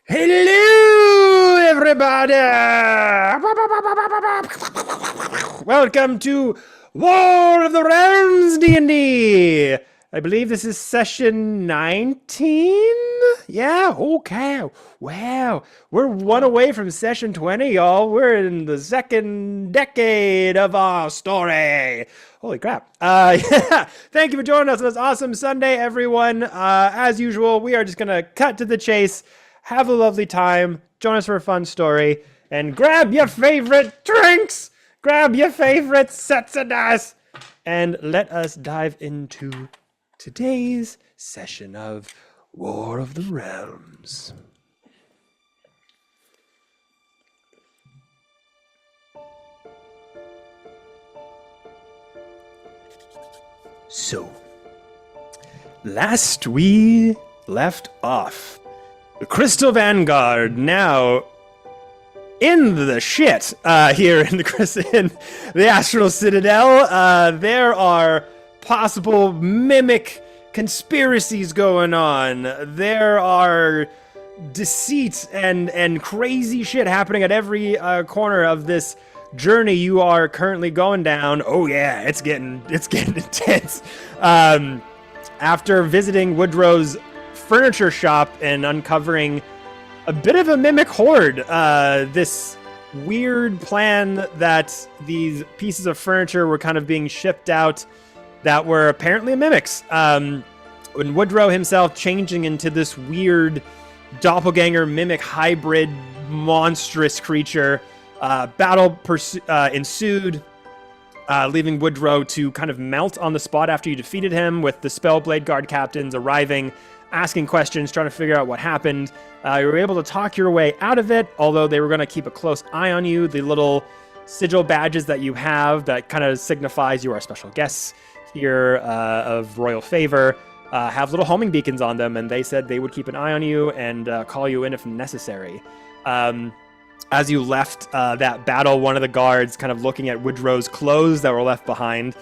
Hello, everybody! Welcome to War of the Realms D&D. I believe this is session 19? Yeah, okay. Wow, we're one away from session 20, y'all. We're in the second decade of our story. Holy crap. Yeah. Thank you for joining us on this awesome Sunday, everyone. As usual, we are just going to cut to the chase. Have a lovely time, join us for a fun story, and grab your favorite drinks, grab your favorite sets of dice, and let us dive into today's session of War of the Realms. So, last we left off, the Crystal Vanguard now in the shit here in the Astral Citadel. There are possible mimic conspiracies going on. There are deceit and crazy shit happening at every corner of this journey you are currently going down. Oh yeah, it's getting intense. After visiting Woodrow's furniture shop and uncovering a bit of a mimic horde, this weird plan that these pieces of furniture were kind of being shipped out that were apparently mimics. When Woodrow himself changing into this weird doppelganger mimic hybrid monstrous creature, battle ensued, leaving Woodrow to kind of melt on the spot after you defeated him, with the Spellblade Guard captains arriving, asking questions, trying to figure out what happened. You were able to talk your way out of it, although they were going to keep a close eye on you. The little sigil badges that you have that kind of signifies you are special guests here of royal favor have little homing beacons on them, and they said they would keep an eye on you and call you in if necessary. As you left that battle, one of the guards kind of looking at Woodrow's clothes that were left behind.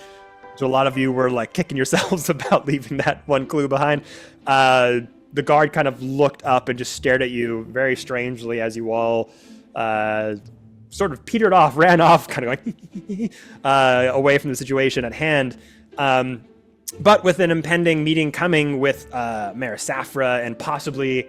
So a lot of you were like kicking yourselves about leaving that one clue behind. The guard kind of looked up and just stared at you very strangely as you all sort of petered off, ran off, kind of going away from the situation at hand. But with an impending meeting coming with Mayor Safra and possibly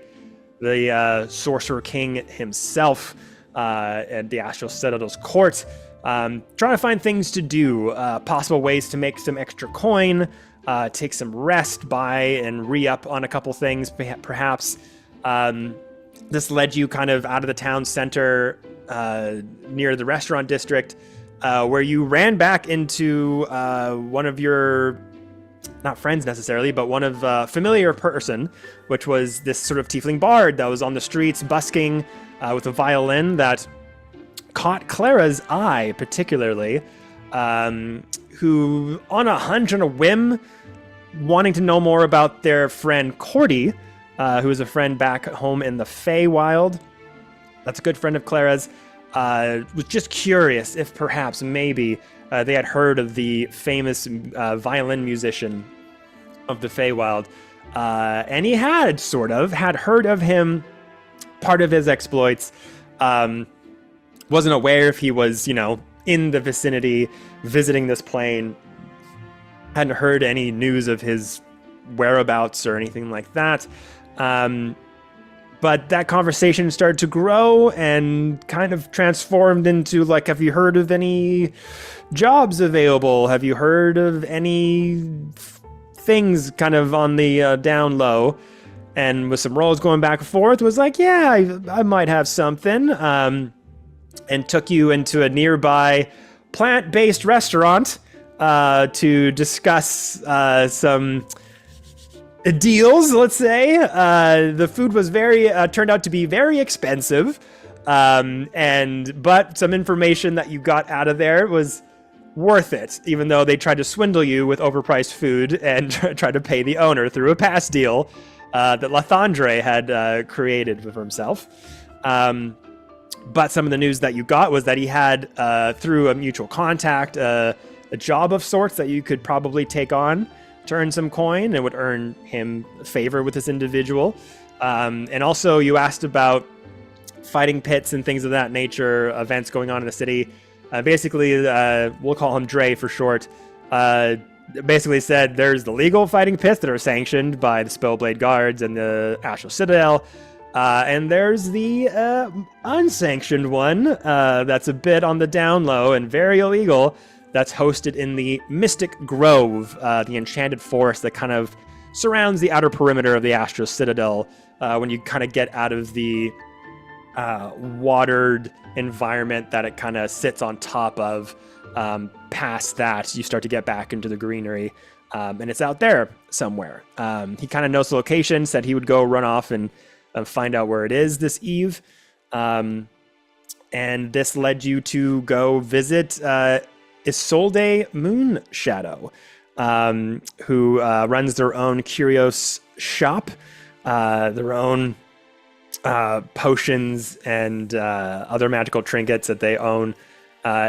the Sorcerer King himself at the Astral Citadel's court, trying to find things to do, possible ways to make some extra coin, take some rest, buy and re-up on a couple things, perhaps. This led you kind of out of the town center near the restaurant district, where you ran back into one of your, not friends necessarily, but one of a familiar person, which was this sort of tiefling bard that was on the streets busking with a violin that caught Clara's eye particularly, who on a hunch and a whim, wanting to know more about their friend Cordy, who is a friend back home in the Feywild. That's a good friend of Clara's. Was just curious if perhaps maybe they had heard of the famous violin musician of the Feywild. And he had heard of him, part of his exploits. Wasn't aware if he was, in the vicinity visiting this plane. Hadn't heard any news of his whereabouts or anything like that. But that conversation started to grow and kind of transformed into like, have you heard of any jobs available? Have you heard of any things kind of on the down low? And with some roles going back and forth, was like, yeah, I might have something. And took you into a nearby plant-based restaurant to discuss some deals, let's say. The food was turned out to be very expensive, but some information that you got out of there was worth it, even though they tried to swindle you with overpriced food and tried to pay the owner through a pass deal that Lathandre had created for himself. But some of the news that you got was that he had, through a mutual contact, a job of sorts that you could probably take on to earn some coin, and would earn him favor with this individual. And also you asked about fighting pits and things of that nature, events going on in the city. Basically, we'll call him Dre for short. Basically said there's the legal fighting pits that are sanctioned by the Spellblade Guards and the Astral Citadel. And there's the unsanctioned one that's a bit on the down low and very illegal, that's hosted in the Mystic Grove, the enchanted forest that kind of surrounds the outer perimeter of the Astral Citadel. When you kind of get out of the watered environment that it kind of sits on top of, past that, you start to get back into the greenery, and it's out there somewhere. He kind of knows the location, said he would go run off and find out where it is this eve. And this led you to go visit Isolde Moonshadow, who runs their own curios shop, their own potions and other magical trinkets that they own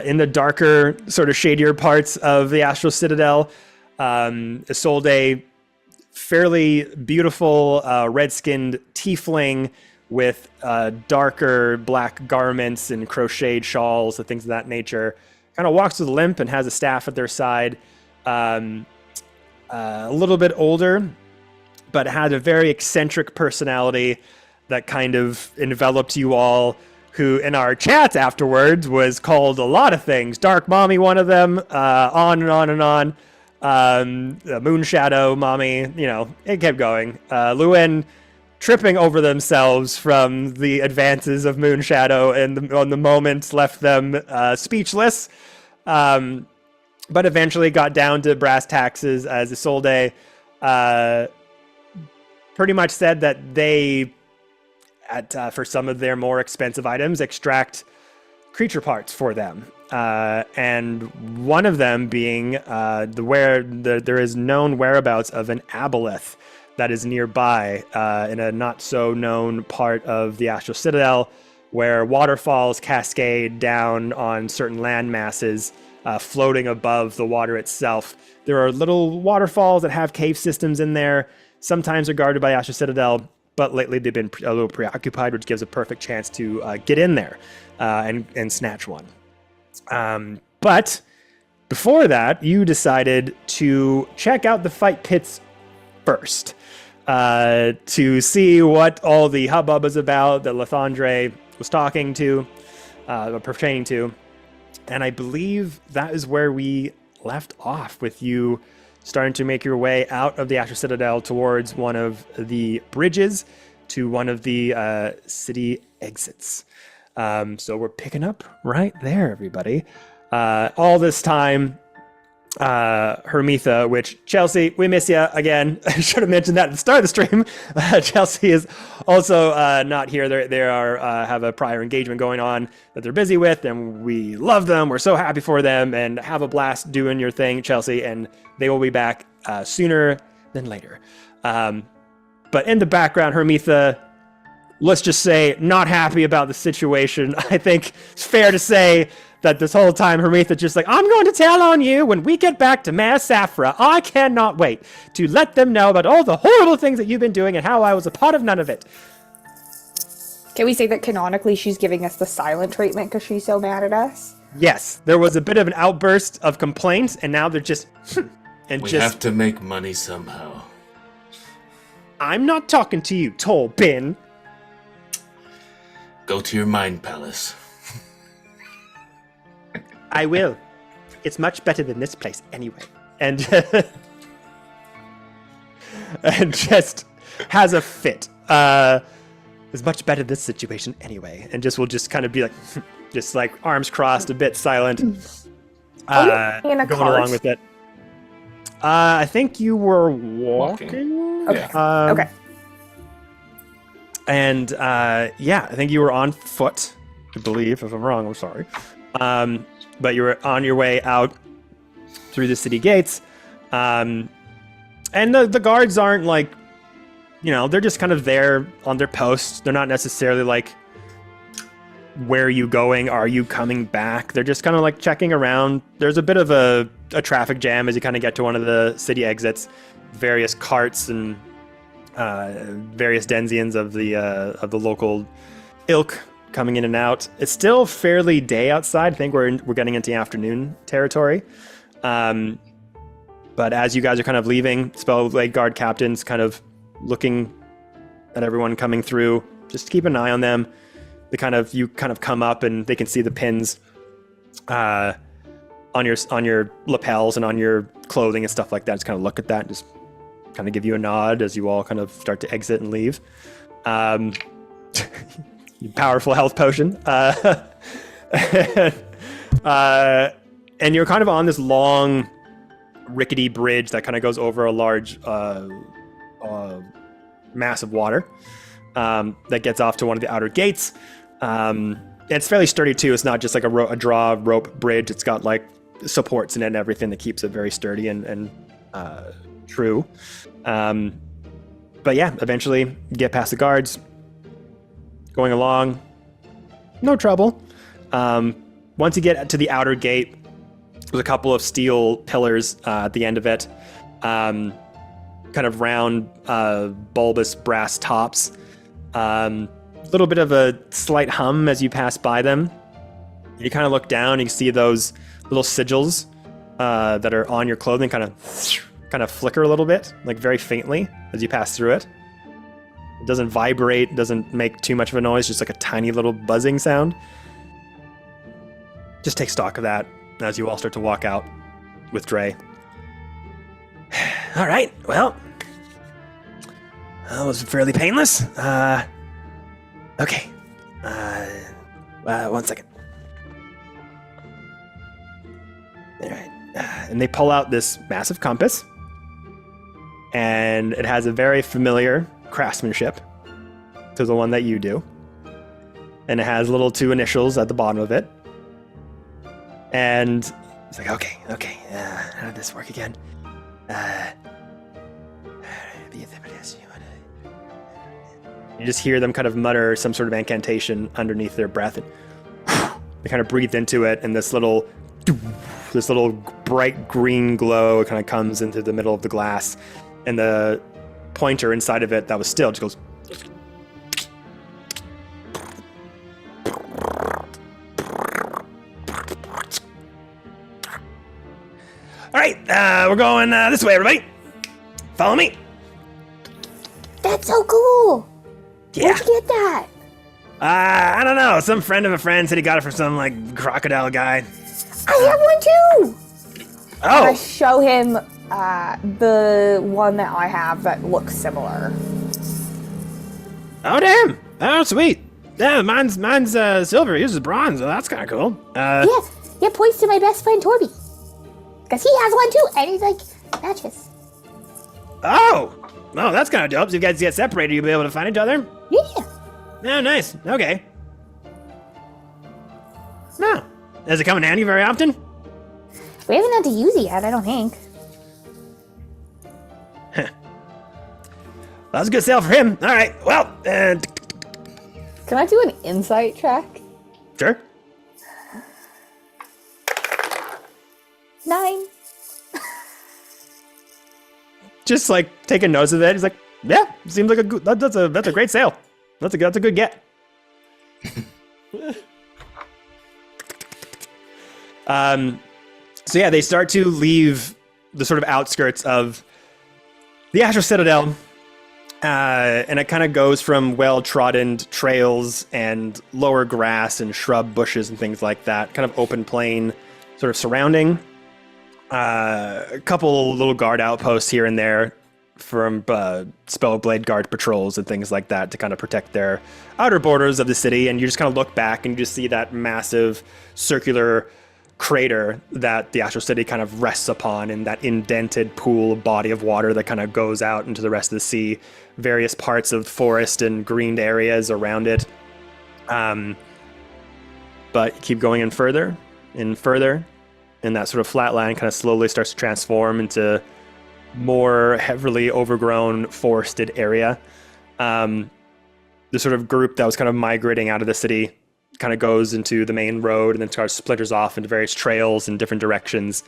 in the darker, sort of shadier parts of the Astral Citadel. Isolde, fairly beautiful red-skinned tiefling with darker black garments and crocheted shawls and things of that nature. Kind of walks with a limp and has a staff at their side. A little bit older, but had a very eccentric personality that kind of enveloped you all, who in our chats afterwards was called a lot of things. Dark Mommy, one of them, on and on and on. Moonshadow Mommy, it kept going. Luin tripping over themselves from the advances of Moonshadow and on the moment left them speechless. But eventually got down to brass taxes as Isolde pretty much said that they, for some of their more expensive items, extract creature parts for them. And one of them being there is known whereabouts of an aboleth that is nearby in a not so known part of the Astral Citadel, where waterfalls cascade down on certain land masses, floating above the water itself. There are little waterfalls that have cave systems in there. Sometimes are guarded by Astral Citadel, but lately they've been a little preoccupied, which gives a perfect chance to get in there and snatch one. But before that, you decided to check out the fight pits first, to see what all the hubbub is about that Lathandre was talking to, pertaining to. And I believe that is where we left off, with you starting to make your way out of the Astral Citadel towards one of the bridges to one of the city exits. So we're picking up right there, everybody. All this time, Hermitha, which, Chelsea, we miss you again. I should have mentioned that at the start of the stream. Chelsea is also not here. They are have a prior engagement going on that they're busy with, and we love them. We're so happy for them, and have a blast doing your thing, Chelsea, and they will be back sooner than later. But in the background, Hermitha, let's just say, not happy about the situation. I think it's fair to say that this whole time, Hermitha just like, I'm going to tell on you when we get back to Mare Safra. I cannot wait to let them know about all the horrible things that you've been doing and how I was a part of none of it. Can we say that canonically she's giving us the silent treatment because she's so mad at us? Yes, there was a bit of an outburst of complaints, and now they're just... we have to make money somehow. I'm not talking to you, Tol Bin. Go to your mind palace. I will. It's much better than this place anyway. And and just has a fit. It's much better this situation anyway. And will just kind of be like, just like arms crossed, a bit silent. In a going cart? along with it. I think you were walking. Okay. Okay. And I think you were on foot, I believe. If I'm wrong, I'm sorry. But you were on your way out through the city gates. And the guards aren't like, they're just kind of there on their posts. They're not necessarily like, where are you going? Are you coming back? They're just kind of like checking around. There's a bit of a traffic jam as you kind of get to one of the city exits. Various carts and various denizens of the local ilk coming in and out. It's still fairly day outside. I think we're getting into afternoon territory. But as you guys are kind of leaving, Spellblade Guard captains kind of looking at everyone coming through. Just keep an eye on them. You kind of come up and they can see the pins on your lapels and on your clothing and stuff like that. Just kind of look at that and just kind of give you a nod as you all kind of start to exit and leave. Powerful health potion. And you're kind of on this long, rickety bridge that kind of goes over a large mass of water that gets off to one of the outer gates. It's fairly sturdy too. It's not just like a draw rope bridge. It's got like supports in it and everything that keeps it very sturdy and true. But yeah, eventually you get past the guards, going along, no trouble. Once you get to the outer gate, there's a couple of steel pillars at the end of it, kind of round, bulbous brass tops. A little bit of a slight hum as you pass by them. You kind of look down and you see those little sigils that are on your clothing kind of flicker a little bit, like very faintly as you pass through it. It doesn't vibrate, doesn't make too much of a noise, just like a tiny little buzzing sound. Just take stock of that as you all start to walk out with Dre. All right, well, that was fairly painless. Okay. 1 second. All right. And they pull out this massive compass, and it has a very familiar craftsmanship to the one that you do. And it has little 2 initials at the bottom of it. And it's like, okay. How did this work again? You just hear them kind of mutter some sort of incantation underneath their breath, and they kind of breathe into it, and this little bright green glow kind of comes into the middle of the glass, and the pointer inside of it that was still just goes. All right, we're going this way, everybody. Follow me. That's so cool. Yeah. Where'd you get that? I don't know. Some friend of a friend said he got it from some like crocodile guy. I have one too. Oh. I show him the one that I have that looks similar. Oh damn! Oh sweet. Yeah, mine's silver. Yours is bronze. Well, that's kind of cool. Yeah. Points to my best friend Torby, because he has one too, and he's like matches. Oh, that's kind of dope. So if you guys get separated, you'll be able to find each other. Yeah. Oh, nice. Okay. No. Does it come in handy very often? We haven't had to use it yet, I don't think. That was a good sale for him. All right. Well, Can I do an insight check? sure. 9. Just like taking notice of it. He's like, yeah, seems like that's a great sale. That's a good get. So yeah, they start to leave the sort of outskirts of the Astral Citadel, and it kind of goes from well-trodden trails and lower grass and shrub bushes and things like that, kind of open plain sort of surrounding. A couple little guard outposts here and there from Spellblade Guard patrols and things like that to kind of protect their outer borders of the city. And you just kind of look back and you just see that massive circular crater that the Astral City kind of rests upon, in that indented pool body of water that kind of goes out into the rest of the sea, various parts of forest and greened areas around it. But keep going in further and further, and that sort of flat line kind of slowly starts to transform into more heavily overgrown forested area. The sort of group that was kind of migrating out of the city kind of goes into the main road and then starts splinters off into various trails in different directions.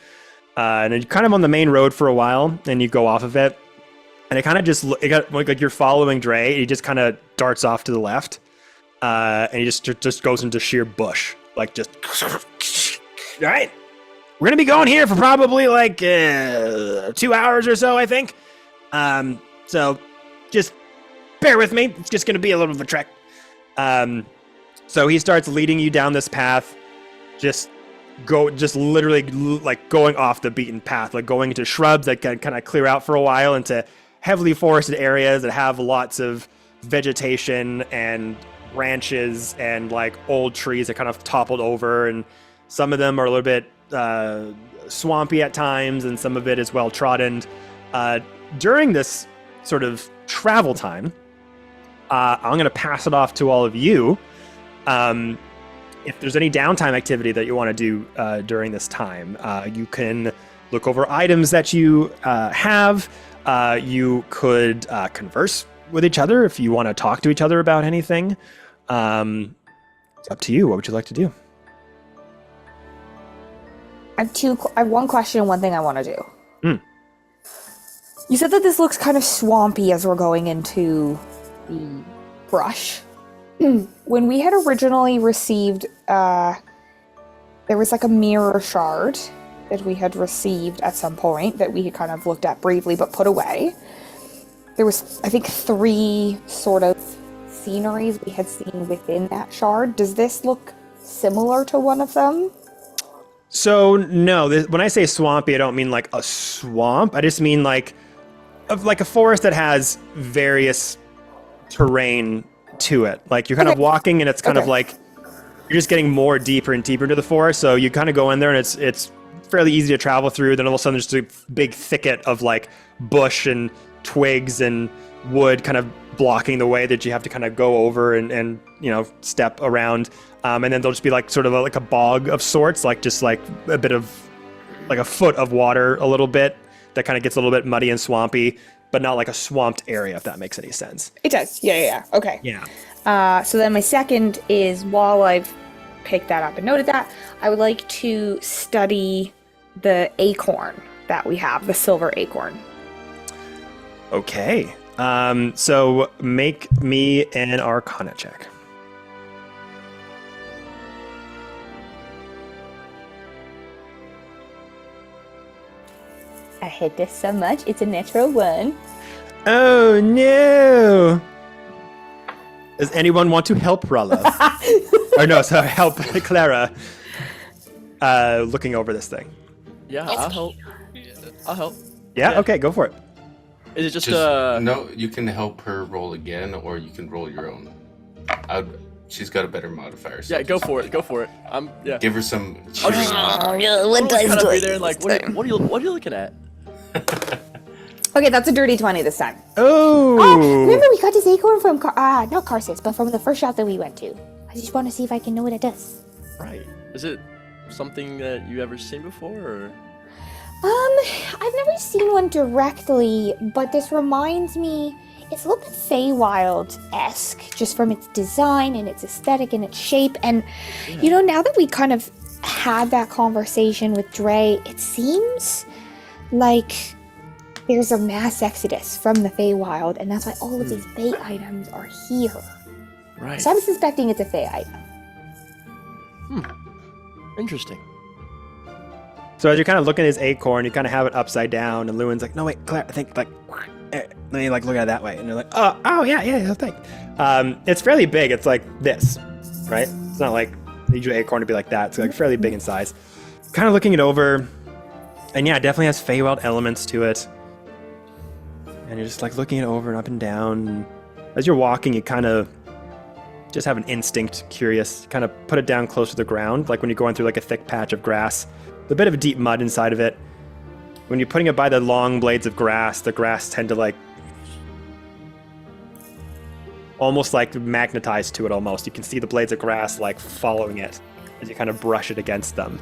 And then you're kind of on the main road for a while, and you go off of it, And it kind of just like you're following Dre, and he just kind of darts off to the left, and he just goes into sheer bush, like just. All right, we're gonna be going here for probably like 2 hours or so, I think. So just bear with me. It's just gonna be a little bit of a trek. So he starts leading you down this path, just literally like going off the beaten path, like going into shrubs that can kind of clear out for a while into heavily forested areas that have lots of vegetation and branches and like old trees that kind of toppled over, and some of them are a little bit swampy at times, and some of it is well trodden. During this sort of travel time, I'm going to pass it off to all of you. If there's any downtime activity that you want to do during this time, you can look over items that you have. You could converse with each other if you want to talk to each other about anything. It's up to you. What would you like to do? I have one question and one thing I want to do. You said that this looks kind of swampy as we're going into the brush. When we had originally received, there was like a mirror shard that we had received at some point that we had kind of looked at briefly but put away. There was, I think, 3 sort of sceneries we had seen within that shard. Does this look similar to one of them? So no, when I say swampy, I don't mean like a swamp. I just mean like a forest that has various terrain to it. Like you're kind of walking, and it's kind of like you're just getting more deeper and deeper into the forest. So you kind of go in there, and it's fairly easy to travel through. Then all of a sudden, there's just a big thicket of like bush and twigs and wood, kind of blocking the way that you have to kind of go over and step around. And then there'll just be like sort of like a bog of sorts, like just like a bit of like a foot of water, a little bit that kind of gets a little bit muddy and swampy, but not like a swamped area, if that makes any sense. It does. Yeah. Okay. Yeah. So then my second is, while I've picked that up and noted that, I would like to study the acorn that we have, the silver acorn. Okay. So make me an Arcana check. I hate this so much. It's a natural 1. Oh no! Does anyone want to help Rala? Or no, sorry, help Clara looking over this thing. Yeah, I'll help. I'll help. Yeah? Okay, go for it. Is it just No, you can help her roll again, or you can roll your own. She's got a better modifier. So yeah, go for it. Go for it. Yeah. Give her some. I'll just what dice do I be there and like, what are you looking at? Okay, that's a dirty 20 this time. Oh! Remember we got this acorn from, not Carsis, but from the first shop that we went to. I just want to see if I can know what it does. Right. Is it something that you ever seen before, or? I've never seen one directly, but this reminds me, it's a little bit Feywild-esque, just from its design and its aesthetic and its shape. And, now that we kind of had that conversation with Dre, it seems like there's a mass exodus from the Feywild, and that's why all of these Fey items are here. Right. So I'm suspecting it's a Fey item. Interesting. So as you're kind of looking at his acorn, you kind of have it upside down, and Lewin's like, no, wait, Claire, I think, like, let me, like, look at it that way. And you're like, oh, yeah, thanks. It's fairly big. It's like this, right? It's not like the usual acorn to be like that. It's, like, fairly big in size. Kind of looking it over, and yeah, it definitely has Feywild elements to it. And you're just, like, looking it over and up and down. And as you're walking, you kind of just have an instinct, curious, kind of put it down close to the ground, like when you're going through, like, a thick patch of grass. A bit of a deep mud inside of it. When you're putting it by the long blades of grass, the grass tend to like almost like magnetize to it almost. You can see the blades of grass like following it as you kind of brush it against them.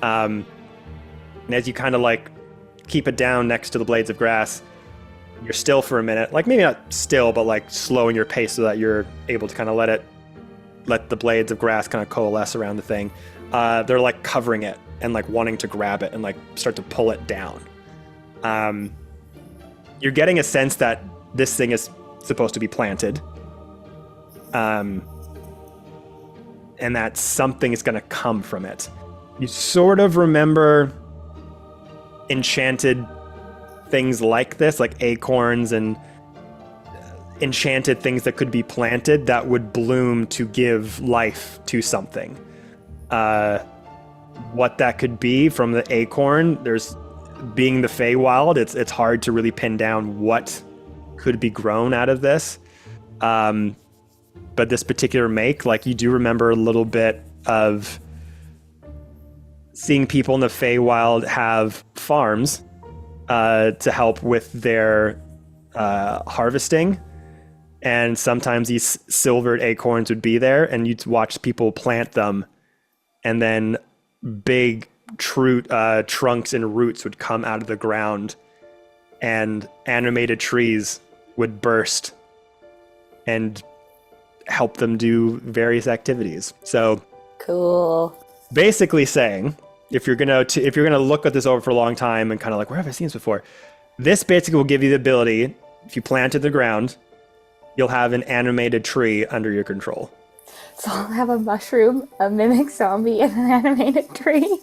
And as you kind of like keep it down next to the blades of grass, you're still for a minute, like maybe not still, but like slowing your pace so that you're able to kind of let the blades of grass kind of coalesce around the thing. They're like covering it and like wanting to grab it and like start to pull it down. And you're getting a sense that this thing is supposed to be planted. And that something is going to come from it. You sort of remember enchanted things like this, like acorns and enchanted things that could be planted that would bloom to give life to something. What that could be from the acorn, there's being the Feywild, it's hard to really pin down what could be grown out of this. But this particular make, like, you do remember a little bit of seeing people in the Feywild have farms to help with their harvesting. And sometimes these silvered acorns would be there, and you'd watch people plant them, and then big trunks and roots would come out of the ground, and animated trees would burst and help them do various activities. So Cool. basically saying, if you're gonna look at this over for a long time and kind of like, where have I seen this before? This basically will give you the ability, if you plant in the ground, you'll have an animated tree under your control. So I'll have a mushroom, a mimic zombie, and an animated tree.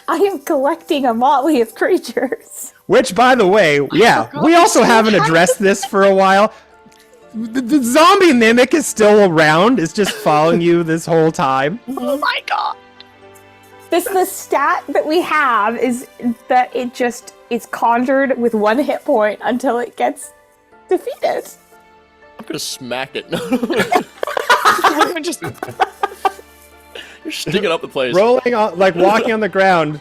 I am collecting a motley of creatures. Which, by the way, yeah, we also haven't addressed this for a while. The zombie mimic is still around. It's just following you this whole time. Oh my god. The stat that we have is that it's conjured with 1 hit point until it gets defeated. I'm gonna smack it. I'm just You're sticking up the place. Rolling on, like walking on the ground.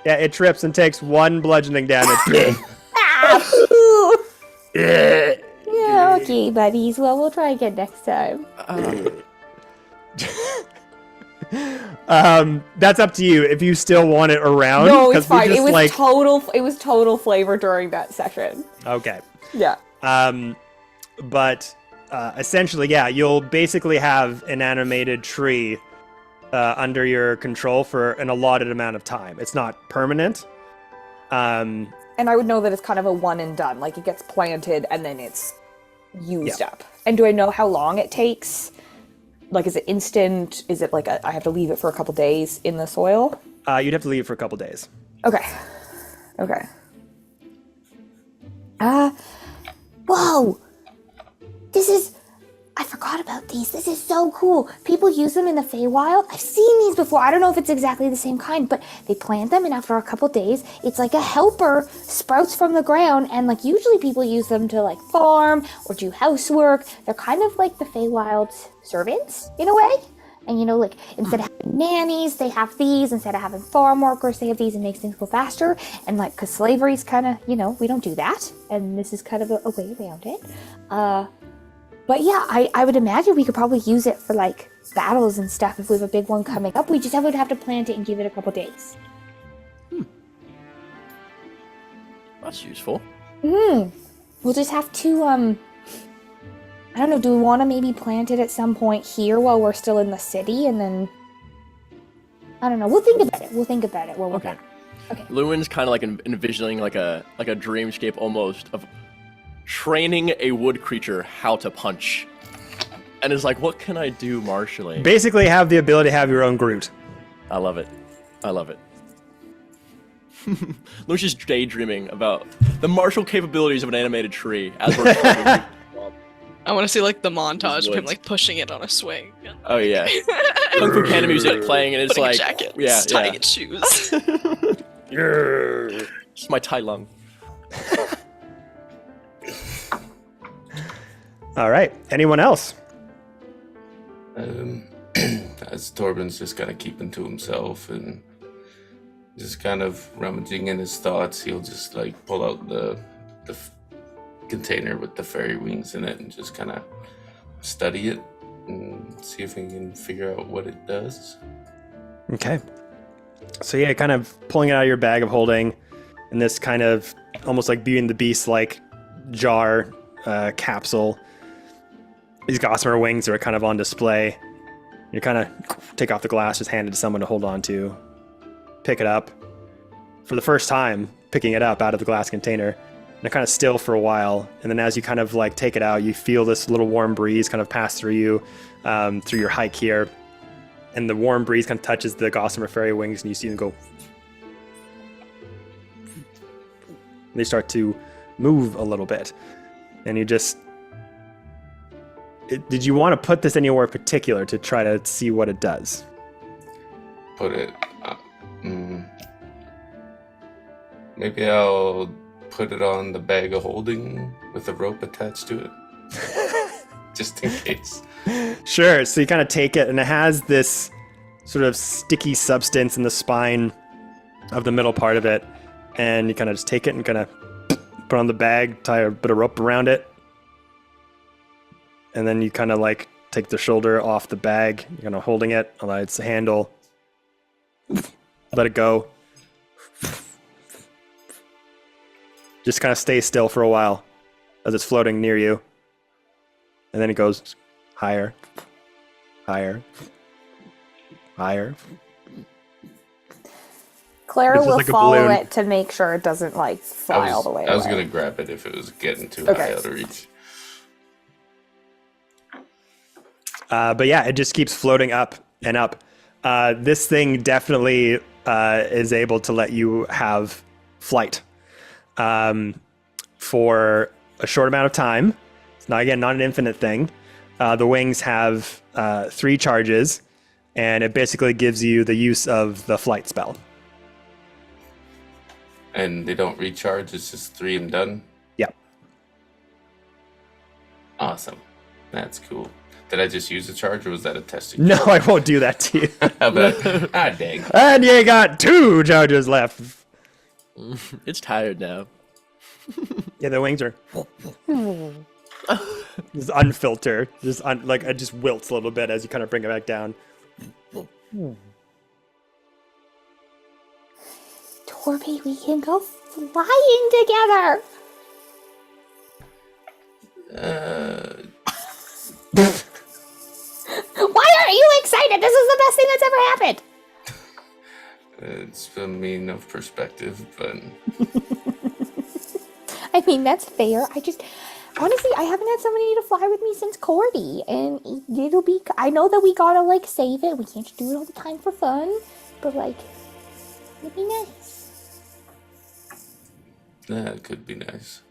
Yeah, it trips and takes 1 bludgeoning damage. Ah, ooh. Yeah, okay, buddies. Well, we'll try again next time. That's up to you if you still want it around. No, 'cause it's we fine. just, It was total flavor during that session. Okay. Yeah. But essentially, yeah, you'll basically have an animated tree under your control for an allotted amount of time. It's not permanent. And I would know that it's kind of a one and done. Like, it gets planted and then it's used up. And do I know how long it takes? Like, is it instant? Is it like I have to leave it for a couple days in the soil? You'd have to leave it for a couple days. Okay. Whoa! I forgot about these. This is so cool. People use them in the Feywild. I've seen these before. I don't know if it's exactly the same kind, but they plant them, and after a couple days, it's like a helper sprouts from the ground, and like usually people use them to like farm or do housework. They're kind of like the Feywild's servants in a way. And you know, like, instead of having nannies, they have these. Instead of having farm workers, they have these. It makes things go faster. And like, because slavery's kind of, you know, we don't do that. And this is kind of a way around it. But yeah, I would imagine we could probably use it for like battles and stuff if we have a big one coming up. We just would have to plant it and give it a couple days. That's useful. We'll just have to, I don't know, do we want to maybe plant it at some point here while we're still in the city, and then, I don't know, we'll think about it when we're back. Okay. Lewin's kind of like envisioning like a dreamscape almost of training a wood creature how to punch. And is like, what can I do martially? Basically have the ability to have your own Groot. I love it. Lewin's just daydreaming about the martial capabilities of an animated tree as we're training. I want to see like the montage of him like pushing it on a swing. Oh yeah. Kung Fu Panda music playing, and it's Putting like, a jacket, yeah, tying its shoes. It's my Tai Lung. All right. Anyone else? As Torben's just kind of keeping to himself and just kind of rummaging in his thoughts, he'll just like pull out the container with the fairy wings in it and just kind of study it and see if he can figure out what it does. Okay. So yeah, kind of pulling it out of your bag of holding in this kind of almost like Beauty and the Beast like jar capsule. These gossamer wings are kind of on display. You kind of take off the glass, just hand it to someone to hold on to. Pick it up. For the first time, picking it up out of the glass container, they're kind of still for a while, and then as you kind of like take it out, you feel this little warm breeze kind of pass through you, through your hike here, and the warm breeze kind of touches the gossamer fairy wings, and you see them go. They start to move a little bit, and you just. Did you want to put this anywhere particular to try to see what it does? Put it. Maybe I'll put it on the bag of holding with a rope attached to it, just in case. Sure. So you kind of take it, and it has this sort of sticky substance in the spine of the middle part of it, and you kind of just take it and kind of put on the bag, tie a bit of rope around it, and then you kind of like take the shoulder off the bag. You're kind of holding it, allow its handle, let it go. Just kind of stay still for a while as it's floating near you. And then it goes higher, higher, higher. Clara will like a follow balloon. it to make sure it doesn't like fly all the way I was away. gonna grab it if it was getting too Okay. high out of reach. But yeah, it just keeps floating up and up. This thing definitely is able to let you have flight for a short amount of time. It's not an infinite thing. The wings have 3 charges, and it basically gives you the use of the flight spell. And they don't recharge, it's just 3 and done? Yep. Awesome. That's cool. Did I just use a charge, or was that a testing? No, I won't do that to you. But, dang. And you got 2 charges left. It's tired now. Yeah, the wings are just unfiltered. It just wilts a little bit as you kind of bring it back down. Torby, we can go flying together. Why aren't you excited? This is the best thing that's ever happened. It's from me, no perspective, but I mean, that's fair. Honestly, I haven't had somebody to fly with me since Cordy, and it'll be. I know that we gotta like save it. We can't just do it all the time for fun, but like, it'd be nice. it could be nice.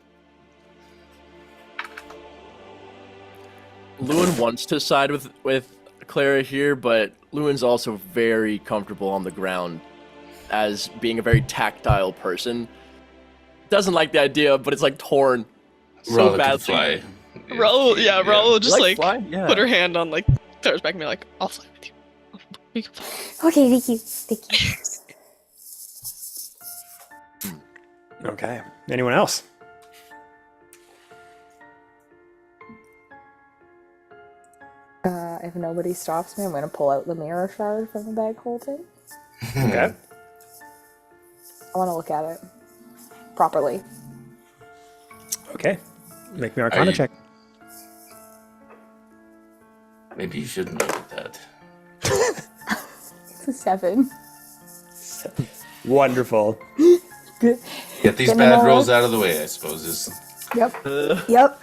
Lewin wants to side with Clara here, but Lewin's also very comfortable on the ground as being a very tactile person. Doesn't like the idea, but it's like torn so Rala can badly. fly. Raul will just Like like fly? Yeah. put her hand on like Clara's back and be like, I'll fly with you. We can fly. Okay, thank you. Thank you. Okay. Anyone else? If nobody stops me, I'm gonna pull out the mirror shard from the bag holding. Okay. I want to look at it properly. Okay. Make me Arcana you- check. Maybe you shouldn't look at that. It's a 7. Wonderful. Good. Get these Getting bad all rolls right. out of the way, I suppose. Yep. Yep.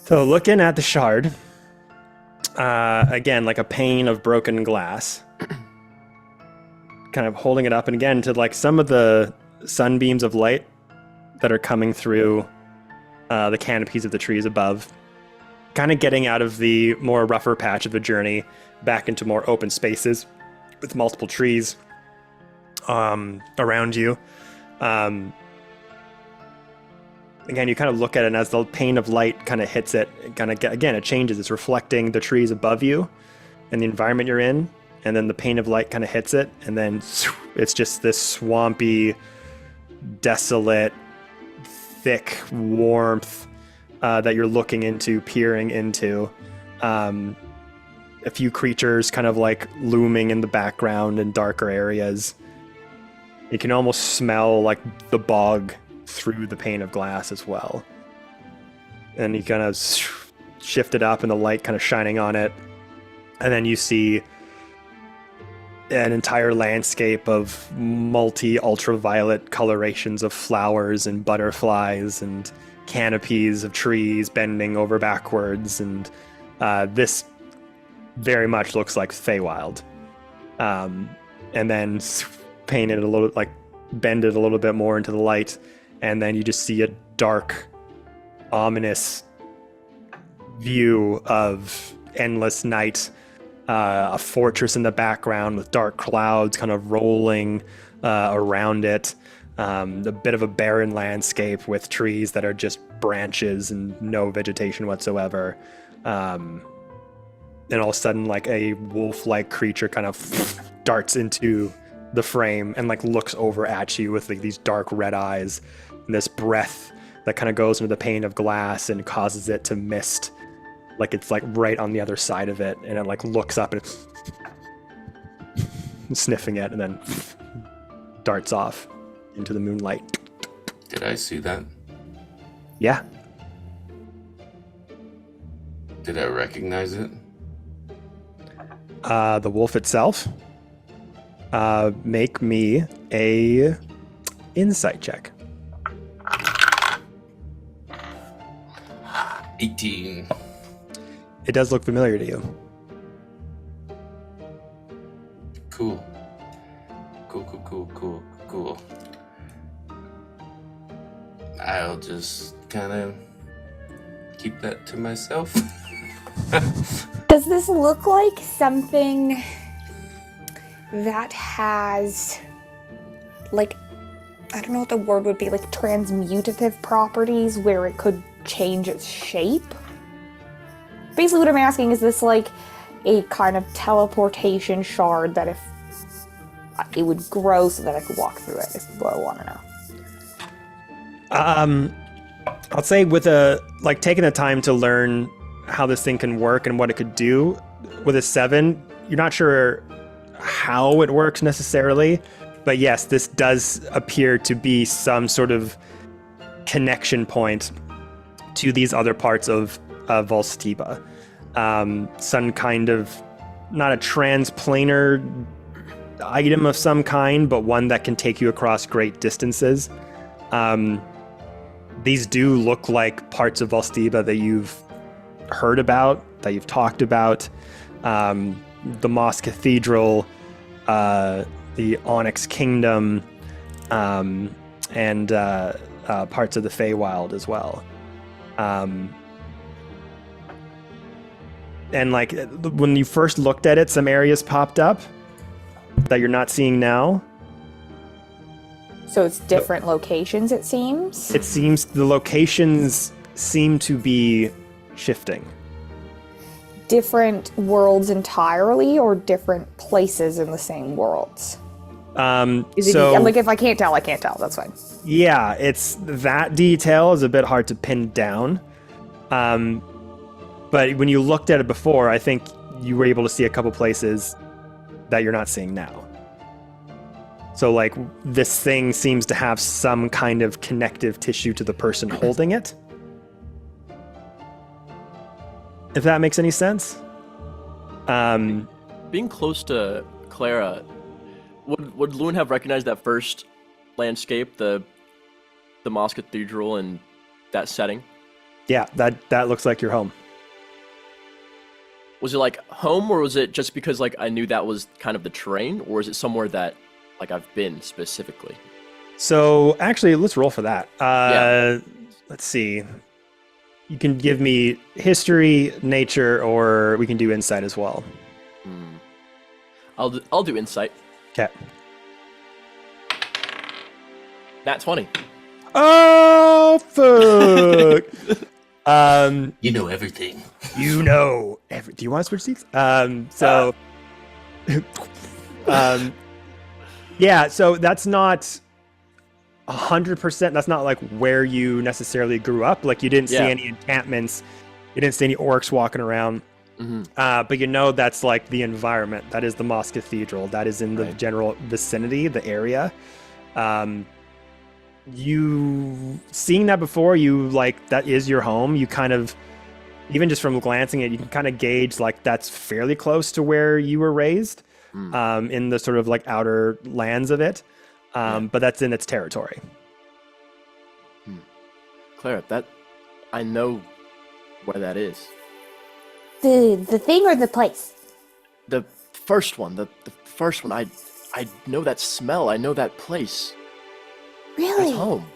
So looking at the shard, again, like a pane of broken glass, kind of holding it up, and again, to like some of the sunbeams of light that are coming through the canopies of the trees above, kind of getting out of the more rougher patch of the journey back into more open spaces with multiple trees around you. Again, you kind of look at it, and as the pane of light kind of hits it, it changes. It's reflecting the trees above you and the environment you're in, and then the pane of light kind of hits it, and then it's just this swampy, desolate, thick warmth that you're looking into, peering into. A few creatures kind of like looming in the background in darker areas. You can almost smell like the bog through the pane of glass as well. And you kind of shift it up and the light kind of shining on it. And then you see an entire landscape of multi-ultraviolet colorations of flowers and butterflies and canopies of trees bending over backwards, and this very much looks like Feywild. And then painted a little, like bend it a little bit more into the light, and then you just see a dark, ominous view of endless night, a fortress in the background with dark clouds kind of rolling around it, a bit of a barren landscape with trees that are just branches and no vegetation whatsoever. And all of a sudden, like a wolf-like creature kind of darts into the frame and like looks over at you with like these dark red eyes and this breath that kind of goes into the pane of glass and causes it to mist, like it's like right on the other side of it, and it like looks up and it's sniffing it and then darts off into the moonlight. Did I see that? Yeah. Did I recognize it? The wolf itself. Make me a insight check. 18. It does look familiar to you. Cool. Cool. I'll just kind of keep that to myself. Does this look like something that has, like, I don't know what the word would be, like transmutative properties where it could change its shape? Basically what I'm asking, is this like a kind of teleportation shard that if it would grow so that I could walk through it, is what I want to know. I'll say with taking the time to learn how this thing can work and what it could do, with a 7, you're not sure how it works necessarily, but yes, this does appear to be some sort of connection point to these other parts of Volstiba. Some kind of, not a transplanar item of some kind, but one that can take you across great distances. These do look like parts of Volstiba that you've heard about, that you've talked about. The Moss Cathedral, the Onyx Kingdom, and parts of the Feywild as well. And like when you first looked at it, some areas popped up that you're not seeing now. So it's different locations, it seems? It seems the locations seem to be shifting. Different worlds entirely, or different places in the same worlds? I'm like, if I can't tell, I can't tell. That's fine. Yeah, it's that detail is a bit hard to pin down. But when you looked at it before, I think you were able to see a couple places that you're not seeing now. So like this thing seems to have some kind of connective tissue to the person holding it. If that makes any sense. Being close to Clara, would Loon have recognized that first landscape, the Moss Cathedral and that setting? Yeah, that looks like your home. Was it like home, or was it just because like I knew that was kind of the terrain, or is it somewhere that like I've been specifically? So actually, let's roll for that. Yeah. Let's see. You can give me history, nature, or we can do insight as well. I'll do insight. Okay. Nat 20. Oh fuck! You know everything. You know every. Do you want to switch seats? Yeah. So that's not 100%. That's not like where you necessarily grew up. Like you didn't see any encampments. You didn't see any orcs walking around. Mm-hmm. But you know that's like the environment. That is the Moss Cathedral. That is in the general vicinity, the area. You seeing that before, you like that is your home. You kind of, even just from glancing at it, you can kind of gauge like that's fairly close to where you were raised. in the sort of like outer lands of it, but that's in its territory. Clara, I know where that is. The thing or the place? The first one. The first one. I know that smell. I know that place. Really? That's home.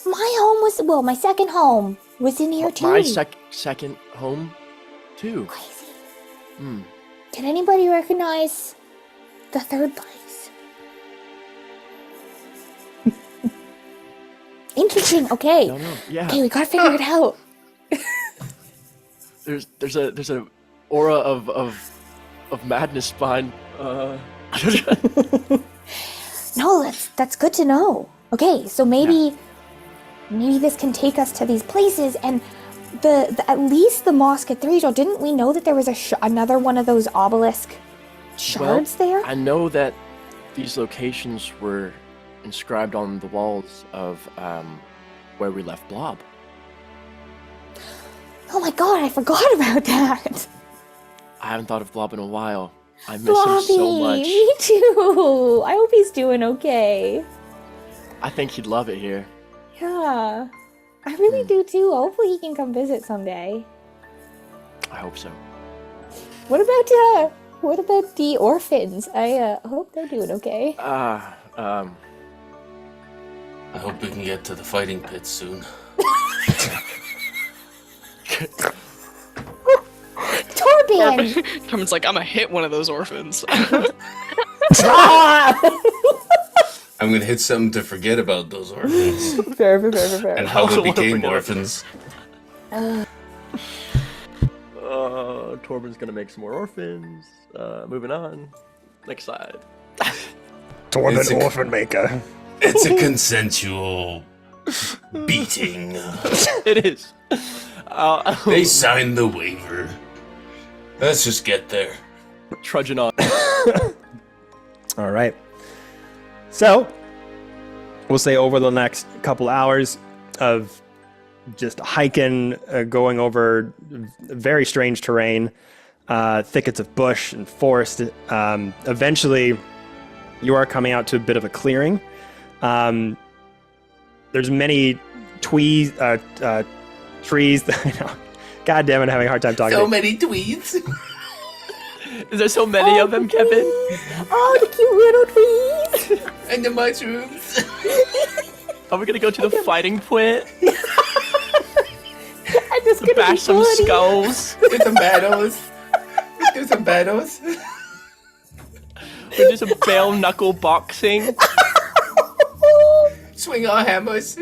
My home was, well, my second home was in here too. My second home, too. Crazy. Can anybody recognize the third place? Interesting. Okay. No. Yeah. Okay, we gotta figure it out. There's a aura of madness behind. No, that's good to know. Okay, so maybe this can take us to these places, and the at least the mosque cathedral. Didn't we know that there was another one of those obelisk shards there? I know that these locations were inscribed on the walls of where we left Blob. Oh my god, I forgot about that. I haven't thought of Blob in a while. I miss Blobby, him so much. me too. I hope he's doing okay. I think he'd love it here. Yeah, I really do too. Hopefully he can come visit someday. I hope so. What about the orphans? I hope they're doing okay. I hope we can get to the fighting pit soon. Torben! Torben's like, I'm gonna hit one of those orphans. I'm gonna hit something to forget about those orphans Fair. and how Also they wanna became forget. orphans. Torben's gonna make some more orphans. Moving on. Next slide. Torben It's a- Orphan Maker. It's a consensual beating. It is. They signed the waiver. Let's just get there. Trudging on. All right. So, we'll say over the next couple hours of just hiking, going over very strange terrain, thickets of bush and forest. Eventually, you are coming out to a bit of a clearing. There's many trees. I know. God damn it, I'm having a hard time talking. So many tweeds. Is there so many of them, Kevin? Oh, the cute little trees! And the mushrooms. Are we gonna go to the fighting pit? I'm just gonna Bash be some bloody. skulls? Do some battles. Do some battles. We do some bare knuckle boxing? Swing our hammers.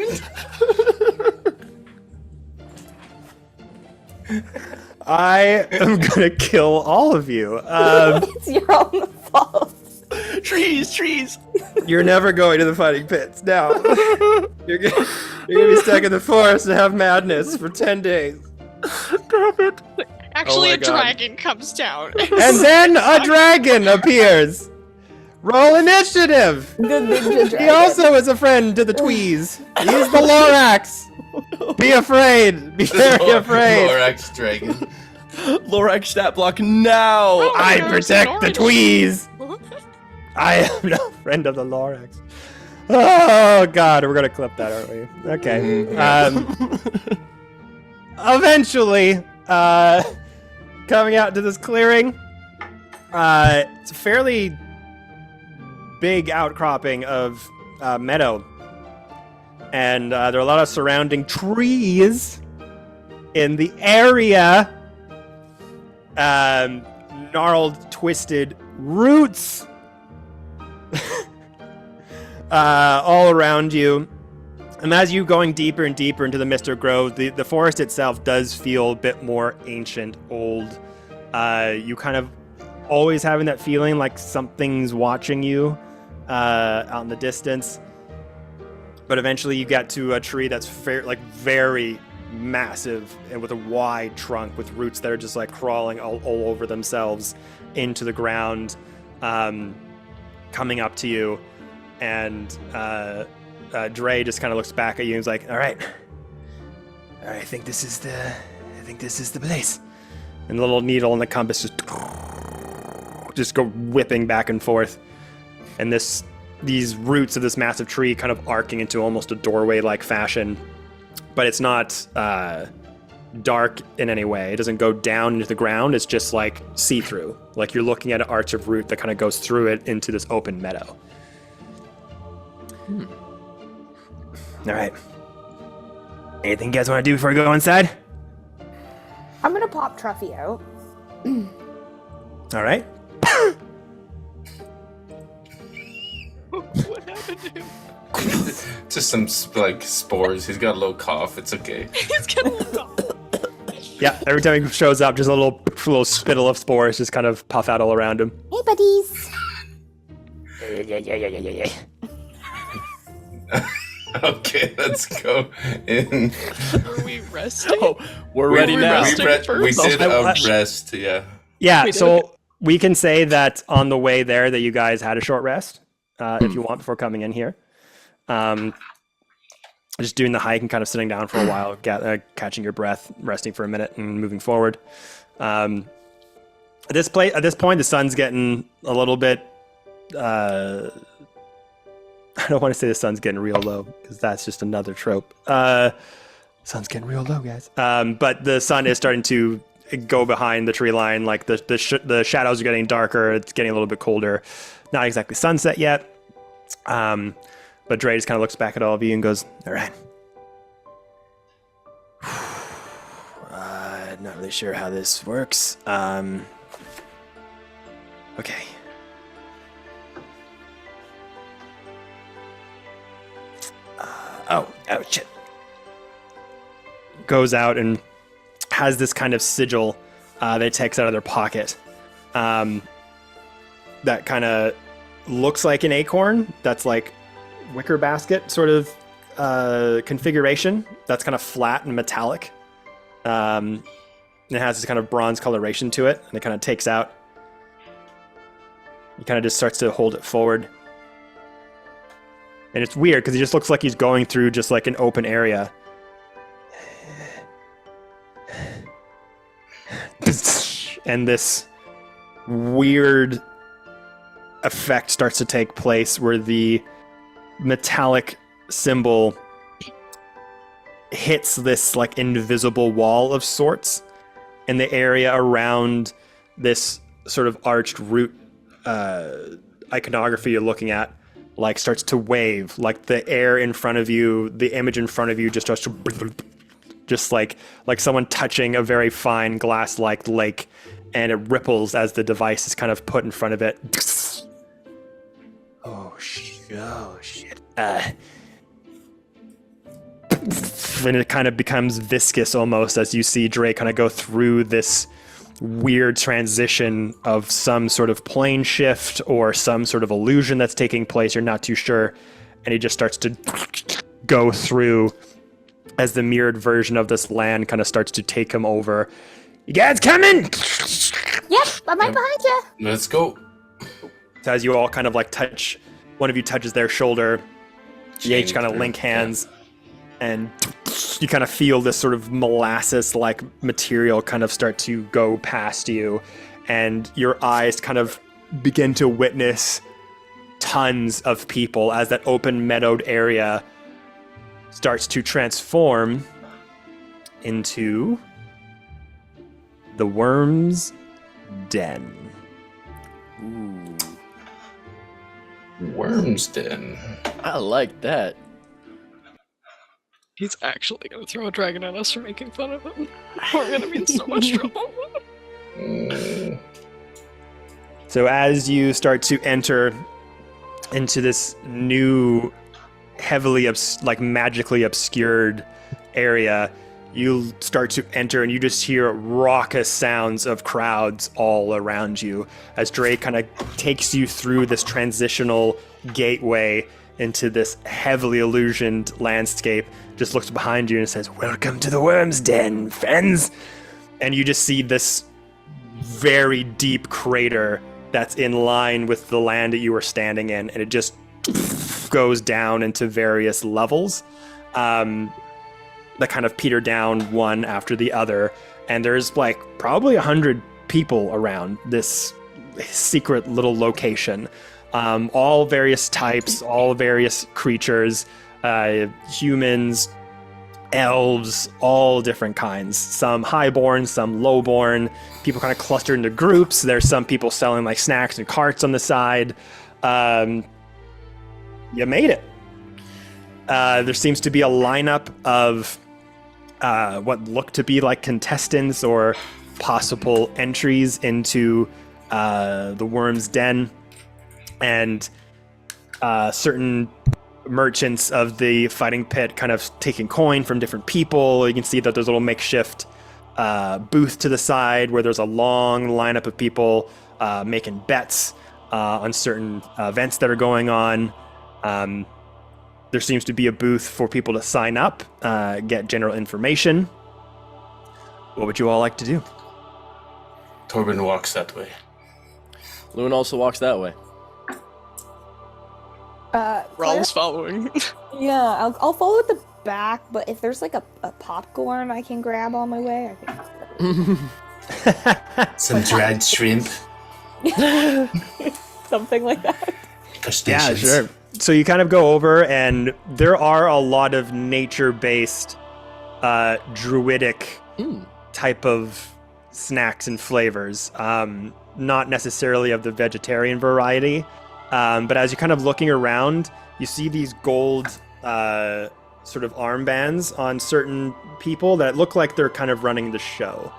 I am gonna kill all of you. It's your own fault. Trees! You're never going to the fighting pits. Now, you're gonna be stuck in the forest and have madness for 10 days. Actually, Oh my a God. dragon comes down. And then a dragon appears. Roll initiative. The ninja He dragon. also is a friend to the Tweez. He's the Lorax. Be afraid. Be very afraid. Lorax dragon. Lorax stat block now! Oh, I There's protect an the orange. Tweez. I am no friend of the Lorax. Oh God, we're gonna clip that, aren't we? Okay. Eventually, coming out to this clearing, it's a fairly big outcropping of meadow, and there are a lot of surrounding trees in the area. Gnarled, twisted roots all around you. And as you going deeper and deeper into the Mr. Grove, the forest itself does feel a bit more ancient, old. You kind of always having that feeling like something's watching you out in the distance. But eventually you get to a tree that's very massive and with a wide trunk with roots that are just like crawling all over themselves into the ground, coming up to you. And Dre just kind of looks back at you and is like, all right, I think this is the place. And the little needle and the compass just go whipping back and forth. And these roots of this massive tree kind of arcing into almost a doorway-like fashion. But it's not dark in any way. It doesn't go down into the ground. It's just like see-through. Like you're looking at an arch of root that kind of goes through it into this open meadow. All right. Anything you guys want to do before we go inside? I'm gonna pop Truffy out. All right. What happened to him? Just some like spores. He's got a little cough. It's okay. He's getting Yeah, every time he shows up, just a little spittle of spores just kind of puff out all around him. Hey, buddies. Okay, let's go in. Were we resting? Oh, we're ready now. We First. did a rest, yeah. Yeah, Wait, so we can say that on the way there that you guys had a short rest, if you want, before coming in here. Just doing the hike and kind of sitting down for a while, catching your breath, resting for a minute, and moving forward. At this point, the sun's getting a little bit. I don't want to say the sun's getting real low because that's just another trope. Sun's getting real low, guys. But the sun is starting to go behind the tree line. Like the shadows are getting darker. It's getting a little bit colder. Not exactly sunset yet. But Dre just kind of looks back at all of you and goes, all right. Not really sure how this works. Okay. Oh, shit. Goes out and has this kind of sigil that it takes out of their pocket. That kind of looks like an acorn. That's like wicker basket sort of configuration. That's kind of flat and metallic. And it has this kind of bronze coloration to it. And it kind of takes out. He kind of just starts to hold it forward. And it's weird because he just looks like he's going through just like an open area. And this weird effect starts to take place where the metallic symbol hits this like invisible wall of sorts, and the area around this sort of arched root iconography you're looking at like starts to wave. Like the air in front of you, the image in front of you just starts to just like someone touching a very fine glass-like lake, and it ripples as the device is kind of put in front of it. Oh shit. And it kind of becomes viscous almost as you see Dre kind of go through this weird transition of some sort of plane shift or some sort of illusion that's taking place. You're not too sure. And he just starts to go through as the mirrored version of this land kind of starts to take him over. You guys coming? Yep, I'm right behind you. Let's go. So as you all kind of like touch, one of you touches their shoulder, you each kind of link hands, and you kind of feel this sort of molasses-like material kind of start to go past you, and your eyes kind of begin to witness tons of people as that open meadowed area starts to transform into the Worm's Den. Ooh, Worm's Den. I like that. He's actually gonna throw a dragon at us for making fun of him. We're gonna be in so much trouble. So as you start to enter into this new, heavily magically obscured area, you start to enter and you just hear raucous sounds of crowds all around you as Drake kind of takes you through this transitional gateway into this heavily illusioned landscape, just looks behind you and says, "Welcome to the Worm's Den, friends." And you just see this very deep crater that's in line with the land that you were standing in, and it just goes down into various levels that kind of peter down one after the other. And there's like probably 100 people around this secret little location. All various types, all various creatures, humans, elves, all different kinds. Some highborn, some lowborn. People kind of clustered into groups. There's some people selling like snacks and carts on the side. You made it. There seems to be a lineup of what look to be like contestants or possible entries into the Worm's Den, and certain merchants of the fighting pit kind of taking coin from different people. You can see that there's a little makeshift booth to the side where there's a long lineup of people making bets on certain events that are going on. There seems to be a booth for people to sign up, get general information. What would you all like to do? Torben walks that way. Loon also walks that way. Raul's following. Yeah, I'll follow at the back, but if there's like a popcorn I can grab on my way, I think. Some dried shrimp. Something like that. Yeah, sure. So you kind of go over, and there are a lot of nature-based, druidic type of snacks and flavors. Not necessarily of the vegetarian variety, but as you're kind of looking around, you see these gold sort of armbands on certain people that look like they're kind of running the show,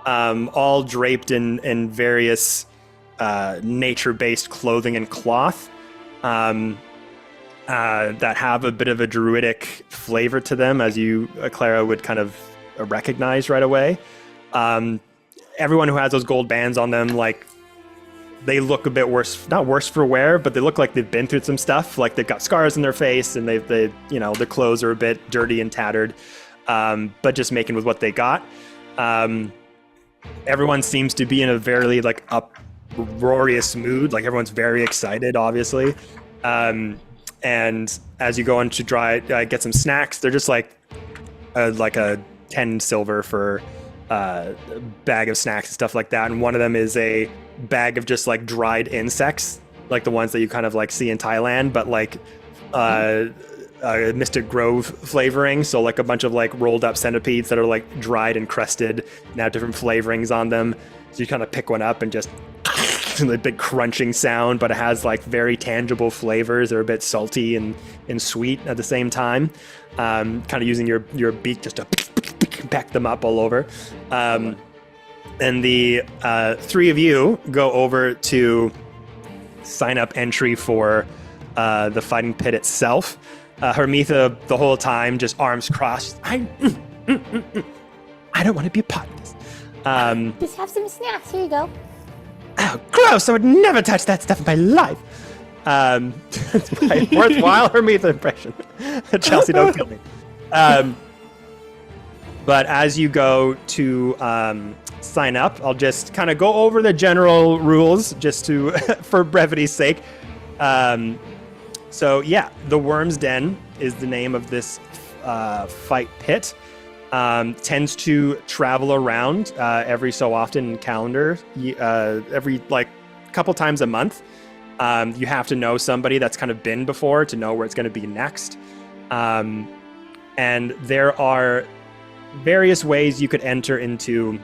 all draped in various nature-based clothing and cloth. That have a bit of a druidic flavor to them, as you, Clara, would kind of recognize right away. Everyone who has those gold bands on them, like, they look a bit worse, not worse for wear, but they look like they've been through some stuff. Like, they've got scars in their face, and they you know, their clothes are a bit dirty and tattered, but just making with what they got. Everyone seems to be in a very, like, uproarious mood. Like, everyone's very excited, obviously. And as you go in to get some snacks, they're just like a 10 silver for a bag of snacks and stuff like that. And one of them is a bag of just like dried insects, like the ones that you kind of like see in Thailand, but like Mystic Grove flavoring. So like a bunch of like rolled up centipedes that are like dried and crusted and have different flavorings on them. So you kind of pick one up and just the big crunching sound, but it has like very tangible flavors. They're a bit salty and sweet at the same time. Kind of using your beak just to pack them up all over. And the three of you go over to sign up entry for the fighting pit itself. Hermitha, the whole time, just arms crossed. I don't want to be a part of this. Just have some snacks. Here you go. Oh, gross! I would never touch that stuff in my life. It's my worthwhile Hermitha impression. Chelsea, don't kill me. But as you go to sign up, I'll just kind of go over the general rules just to, for brevity's sake. So yeah, the Worm's Den is the name of this fight pit. Tends to travel around every so often in calendar, every like couple times a month. You have to know somebody that's kind of been before to know where it's going to be next. And there are various ways you could enter into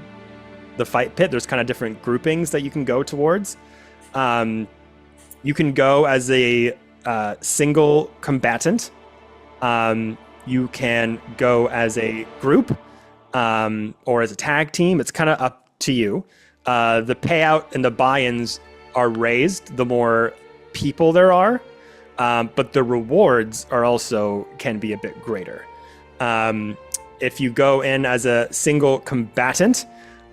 the fight pit. There's kind of different groupings that you can go towards. You can go as a single combatant. You can go as a group or as a tag team. It's kind of up to you. The payout and the buy-ins are raised the more people there are, but the rewards are also can be a bit greater. If you go in as a single combatant,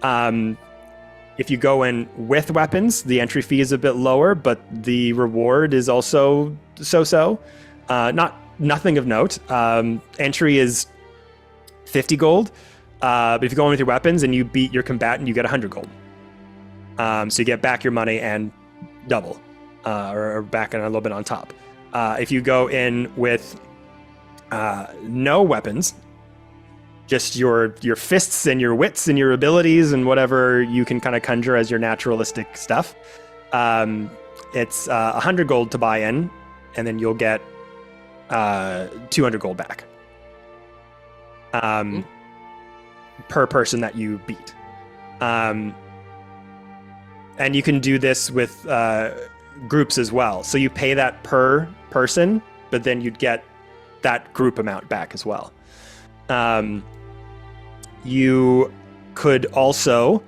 if you go in with weapons, the entry fee is a bit lower, but the reward is also so-so. Nothing of note. Entry is 50 gold, but if you go in with your weapons and you beat your combatant, you get 100 gold. So you get back your money and double, or back and a little bit on top. If you go in with no weapons, just your fists and your wits and your abilities and whatever you can kind of conjure as your naturalistic stuff, It's 100 gold to buy in, and then you'll get 200 gold back per person that you beat. And you can do this with groups as well. So you pay that per person, but then you'd get that group amount back as well. You could also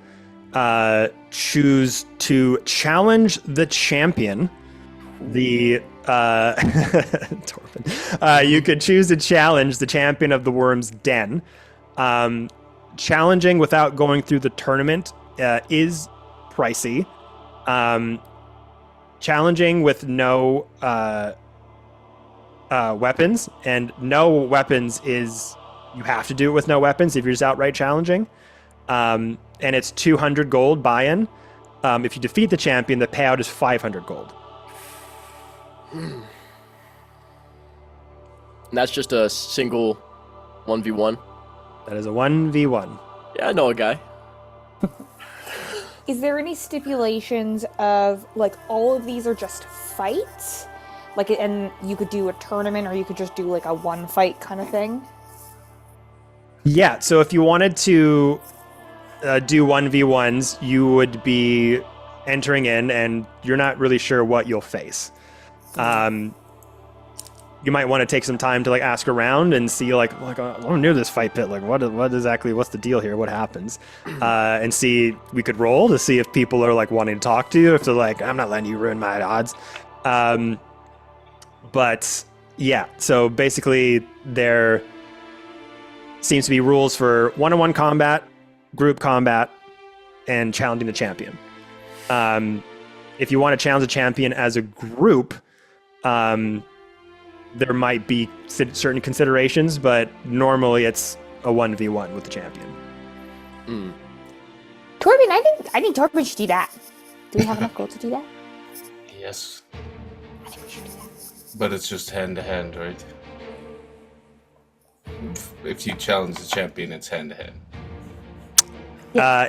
choose to challenge the champion. Torben. You could choose to challenge the champion of the Worm's Den. Challenging without going through the tournament is pricey. Challenging with no weapons, and no weapons is you have to do it with no weapons if you're just outright challenging. And it's 200 gold buy-in. If you defeat the champion, the payout is 500 gold. And that's just a single 1v1? That is a 1v1. Yeah, I know a guy. Is there any stipulations of, like, all of these are just fights? Like, and you could do a tournament, or you could just do, like, a one-fight kind of thing? Yeah, so if you wanted to do 1v1s, you would be entering in, and you're not really sure what you'll face. You might want to take some time to like ask around and see like I'm near this fight pit. Like what's the deal here? What happens? And see, we could roll to see if people are like wanting to talk to you. If they're like, I'm not letting you ruin my odds. But yeah, so basically there seems to be rules for one-on-one combat, group combat, and challenging the champion. If you want to challenge a champion as a group, there might be certain considerations, but normally it's a 1v1 with the champion. Torben, I think Torben should do that. Do we have enough gold to do that? Yes. I think we should do that. But it's just hand to hand, right? If you challenge the champion, it's hand to hand.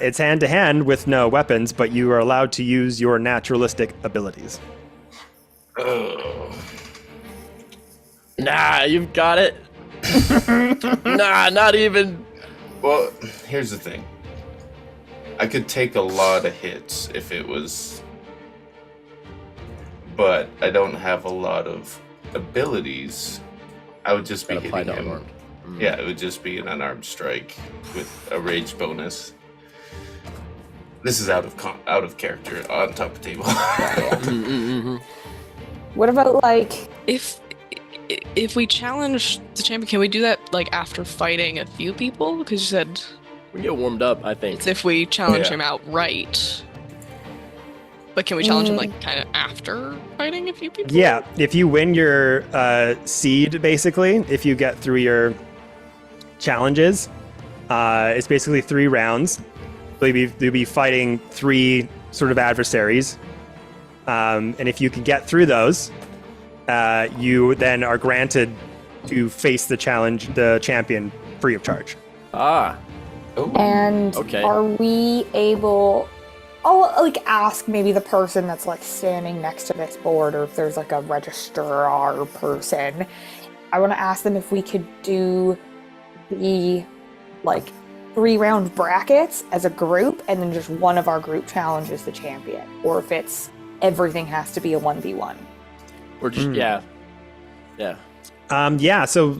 It's hand to hand with no weapons, but you are allowed to use your naturalistic abilities. Oh. Nah, you've got it. Nah, not even. Well, here's the thing. I could take a lot of hits if it was... But I don't have a lot of abilities. I would just be hitting him. Yeah, it would just be an unarmed strike with a rage bonus. This is out of character, on top of the table. What about like If we challenge the champion, can we do that like after fighting a few people? Because you said we get warmed up, I think. it's if we challenge him outright. But can we challenge him like kind of after fighting a few people? Yeah, if you win your seed, basically, if you get through your challenges, it's basically 3 rounds. So you'll be fighting 3 sort of adversaries. And if you can get through those, you then are granted to face the champion free of charge. Ah. Oh. And Okay. are we able... I'll like ask maybe the person that's like standing next to this board, or if there's like a registrar person. I want to ask them if we could do the like 3-round brackets as a group, and then just one of our group challenges the champion, or if it's everything has to be a 1v1. Or just yeah. Yeah, so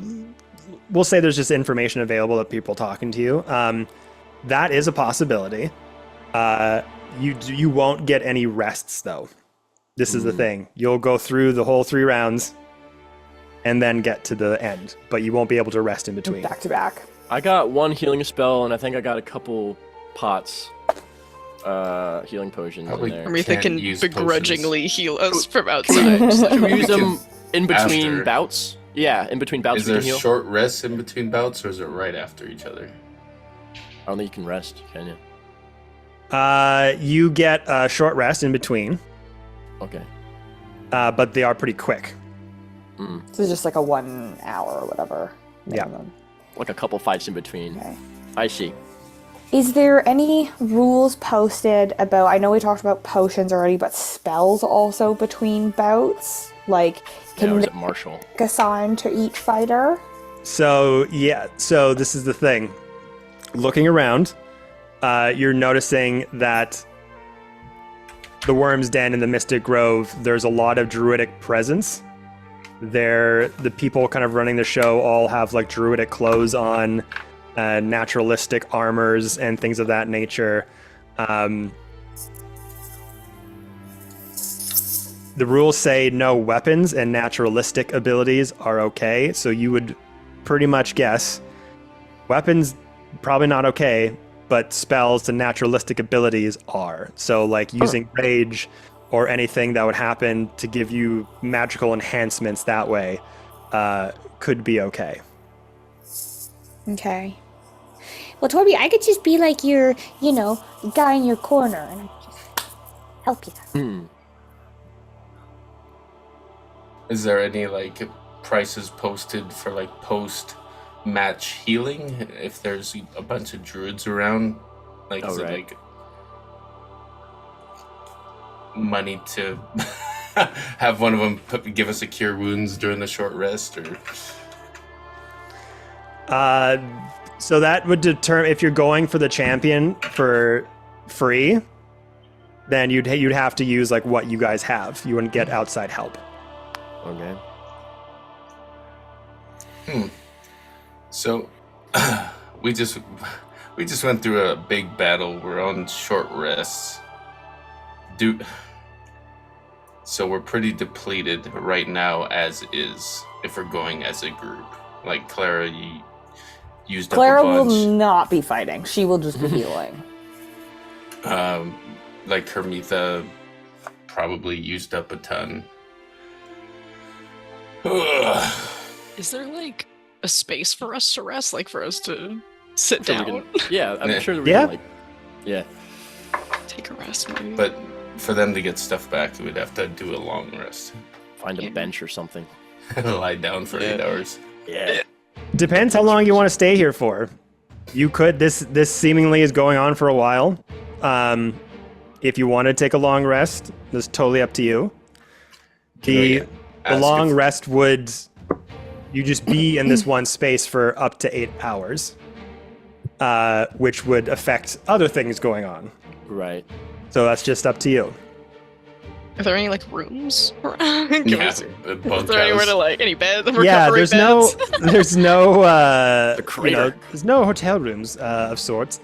we'll say there's just information available that people talking to you. That is a possibility. You won't get any rests though. This is the thing. You'll go through the whole 3 rounds and then get to the end, but you won't be able to rest in between. Back to back. I got 1 healing spell, and I think I got a couple pots, healing potions Probably in there. Or if they Can't can use begrudgingly heal us from outside. Can we use them in between After. bouts? Yeah, in between bouts Is we there can heal. short rests in between bouts, or is it right after each other? I don't think you can rest, can you? You get a short rest in between, Okay. but they are pretty quick. So it's just like a 1 hour or whatever. Yeah. minimum. Like a couple fights in between. Okay. I see. Is there any rules posted about, I know we talked about potions already, but spells also between bouts? Like, can is they it Marshall? assign to each fighter? So this is the thing. Looking around, you're noticing that the Worm's Den and the Mystic Grove, there's a lot of druidic presence. The people kind of running the show all have like druidic clothes on, naturalistic armors and things of that nature. The rules say no weapons and naturalistic abilities are okay, so you would pretty much guess weapons probably not okay, but spells and naturalistic abilities are. So like using rage or anything that would happen to give you magical enhancements that way could be okay. Okay. Well, Torby, I could just be like your, guy in your corner and I could just help you. Is there any like prices posted for like post-match healing if there's a bunch of druids around? Like, is it like money to have one of them give us a cure wounds during the short rest, or? So that would determine if you're going for the champion for free, then you'd have to use like what you guys have. You wouldn't get outside help. Okay. So we just went through a big battle. We're on short rests. So we're pretty depleted right now as is if we're going as a group. Like Clara, you used up Clara a bunch. will not be fighting. She will just be healing. Like Hermitha probably used up a ton. Is there like a space for us to rest, like for us to sit Sure we down, can- I'm sure that we Yeah. can yeah. take a rest, maybe? But for them to get stuff back, we'd have to do a long rest. Find a bench or something. Lie down for 8 hours. Yeah. Depends how long you want to stay here for. You could this seemingly is going on for a while. If you want to take a long rest, that's totally up to you. The long rest would you just be in this one space for up to 8 hours, which would affect other things going on. Right. So that's just up to you. Are there any like rooms around? Yeah, Is there anywhere to like any beds? Yeah, recovery beds? there's no crater. there's no hotel rooms of sorts,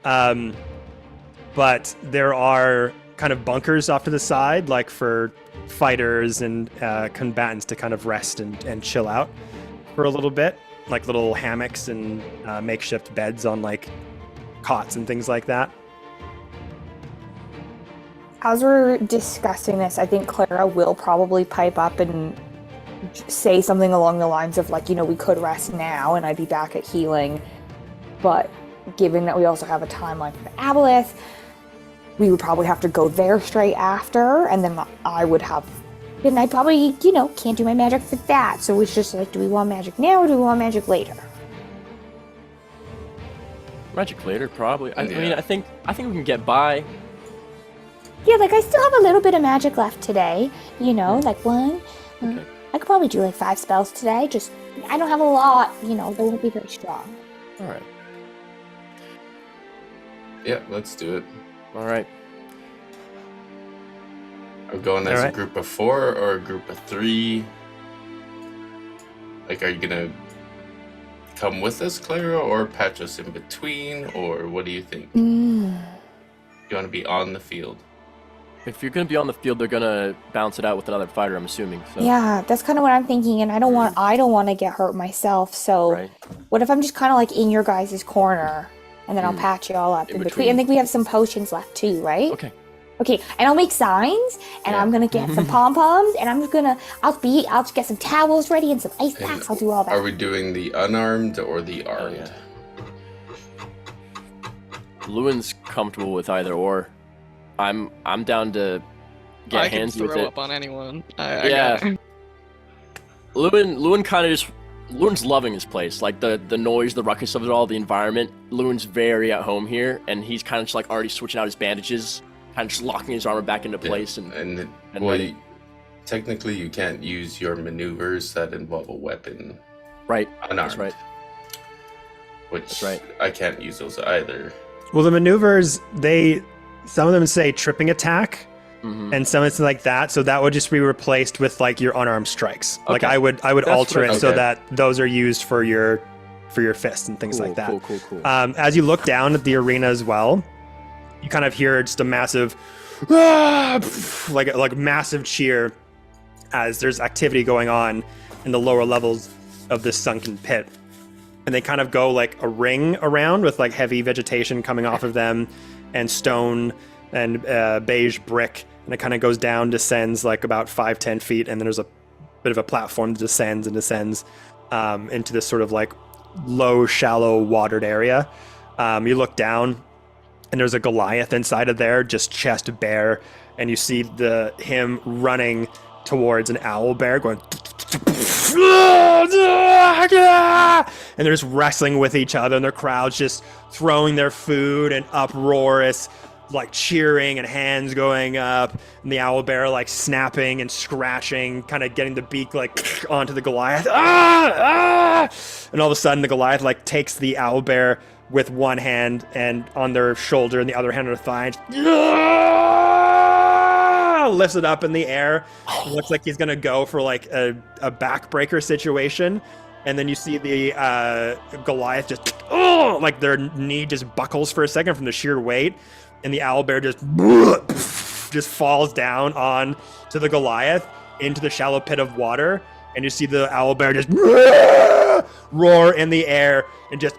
but there are kind of bunkers off to the side, like for fighters and combatants to kind of rest and chill out for a little bit, like little hammocks and makeshift beds on like cots and things like that. As we're discussing this, I think Clara will probably pipe up and say something along the lines of like, we could rest now and I'd be back at healing. But given that we also have a timeline for the Aboleth, we would probably have to go there straight after, and then I probably, can't do my magic for that. So it's just like, do we want magic now or do we want magic later? Magic later, probably. I mean, I think we can get by. Yeah, like I still have a little bit of magic left today. Like one. Okay. I could probably do like 5 spells today. Just, I don't have a lot, they won't be very strong. All right. Yeah, let's do it. All right. Are we going as a group of 4 or a group of 3? Like, are you gonna come with us, Clara, or patch us in between, or what do you think? You want to be on the field? If you're gonna be on the field, they're gonna bounce it out with another fighter, I'm assuming. So. Yeah, that's kind of what I'm thinking, and I don't want to get hurt myself. So, Right. what if I'm just kind of like in your guys' corner, and then I'll patch you all up in between. I think we have some potions left too, right? Okay. Okay, and I'll make signs, and I'm gonna get some pom poms, and I'll get some towels ready and some ice packs. I'll do all that. Are we doing the unarmed or the armed? yeah. Lewin's comfortable with either or. I'm down to get I can hands with throw it. up on anyone. Yeah. Lewin kind of just Loon's loving this place. Like the noise, the ruckus of it all, the environment. Loon's very at home here, and he's kind of just like already switching out his bandages, kind of just locking his armor back into place. And ready. Technically, you can't use your maneuvers that involve a weapon. Right. Unarmed. That's right. Which I can't use those either. Well, the maneuvers, some of them say tripping attack, and some it's like that. So that would just be replaced with like your unarmed strikes. Okay. Like I would alter it so that those are used for your fists and things like that. Cool. As you look down at the arena as well, you kind of hear just a massive, like massive cheer as there's activity going on in the lower levels of this sunken pit. And they kind of go like a ring around with like heavy vegetation coming off of them and stone and beige brick. And it kind of goes down, descends like about 5-10 feet. And then there's a bit of a platform that descends into this sort of like low, shallow watered area. You look down and there's a Goliath inside of there, just chest bare. And you see him running towards an owl bear going, and they're just wrestling with each other, and their crowds just throwing their food and uproarious, like cheering and hands going up, and the owl bear like snapping and scratching, kind of getting the beak like onto the Goliath. And all of a sudden the Goliath like takes the owl bear with one hand and on their shoulder and the other hand on their thigh, lifts it up in the air. Looks like he's gonna go for like a backbreaker situation, and then you see the Goliath just like their knee just buckles for a second from the sheer weight, and the owlbear just falls down on to the Goliath into the shallow pit of water, and you see the owlbear just roar in the air and just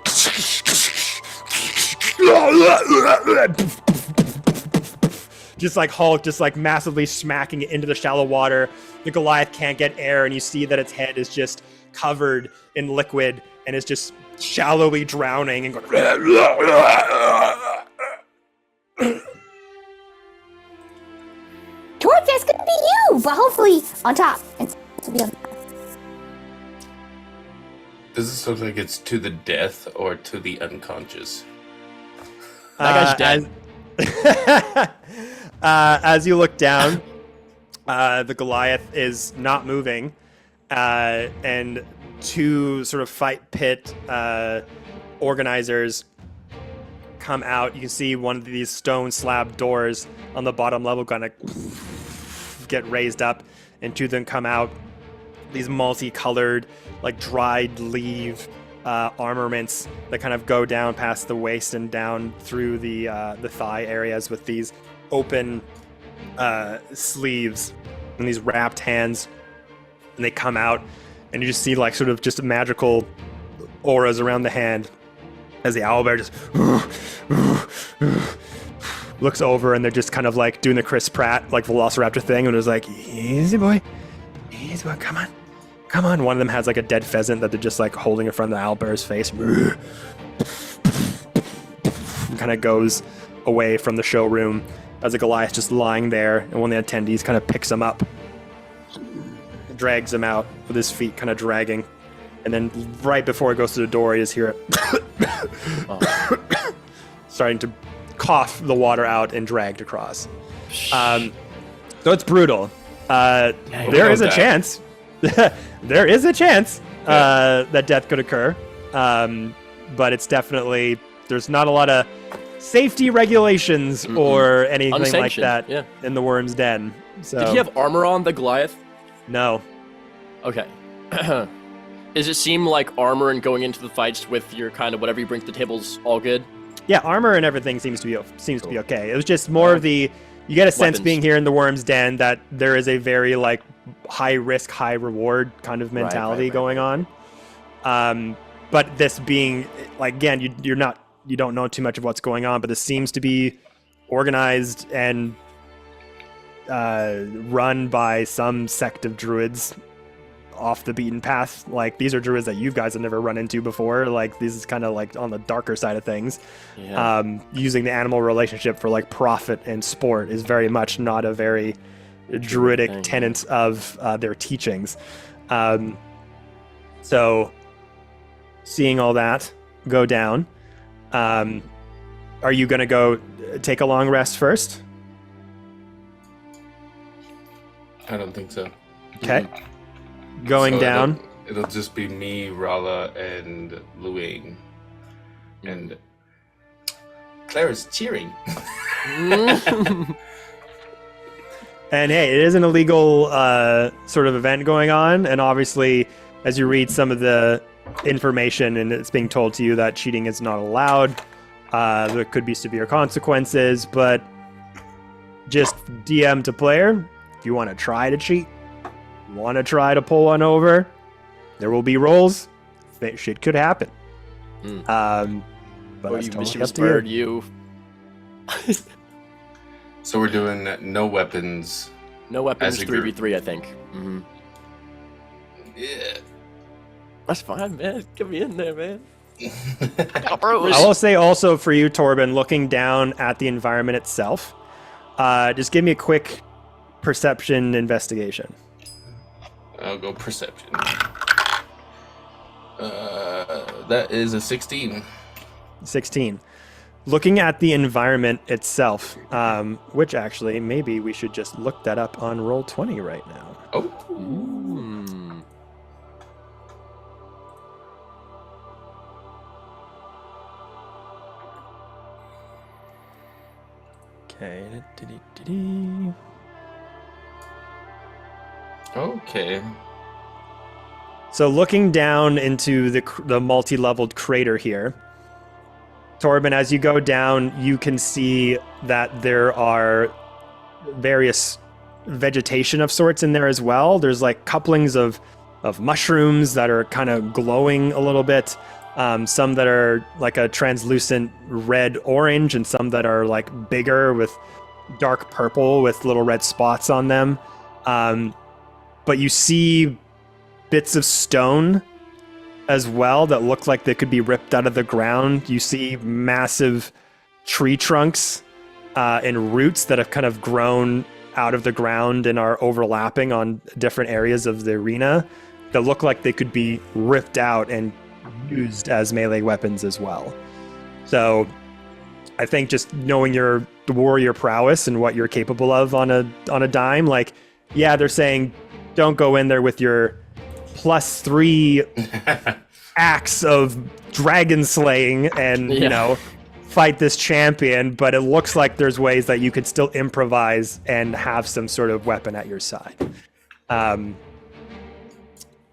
like Hulk, just like massively smacking it into the shallow water. The Goliath can't get air, and you see that its head is just covered in liquid and is just shallowly drowning and going. Torch, that's gonna be you, but hopefully on top. Does this look like it's to the death or to the unconscious? That guy's dead. As you look down, the Goliath is not moving, and two sort of fight pit organizers come out. You can see one of these stone slab doors on the bottom level kind of get raised up, and two of them come out. These multicolored, like dried leaf armaments that kind of go down past the waist and down through the thigh areas with these open sleeves and these wrapped hands, and they come out, and you just see like sort of just magical auras around the hand as the owlbear just looks over, and they're just kind of like doing the Chris Pratt like Velociraptor thing, and it was like, easy boy, come on. One of them has like a dead pheasant that they're just like holding in front of the owlbear's face, and kind of goes away from the showroom as the Goliath just lying there, and one of the attendees kind of picks him up, drags him out with his feet kind of dragging, and then right before it goes to the door, you just hear it starting to cough the water out and dragged across. So it's brutal. There is a chance. There is a chance that death could occur, but it's definitely, there's not a lot of safety regulations or anything like that in the Worm's Den. So. Did he have armor on, the Goliath? No. Okay. Does it seem like armor and going into the fights with your kind of whatever you bring to the table's all good? Yeah, armor and everything seems to be okay. It was just more of the, you get a sense being here in the Worm's Den that there is a very like high risk, high reward kind of mentality going on. But this being like, again, you don't know too much of what's going on, but this seems to be organized and run by some sect of druids off the beaten path. Like, these are druids that you guys have never run into before. Like, this is kind of like on the darker side of things. Using the animal relationship for like profit and sport is very much not a very druidic tenet of their teachings. So, seeing all that go down, are you going to go take a long rest first? I don't think so. Okay. Going So down. It'll just be me, Rala, and Luing. And Clara's cheering. And hey, it is an illegal sort of event going on. And obviously, as you read some of the information and it's being told to you that cheating is not allowed, there could be severe consequences. But just DM to player, if you want to try to cheat, you want to try to pull one over, there will be rolls. Shit could happen. But that's totally up to you. So we're doing no weapons. No weapons, As a group. 3v3, I think. Mm-hmm. Yeah. That's fine, man. Get me in there, man. I will say also for you, Torben, looking down at the environment itself, just give me a quick perception investigation. I'll go perception. That is a 16. 16. Looking at the environment itself, which actually maybe we should just look that up on Roll20 right now. Oh. Okay. Okay. So looking down into the multi-leveled crater here, Torben, as you go down, you can see that there are various vegetation of sorts in there as well. There's like couplings of mushrooms that are kind of glowing a little bit. Some that are like a translucent red-orange, and some that are like bigger with dark purple with little red spots on them. But you see bits of stone as well that look like they could be ripped out of the ground. You see massive tree trunks and roots that have kind of grown out of the ground and are overlapping on different areas of the arena that look like they could be ripped out and used as melee weapons as well. So I think just knowing the warrior prowess and what you're capable of on a dime, like, yeah, they're saying don't go in there with your +3 acts of dragon slaying and you know, fight this champion, but it looks like there's ways that you could still improvise and have some sort of weapon at your side.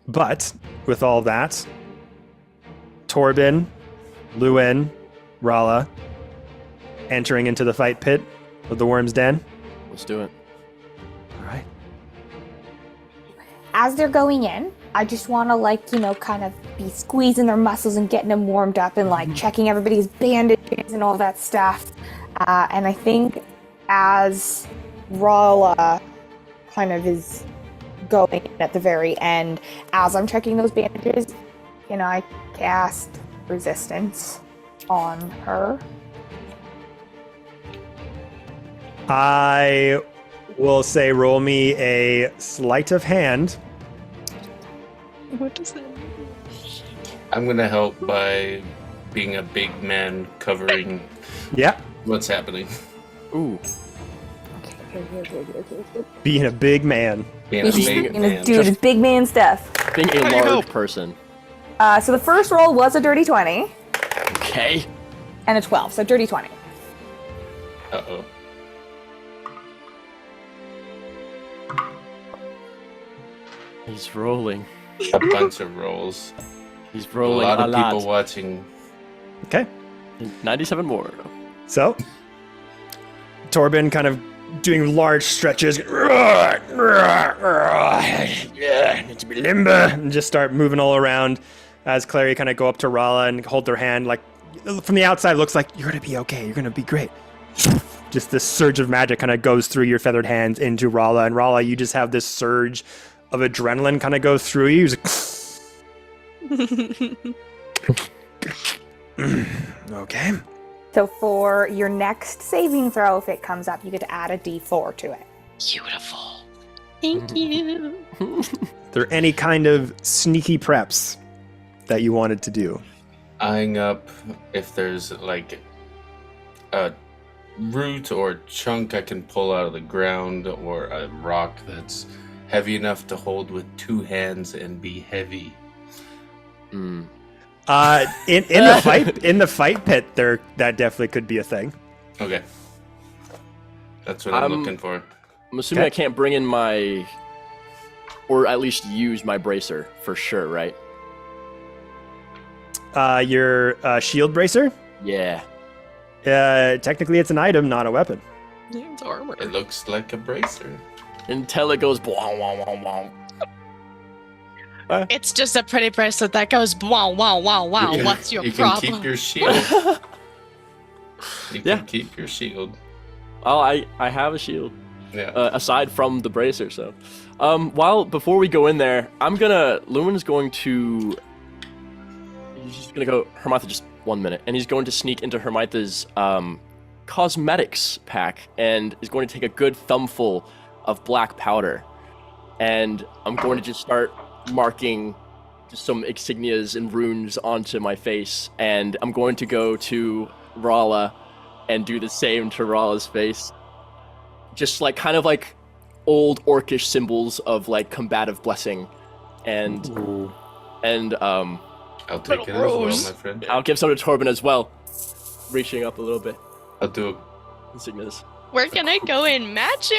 But with all that, Torben, Luin, Rala, entering into the fight pit of the Worm's Den. Let's do it. All right. As they're going in, I just want to, like, you know, kind of be squeezing their muscles and getting them warmed up and, like, checking everybody's bandages and all that stuff. And I think as Rala kind of is going in at the very end, as I'm checking those bandages, you know, I cast resistance on her. I will say roll me a sleight of hand. What does that mean? I'm gonna help by being a big man covering Yeah. what's happening. Ooh. Being a big man. Being a big Gonna man. do the big man stuff. Being a How do you large help? person. So the first roll was a dirty 20 Okay. and a 12, so dirty 20. Uh-oh. He's rolling. A bunch of rolls. He's A rolling lot a of lot. people watching. Okay. 97 more. So, Torben kind of doing large stretches. Yeah, need to be limber. And just start moving all around as Clary kind of go up to Rala and hold their hand. Like, from the outside, looks like you're going to be okay. You're going to be great. Just this surge of magic kind of goes through your feathered hands into Rala. And Rala, you just have this surge of adrenaline kind of go through you. He's like, okay. So for your next saving throw, if it comes up, you get to add a d4 to it. Beautiful. Thank you. Are there any kind of sneaky preps? that you wanted to do. Eyeing up if there's like a root or chunk I can pull out of the ground, or a rock that's heavy enough to hold with 2 hands and be heavy. In the fight pit, that definitely could be a thing. Okay. That's what I'm looking for. I'm assuming Okay. I can't bring in my, or at least use my bracer for sure, right? Your shield bracer. Yeah. Technically, it's an item, not a weapon. Yeah, it's armor. It looks like a bracer. Until it goes bwong, wong, wong, wong. It's just a pretty bracelet that goes wow, wow, wow, wow. What's your you problem? can keep your shield. You Yeah. can keep your shield. Oh, I have a shield. Yeah. Aside from the bracer, so. Before we go in there, Lumen's going to... He's just gonna go, Hermitha, just 1 minute, and he's going to sneak into Hermitha's cosmetics pack, and is going to take a good thumbful of black powder, and I'm going to just start marking just some insignias and runes onto my face, and I'm going to go to Rala and do the same to Rala's face. Just like kind of like old orcish symbols of like combative blessing, and I'll take it as well, my friend. I'll give some to Torben as well, reaching up a little bit. I'll do Insignias. We're gonna go in matching.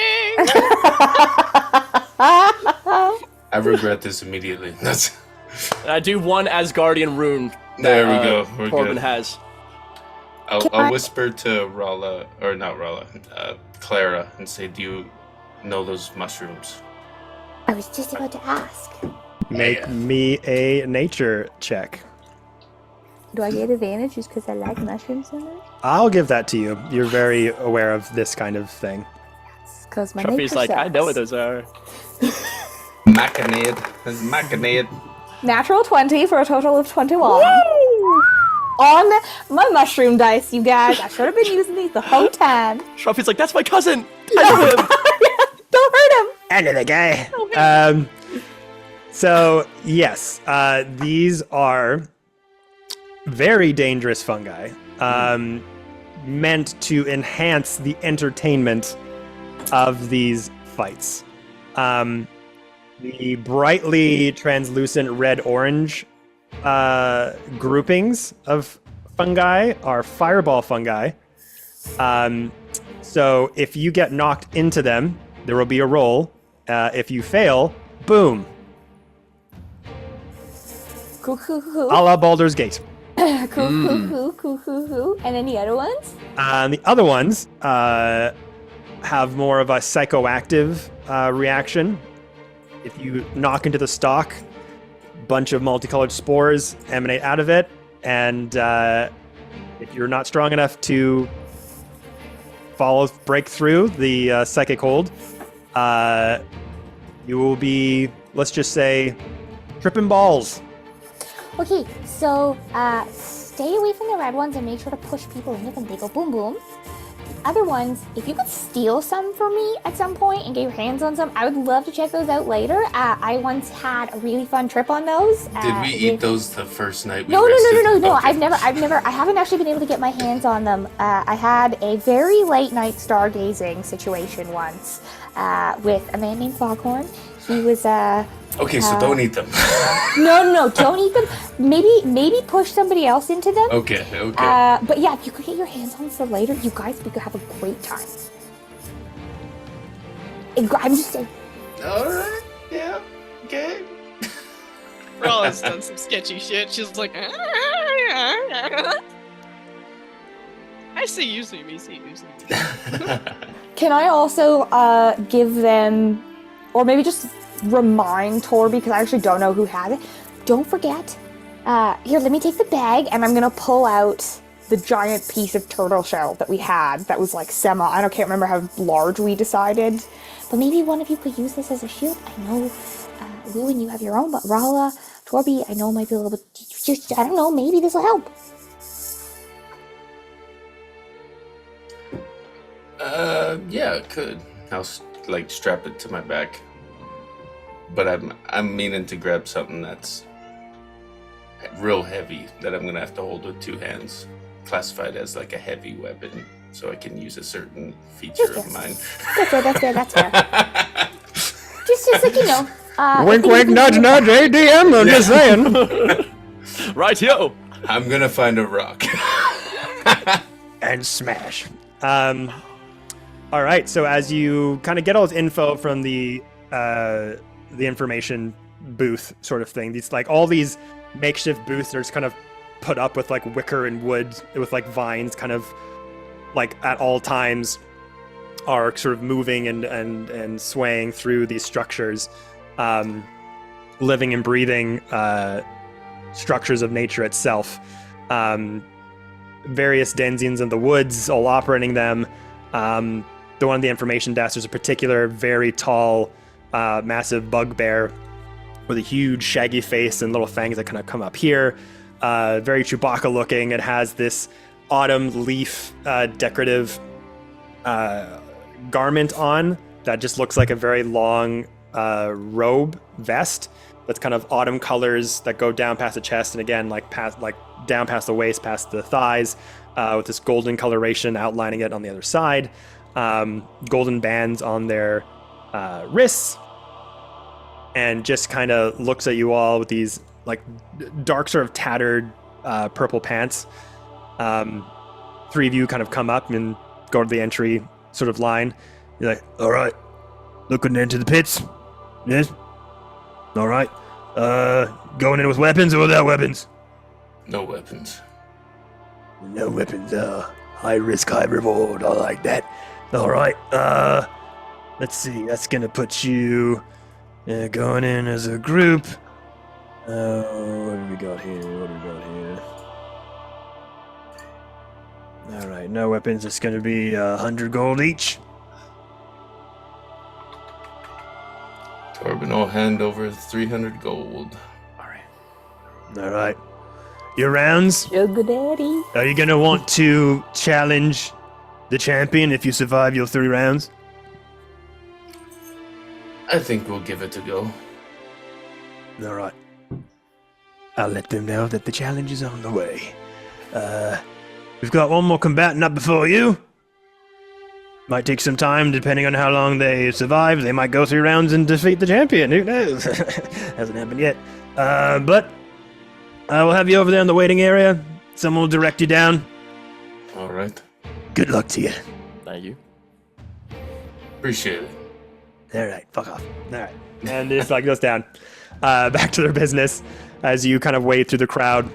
I regret this immediately. That's. And I do one Asgardian rune. There we that, go. We're Torben good. has. I'll whisper to Rala, or not Rala, Clara, and say, "Do you know those mushrooms?" I was just about to ask. Make me a nature check. Do I get advantage just because I like mushrooms so much? I'll give that to you. You're very aware of this kind of thing. Because my Trophy's nature like, I know what sucks. those are. Macinade. That's Macinade. Natural 20 for a total of 21. On my mushroom dice, you guys. I should have been using these the whole time. Trophy's like, that's my cousin. I know him. Don't hurt him. End of the guy. So yes, these are very dangerous fungi, meant to enhance the entertainment of these fights. The brightly translucent red-orange groupings of fungi are fireball fungi. So if you get knocked into them, there will be a roll. If you fail, boom. Cool, cool, cool. A la Baldur's Gate. Cool, cool, cool, cool, cool, cool. And then the other ones? The other ones have more of a psychoactive reaction. If you knock into the stalk, a bunch of multicolored spores emanate out of it, and if you're not strong enough to break through the psychic hold, you will be, let's just say, tripping balls. Okay, so stay away from the red ones and make sure to push people into them. They go boom boom. The other ones, if you could steal some for me at some point and get your hands on some, I would love to check those out later. I once had a really fun trip on those. Did we eat those the first night we No. rested? Okay. I haven't actually been able to get my hands on them. I had a very late night stargazing situation once with a man named Fôlkvangr. He was Okay, so don't eat them. No, don't eat them. Maybe push somebody else into them. Okay. But yeah, if you could get your hands on them for later, you guys, we could have a great time. I'm just saying. Alright, yeah, okay. Rala's done some sketchy shit. She's like, I see you, see me, see you, see me. Can I also give them, or maybe just remind Torby, because I actually don't know who had it. Don't forget. Here, let me take the bag, and I'm gonna pull out the giant piece of turtle shell that we had. That was like I can't remember how large we decided. But maybe one of you could use this as a shield. I know, Lewin, you have your own, but Rala, Torby, I know might be a little bit. Just I don't know. Maybe this will help. Yeah, it could. I'll strap it to my back. But I'm meaning to grab something that's real heavy that I'm gonna have to hold with 2 hands, classified as like a heavy weapon, so I can use a certain feature of mine. That's fair. Just like, you know. Wink, wink, nudge, nudge, ADM, I'm just saying. Right, yo. I'm gonna find a rock. And smash. All right, so as you kind of get all this info from the information booth sort of thing, these like all these makeshift booths are just kind of put up with like wicker and wood with like vines kind of like at all times are sort of moving and swaying through these structures, living and breathing structures of nature itself. Various denizens in the woods all operating them. The one of the information desks, there's a particular very tall, massive bugbear with a huge shaggy face and little fangs that kind of come up here. Very Chewbacca looking. It has this autumn leaf decorative garment on that just looks like a very long robe vest that's kind of autumn colors that go down past the chest and again down past the waist, past the thighs, with this golden coloration outlining it on the other side. Golden bands on their wrists, and just kind of looks at you all with these like dark sort of tattered purple pants. 3 of you kind of come up and go to the entry sort of line. You're like, all right, looking into the pits. Yes. All right. Going in with weapons or without weapons? No weapons. No weapons. High risk, high reward. I like that. All right. Let's see. That's gonna put you going in as a group. What do we got here? All right. No weapons. It's gonna be 100 gold each. Torben will hand over 300 gold. All right. Your rounds. Sugar daddy. Are you gonna want to challenge the champion if you survive your 3 rounds? I think we'll give it a go. All right. I'll let them know that the challenge is on the way. We've got one more combatant up before you. Might take some time, depending on how long they survive. They might go 3 rounds and defeat the champion. Who knows? Hasn't happened yet. But I will have you over there in the waiting area. Someone will direct you down. All right. Good luck to you. Thank you. Appreciate it. All right, fuck off. All right. And it's like goes down. Back to their business as you kind of wade through the crowd.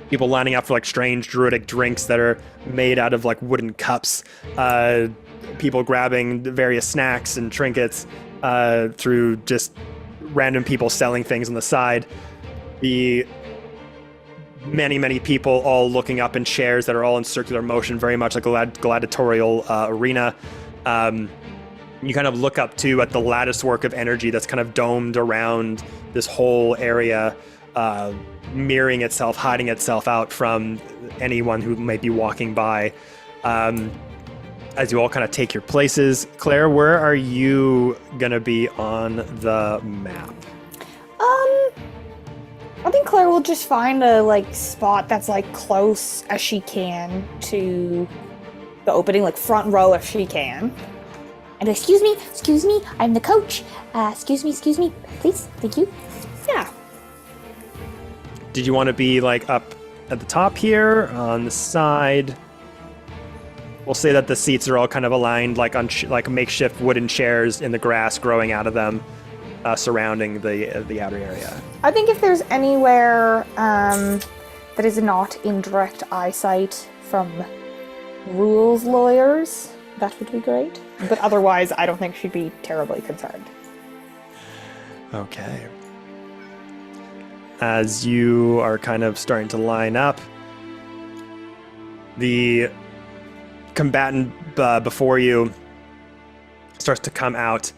People lining up for like strange druidic drinks that are made out of like wooden cups. People grabbing various snacks and trinkets through just random people selling things on the side. The many people all looking up in chairs that are all in circular motion, very much like a gladiatorial arena. You kind of look up too at the lattice work of energy that's kind of domed around this whole area, mirroring itself, hiding itself out from anyone who might be walking by. As you all kind of take your places, Claire, where are you gonna be on the map? I think Claire will just find a like spot that's like close as she can to the opening, like front row if she can. And excuse me, I'm the coach. Excuse me, please, thank you. Yeah. Did you want to be like up at the top here, on the side? We'll say that the seats are all kind of aligned, like on like makeshift wooden chairs in the grass growing out of them, surrounding the outer area. I think if there's anywhere that is not in direct eyesight from rules lawyers, that would be great. But otherwise, I don't think she'd be terribly concerned. Okay. As you are kind of starting to line up, the combatant before you starts to come out,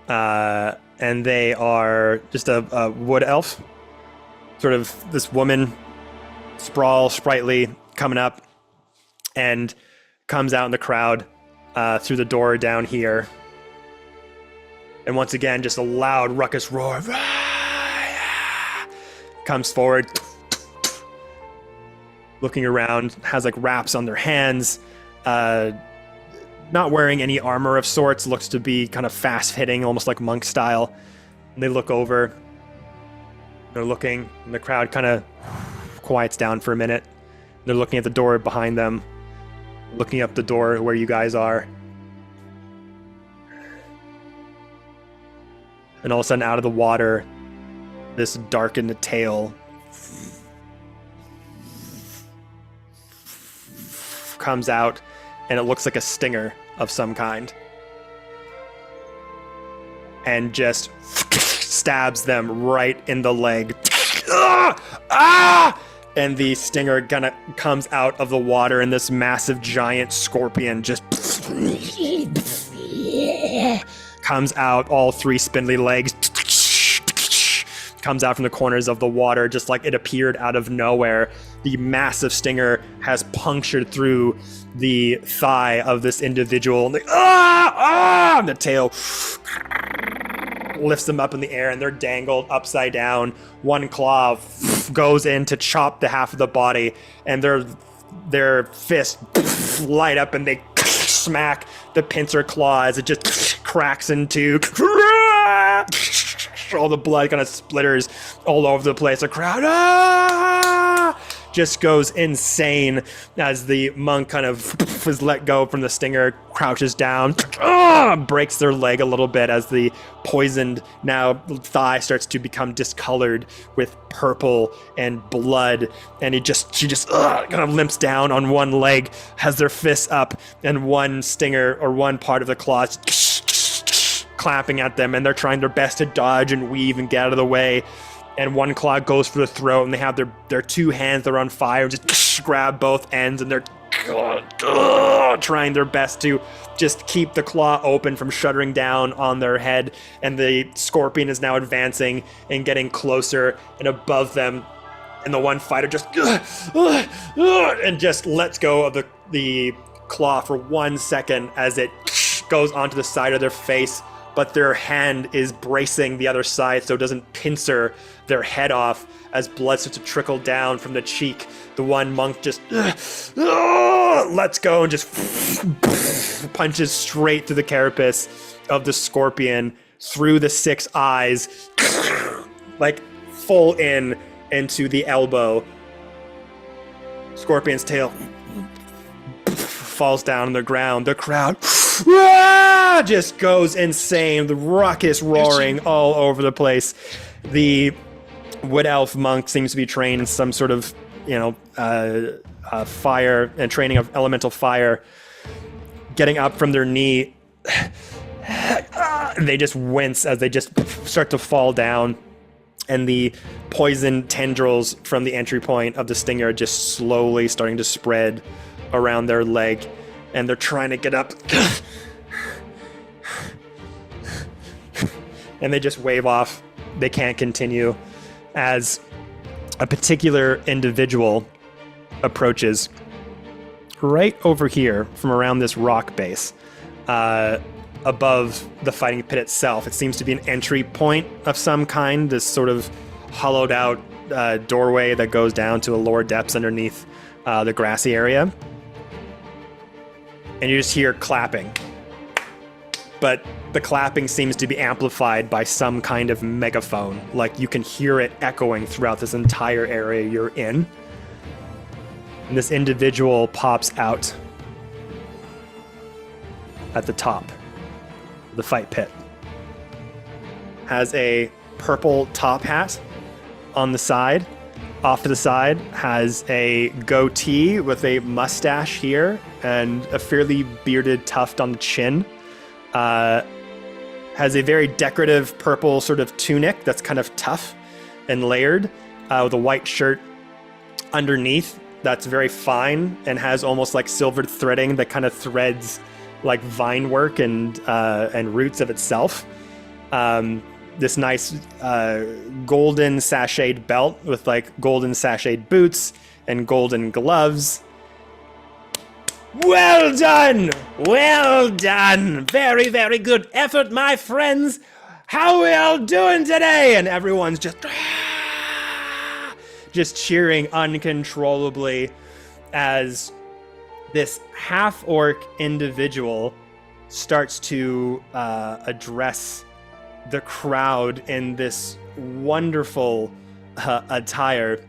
and they are just a wood elf, sort of this woman, sprightly, coming up, and comes out in the crowd through the door down here. And once again, just a loud, ruckus roar comes forward, looking around, has like wraps on their hands, not wearing any armor of sorts, looks to be kind of fast-hitting, almost like monk style. And they look over, they're looking, and the crowd kind of quiets down for a minute. They're looking at the door behind them, looking up the door where you guys are. And all of a sudden, out of the water, this darkened tail comes out, and it looks like a stinger of some kind. And just stabs them right in the leg. And the stinger kind of comes out of the water, and this massive giant scorpion just comes out, all 3 spindly legs comes out from the corners of the water, just like it appeared out of nowhere. The massive stinger has punctured through the thigh of this individual, and and the tail lifts them up in the air, and they're dangled upside down. One claw goes in to chop the half of the body, and their fists light up, and they smack the pincer claw as it just cracks into. All the blood kind of splitters all over the place. The crowd just goes insane as the monk kind of is let go from the stinger, crouches down, breaks their leg a little bit as the poisoned now thigh starts to become discolored with purple and blood, and she just kind of limps down on one leg, has their fists up, and one stinger or one part of the claws clapping at them, and they're trying their best to dodge and weave and get out of the way. And one claw goes for the throat, and they have their 2 hands that are on fire, just grab both ends, and they're trying their best to just keep the claw open from shuddering down on their head. And the scorpion is now advancing and getting closer and above them. And the one fighter just and just lets go of the claw for 1 second as it goes onto the side of their face. But their hand is bracing the other side so it doesn't pincer their head off as blood starts to trickle down from the cheek. The one monk just lets go and just punches straight through the carapace of the scorpion, through the 6 eyes, like full into the elbow. Scorpion's tail falls down on the ground. The crowd just goes insane. The ruckus roaring all over the place. The wood elf monk seems to be trained in some sort of, fire and training of elemental fire. Getting up from their knee, they just wince as they just start to fall down. And the poison tendrils from the entry point of the stinger are just slowly starting to spread around their leg, and they're trying to get up, and they just wave off. They can't continue as a particular individual approaches right over here from around this rock base, above the fighting pit itself. It seems to be an entry point of some kind, this sort of hollowed out doorway that goes down to a lower depths underneath the grassy area. And you just hear clapping. But the clapping seems to be amplified by some kind of megaphone. Like you can hear it echoing throughout this entire area you're in. And this individual pops out at the top of the fight pit. Has a purple top hat on the side. Off to the side has a goatee with a mustache here and a fairly bearded tuft on the chin. Has a very decorative purple sort of tunic that's kind of tough and layered, with a white shirt underneath that's very fine and has almost like silvered threading that kind of threads like vine work and roots of itself. This nice golden sashayed belt with like golden sashayed boots and golden gloves. Well done! Well done! Very, very good effort, my friends! How are we all doing today? And everyone's just cheering uncontrollably. as this half-orc individual starts to address the crowd in this wonderful attire.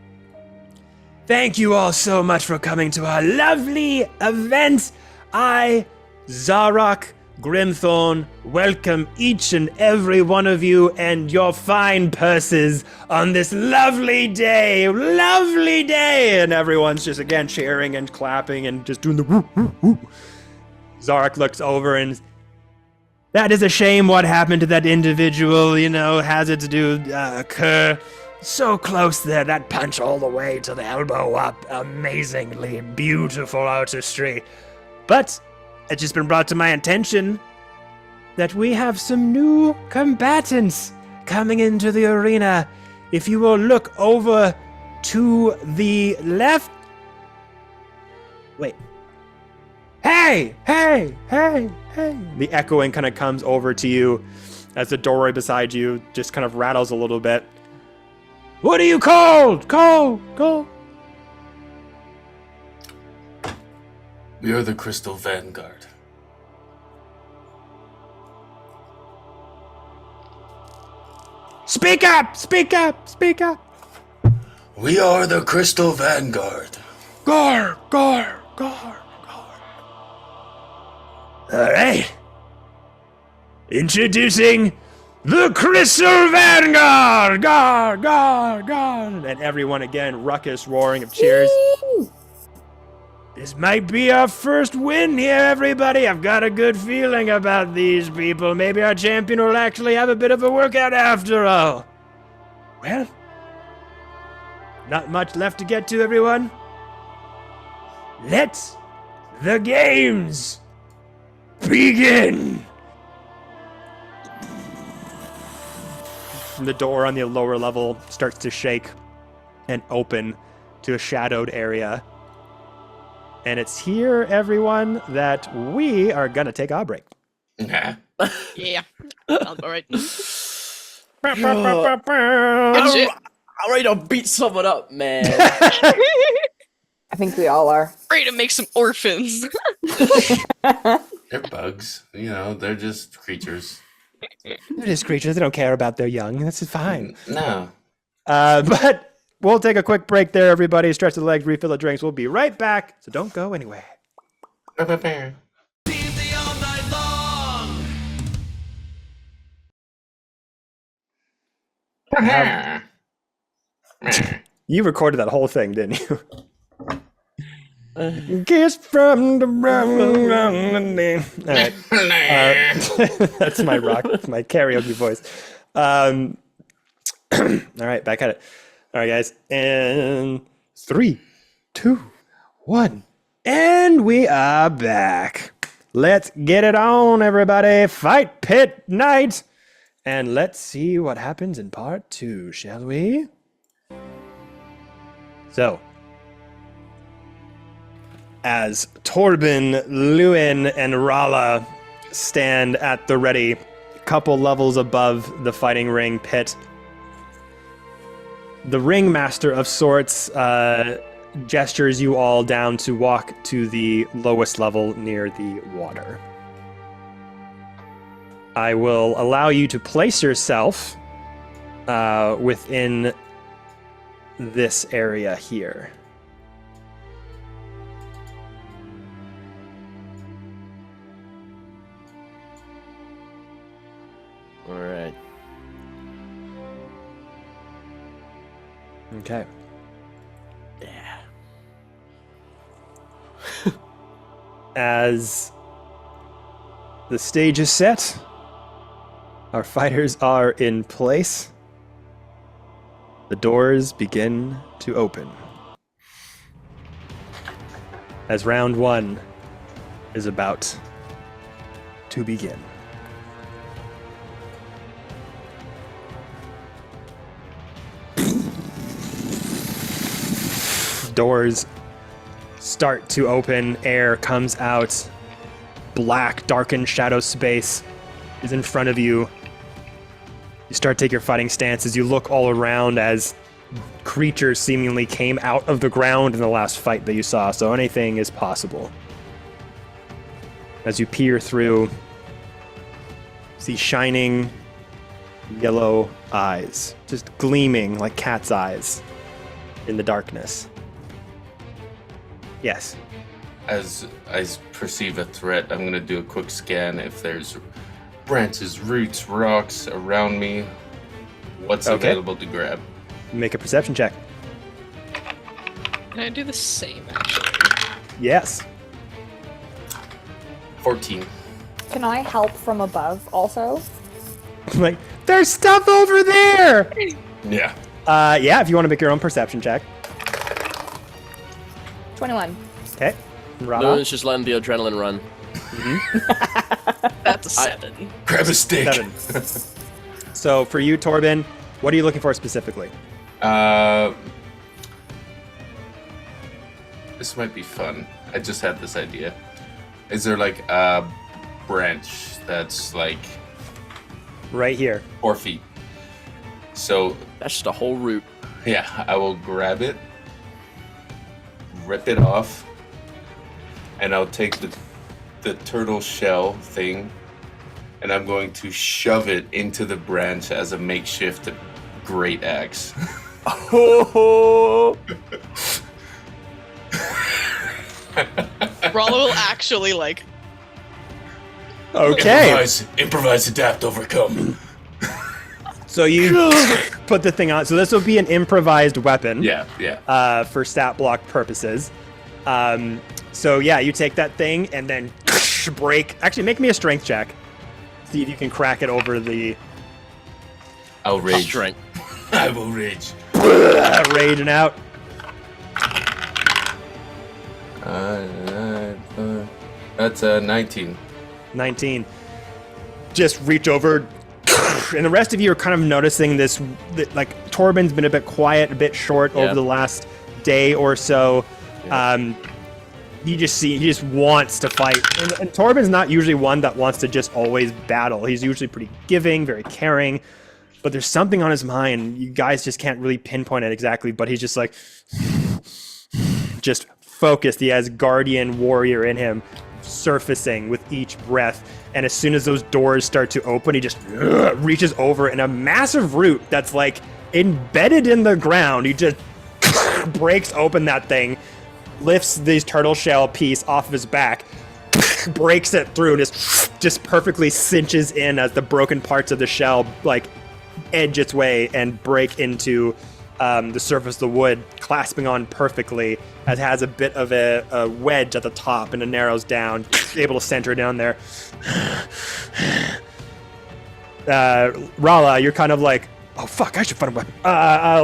Thank you all so much for coming to our lovely event. I, Zarok Grimthorn, welcome each and every one of you and your fine purses on this lovely day. And everyone's just again cheering and clapping and just doing the woo, woo, woo. Zarok looks over and, that is a shame what happened to that individual, hazards do occur. So close there, that punch all the way to the elbow up. Amazingly beautiful artistry. But it's just been brought to my attention that we have some new combatants coming into the arena. If you will look over to the left. Wait. Hey! The echoing kind of comes over to you as the doorway beside you just kind of rattles a little bit. What are you called? Call! We are the Crystal Vanguard. Speak up! We are the Crystal Vanguard. Gar! All right. Introducing the Crystal Vanguard! Gar! And everyone again, ruckus, roaring of cheers. This might be our first win here, everybody. I've got a good feeling about these people. Maybe our champion will actually have a bit of a workout after all. Well, not much left to get to, everyone. Let the games begin! The door on the lower level starts to shake and open to a shadowed area. And it's here, everyone, that we are gonna take our break. Nah. Yeah. Sounds alright. I'm ready to beat someone up, man. I think we all are. Ready to make some orphans. They're bugs. They're just creatures. They're just creatures. They don't care about their young. That's fine. No. But we'll take a quick break there, everybody. Stretch the legs, refill the drinks. We'll be right back, so don't go anywhere. You recorded that whole thing, didn't you? Kiss from the brown. All right. That's my karaoke voice. All right, back at it. All right, guys. And 3, 2, 1. And we are back. Let's get it on, everybody. Fight pit night. And let's see what happens in part 2, shall we? So, as Torben, Lewin, and Rala stand at the ready, a couple levels above the fighting ring pit, the ringmaster of sorts gestures you all down to walk to the lowest level near the water. I will allow you to place yourself within this area here. All right. Okay. Yeah. As the stage is set, our fighters are in place. The doors begin to open. As round 1 is about to begin. Doors start to open, air comes out, black, darkened shadow space is in front of you. You start to take your fighting stance as you look all around as creatures seemingly came out of the ground in the last fight that you saw, so anything is possible. As you peer through, see shining yellow eyes, just gleaming like cat's eyes in the darkness. Yes. As I perceive a threat, I'm going to do a quick scan. If there's branches, roots, rocks around me, what's available to grab? Make a perception check. Can I do the same, actually? Yes. 14. Can I help from above also? Like, there's stuff over there! Yeah. Yeah, if you want to make your own perception check. 21. Okay. Loon's just letting the adrenaline run. That's a 7. Grab a stick. 7. So for you, Torben, what are you looking for specifically? This might be fun. I just had this idea. Is there like a branch that's like Right here. 4 feet? So That's just a whole root. yeah, I will grab it, rip it off, and I'll take the turtle shell thing, and I'm going to shove it into the branch as a makeshift great axe. Rollo will actually, like, Okay. Improvise, adapt, overcome. So you put the thing on. So this will be an improvised weapon. Yeah. For stat block purposes. So yeah, you take that thing and then break. Actually, make me a strength check. See if you can crack it over the I'll rage. Strength. I will rage. raging out. That's 19. 19. Just reach over, and the rest of you are kind of noticing this. Like Torben's been a bit quiet, a bit short over the last day or so. Yeah. You just see he just wants to fight, and Torben's not usually one that wants to just always battle. He's usually pretty giving, very caring, but there's something on his mind. You guys just can't really pinpoint it exactly, but he's just like just focused. He has guardian warrior in him surfacing with each breath, and as soon as those doors start to open, he just reaches over, and a massive root that's like embedded in the ground, he just breaks open that thing, lifts this turtle shell piece off of his back, breaks it through, and just perfectly cinches in as the broken parts of the shell like edge its way and break into the surface of the wood, clasping on perfectly, as it has a bit of a wedge at the top and it narrows down, able to center down there. Rala, you're kind of like, oh fuck, I should find a weapon.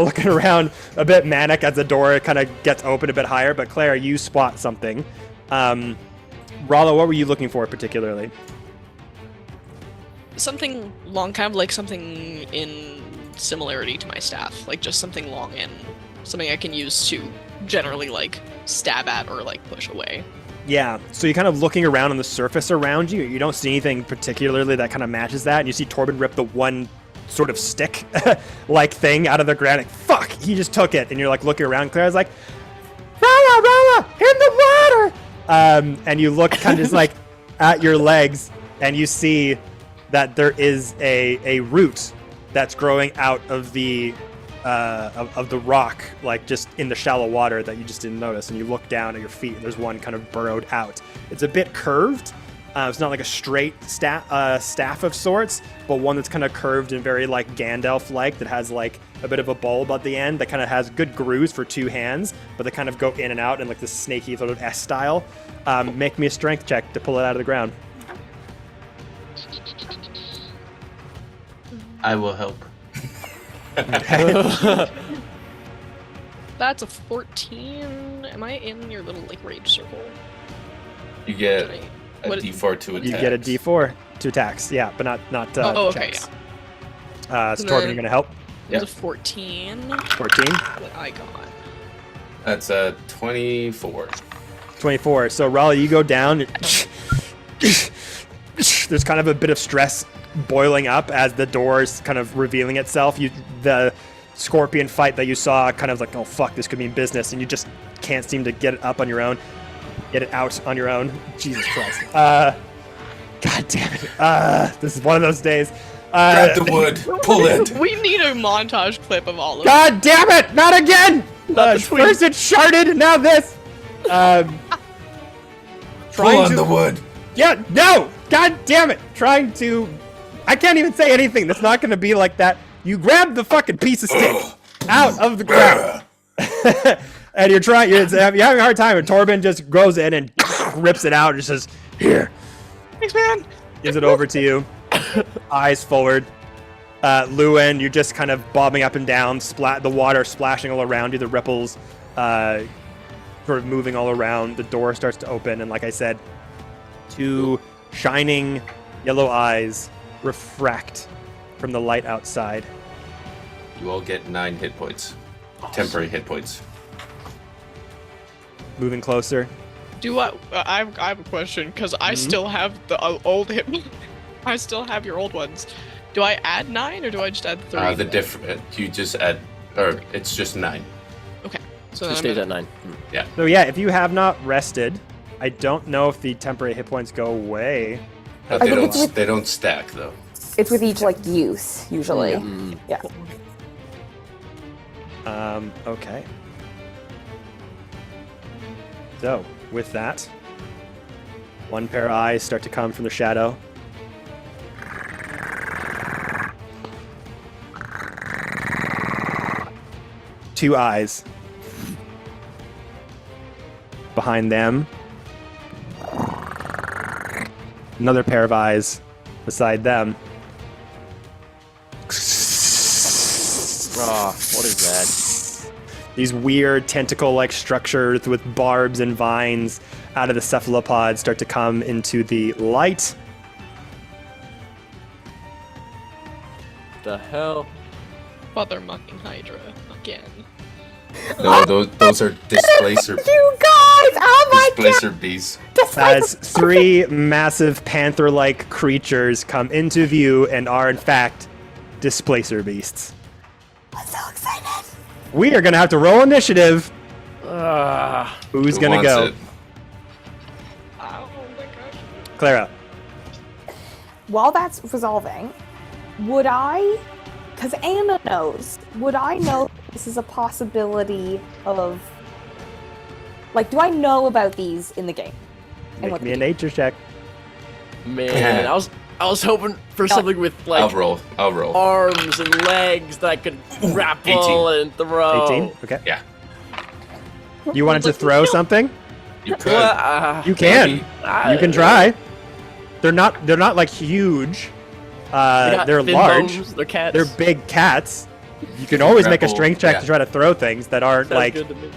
Looking around a bit manic as the door kind of gets open a bit higher, but Claire, you spot something. Rala, what were you looking for particularly? something long, kind of like something in similarity to my staff, like just something long and something I can use to generally like stab at or like push away. Yeah, so you're kind of looking around on the surface around you. You don't see anything particularly that kind of matches that. And you see Torben rip the one sort of stick like thing out of the ground. Like, fuck, he just took it. And you're like looking around. Claire's like, Rala, in the water. And you look kind of just like at your legs and you see that there is a root that's growing out of the rock, like just in the shallow water that you just didn't notice. And you look down at your feet and there's one kind of burrowed out. It's a bit curved. It's not like a straight staff of sorts, but one that's kind of curved and very like Gandalf-like, that has like a bit of a bulb at the end that kind of has good grooves for two hands, but they kind of go in and out in like this snaky sort of S style. Make me a strength check to pull it out of the ground. I will help. That's a 14. Am I in your little like rage circle? You get Can a what- D4 to attack. You get a D4 to attacks, yeah, but not okay, checks. yeah. So And Torben, then- you're gonna help. It was a 14 14, that I got. That's a 24. 24. So Raleigh, you go down. There's kind of a bit of stress boiling up as the door's kind of revealing itself. The scorpion fight that you saw, kind of like, oh fuck, this could mean business, and you just can't seem to get it up on your own, get it out on your own. Jesus Christ. God damn it. This is one of those days. Grab the wood. Pull it. We need a montage clip of all of God damn it! Not again! First it sharded, now this! Pull on the wood. Yeah, no! God damn it! Trying to... I can't even say anything that's not gonna be like that. You grab the fucking piece of stick out of the ground. And you're having a hard time, and Torben just goes in and rips it out and says, here. Thanks, man. Gives it over to you. Eyes forward. Lewin, you're just kind of bobbing up and down, the water splashing all around you, the ripples sort of moving all around. The door starts to open, and like I said, 2 shining yellow eyes refract from the light outside. You all get 9 hit points. Temporary hit points. Moving closer. I have a question, because I still have the old hit. I still have your old ones. Do I add 9 or do I just add 3? You just add, or it's just 9. Okay. So It stays at 9. Yeah. So yeah, if you have not rested, I don't know if the temporary hit points go away. But they don't stack though. It's with each like use usually. Yeah. Okay. So with that, 1 pair of eyes start to come from the shadow. Two eyes behind them. Another pair of eyes beside them. Oh, what is that? These weird tentacle-like structures with barbs and vines out of the cephalopods start to come into the light. The hell? Mother mucking Hydra again. No, those are displacer. You guys! Oh my Displacer beasts. As 3 massive panther-like creatures come into view and are in fact displacer beasts. I'm so excited. We are gonna have to roll initiative. Who's Who gonna wants go? it? Oh my gosh. Clara. While that's resolving, would I, because Anna knows, would I know this is a possibility of, like, do I know about these in the game? And Make what me they a do? nature check. Man, I was hoping for something with like I'll roll. arms and legs that I could grapple 18. and throw. 18? Okay. Yeah. You wanted to throw something? You could. You can. You can I- try. They're not like huge. They got They're thin large. bones, they're cats. They're big cats. You can always make a Grapple, strength check to yeah. try to throw things that aren't Sounds like, good to me.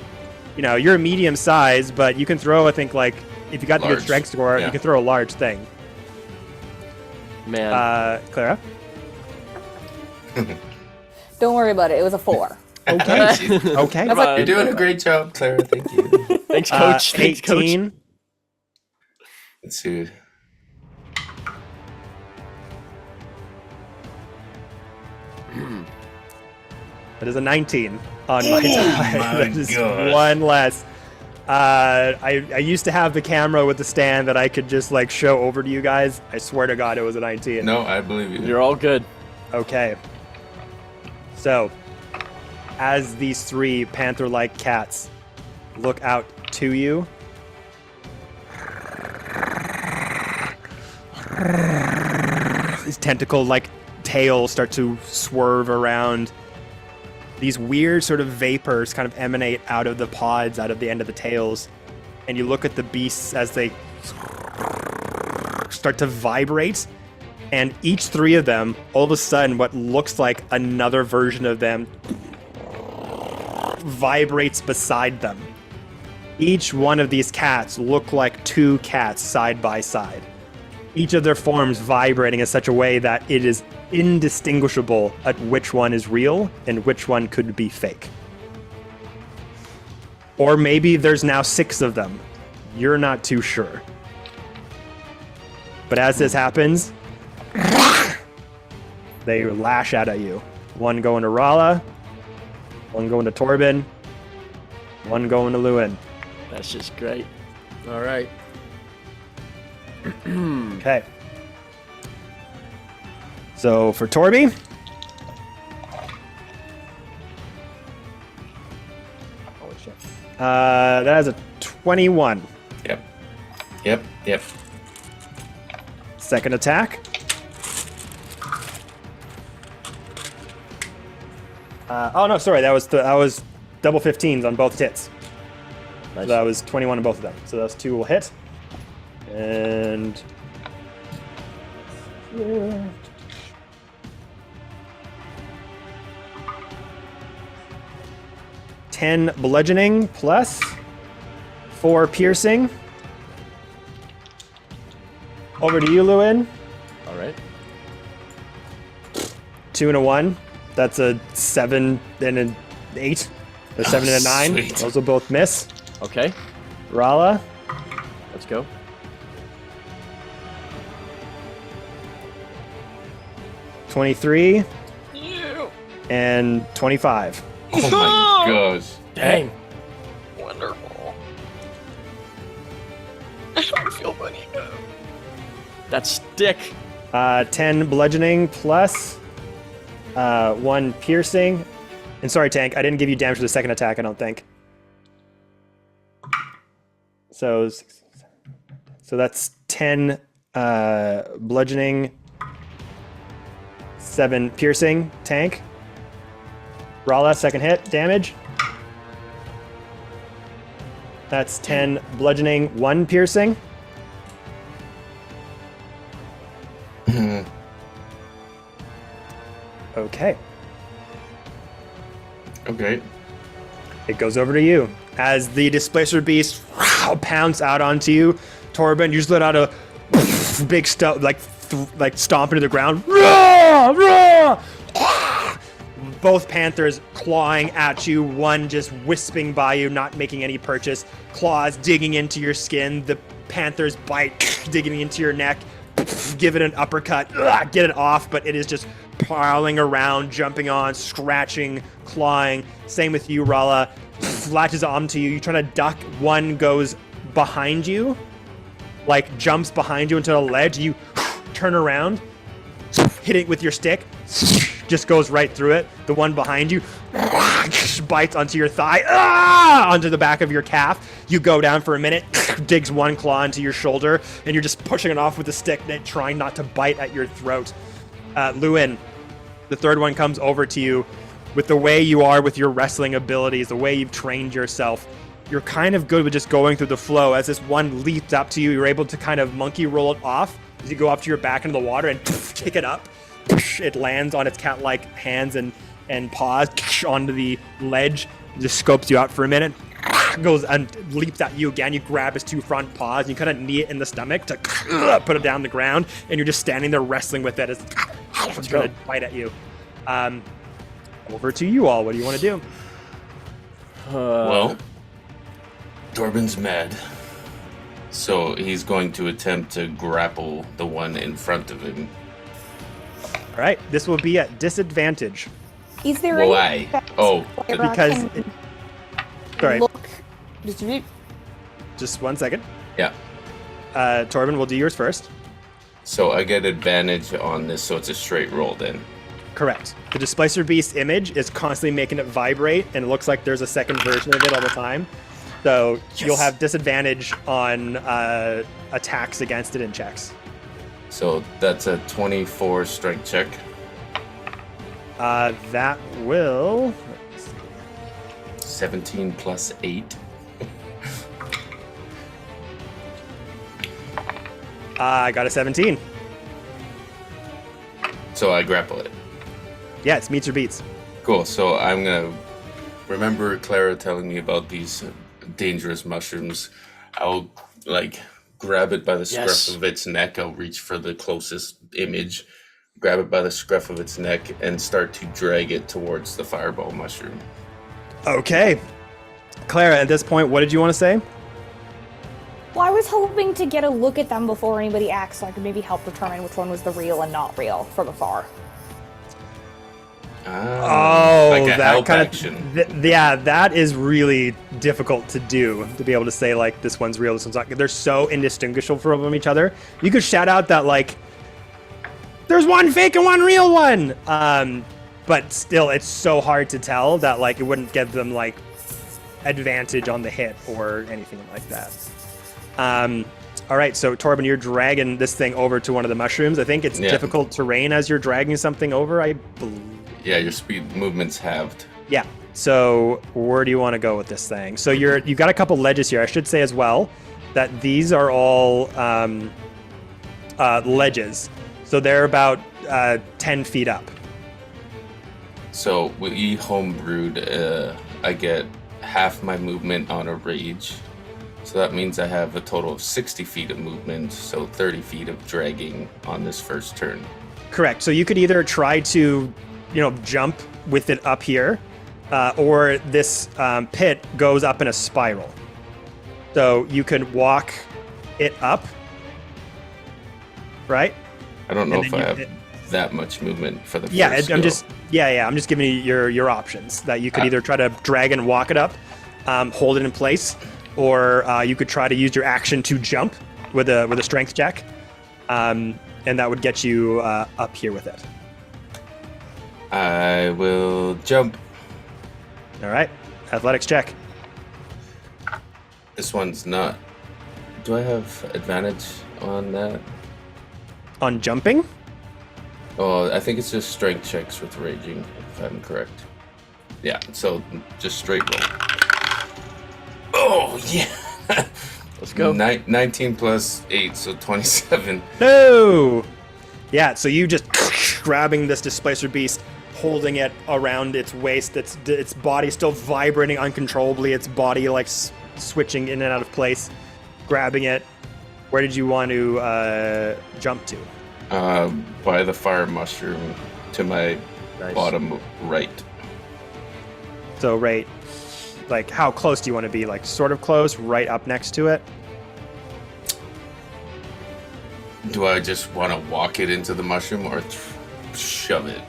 you know, you're medium size, but you can throw, I think, like, if you got the good Large, strength score, yeah. you can throw a large thing. Man, Clara? Don't worry about it. It was a 4. Okay. Okay. That's like- You're doing a great job, Clara. Thank you. thanks, coach. Thanks, coach. 18. Let's see. That is a 19 on my side. my That is God. one less. I used to have the camera with the stand that I could just like show over to you guys. I swear to God, it was a 19. No, I believe you. You're all good. Okay. So, as these 3 panther-like cats look out to you, these tentacle-like tails start to swerve around. These weird sort of vapors kind of emanate out of the pods, out of the end of the tails. And you look at the beasts as they start to vibrate. And each 3 of them, all of a sudden, what looks like another version of them vibrates beside them. Each one of these cats look like 2 cats side by side. Each of their forms vibrating in such a way that it is indistinguishable at which one is real and which one could be fake. Or maybe there's now 6 of them. You're not too sure. But as this happens, they lash out at you. One going to Rala, One going to Torben. One going to Lewin. That's just great. All right. Okay. So for Torby. Holy shit. That is a 21. Yep. Second attack. Oh no, sorry. That was double 15s on both hits. Nice. So that was 21 on both of them. So those two will hit. And 10 bludgeoning plus 4 piercing. Over to you, Lewin. All right. 2 and a 1. That's a 7 and an 8. A 7 and a 9. Sweet. Those will both miss. Okay. Rala. Let's go. $23 You. and 25. Oh my gosh. Dang. Wonderful. I don't feel funny. That stick. 10 bludgeoning plus 1 piercing. And sorry, Tank, I didn't give you damage for the second attack, I don't think. So that's 10 bludgeoning, 7 piercing, Tank. Rala, second hit, damage. That's 10 bludgeoning, 1 piercing. Okay. Okay. It goes over to you. As the Displacer Beast pounds out onto you, Torben, you just let out a big stomp into the ground. Both panthers clawing at you, one just wisping by you, not making any purchase. Claws digging into your skin. The panther's bite digging into your neck. Give it an uppercut. Get it off, but it is just prowling around, jumping on, scratching, clawing. Same with you, Rala. Latches onto you. You try to duck. One goes behind you, like jumps behind you into a ledge. You turn around, hit it with your stick, just goes right through it. The one behind you bites onto your thigh, onto the back of your calf. You go down for a minute, digs one claw into your shoulder, and you're just pushing it off with the stick, trying not to bite at your throat. Lewin, the third one comes over to you. With the way you are with your wrestling abilities, the way you've trained yourself, you're kind of good with just going through the flow. As this one leaps up to you, you're able to kind of monkey roll it off as you go up to your back into the water and kick it up. It lands on its cat-like hands and paws onto the ledge, just scopes you out for a minute, goes and leaps at you again. You grab his 2 front paws and you kind of knee it in the stomach to put it down the ground, and you're just standing there wrestling with it as it's going to bite at you. Over to you all. What do you want to do? Well, Torben's mad, so he's going to attempt to grapple the one in front of him. All right, this will be at disadvantage. Is there Why? Oh, Because sorry, look? just 1 second. yeah. Torben, we'll do yours first. So I get advantage on this, so it's a straight roll then. Correct. The Displacer Beast image is constantly making it vibrate, and it looks like there's a second version of it all the time. So you'll have disadvantage on attacks against it in checks. So that's a 24 strength check. That will... 17 plus 8. I got a 17. So I grapple it. Yeah, it's meets or beats. Cool. So I'm gonna remember Clara telling me about these dangerous mushrooms. I'll grab it by the scruff of its neck. I'll reach for the closest image, grab it by the scruff of its neck, and start to drag it towards the fireball mushroom. Okay. Clara, at this point, what did you want to say? Well, I was hoping to get a look at them before anybody acts, so I could maybe help determine which one was the real and not real from afar. Oh, like a that help kind action. of yeah, that is really difficult to do, to be able to say like this one's real, this one's not. They're so indistinguishable from each other. You could shout out that like there's one fake and one real one, but still it's so hard to tell that like it wouldn't give them like advantage on the hit or anything like that. All right, so Torben, you're dragging this thing over to one of the mushrooms. I think it's difficult terrain as you're dragging something over, I believe. Yeah, your speed movement's halved. Yeah. So where do you want to go with this thing? So you've got a couple ledges here. I should say as well that these are all ledges. So they're about 10 feet up. So we homebrewed. I get half my movement on a rage. So that means I have a total of 60 feet of movement, so 30 feet of dragging on this first turn. Correct. So you could either try to, jump with it up here, or this pit goes up in a spiral. So you could walk it up, right? I don't know if I have that much movement for the first I'm go. I'm just giving you your options that you could either try to drag and walk it up, hold it in place, or you could try to use your action to jump with a strength check, and that would get you up here with it. I will jump. All right, athletics check. This one's not. Do I have advantage on that? On jumping? Oh, I think it's just strength checks with raging, if I'm correct. Yeah, so just straight roll. Oh, yeah! Let's go. 19 plus 8, so 27. No! Yeah, so you just grabbing this displacer beast, holding it around its waist, its body still vibrating uncontrollably, its body like switching in and out of place, grabbing it. Where did you want to jump to? By the fire mushroom to my bottom right. So right, like how close do you want to be? Like sort of close, right up next to it? Do I just want to walk it into the mushroom or shove it?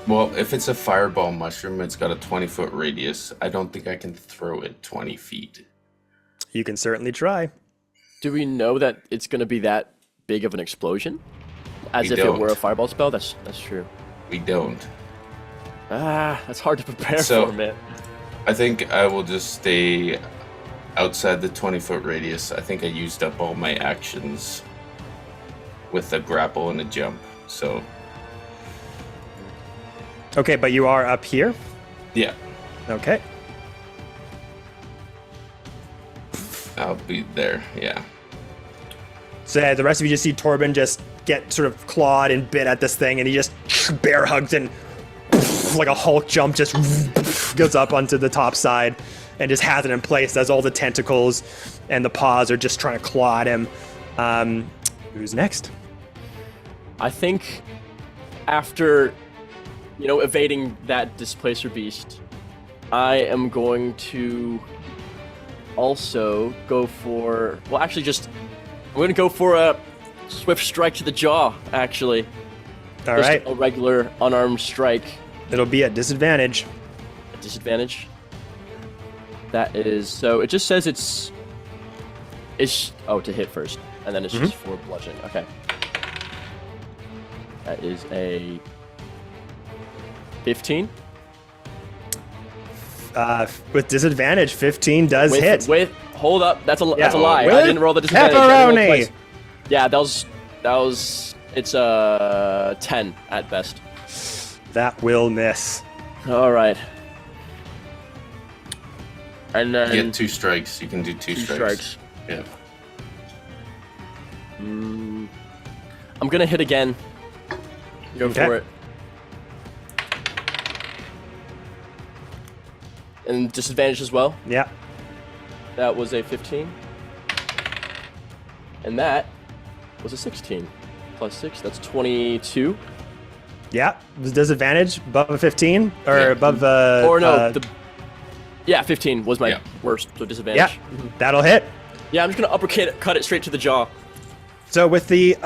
Well, if it's a fireball mushroom, it's got a 20-foot radius. I don't think I can throw it 20 feet. You can certainly try. Do we know that it's going to be that big of an explosion? As We if don't. it were a fireball spell? That's true. We don't. That's hard to prepare So- for, man. I think I will just stay outside the 20-foot radius. I think I used up all my actions with a grapple and a jump. So, Okay, but you are up here? yeah, Okay. I'll be there. Yeah. So the rest of you just see Torben just get sort of clawed and bit at this thing, and he just bear hugs and like a Hulk jump just goes up onto the top side and just has it in place as all the tentacles and the paws are just trying to claw at him. Who's next? I think after, evading that displacer beast, I am going to also go for, I'm going to go for a swift strike to the jaw, actually. All Just right. a regular unarmed strike. It'll be at disadvantage. At disadvantage. That is, so it just says it's to hit first, and then it's just for bludgeoning. Okay. That is a 15. With disadvantage, 15 does hit. Hold up, that's a Yeah. lie. With I didn't roll the disadvantage. I didn't roll pepperoni. twice. Yeah, it's a 10 at best. That will miss. All right. And then You get 2 strikes. You can do two strikes. Yeah. I'm gonna hit again. Go Okay. for it. And disadvantage as well. Yeah. That was a 15. And that was a 16. Plus 6, that's 22. Yeah. Was disadvantage above a 15 or Yeah. above Or no, 15 was my Yeah. worst, so disadvantage. Yeah. That'll hit. Yeah, I'm just gonna cut it straight to the jaw. So with the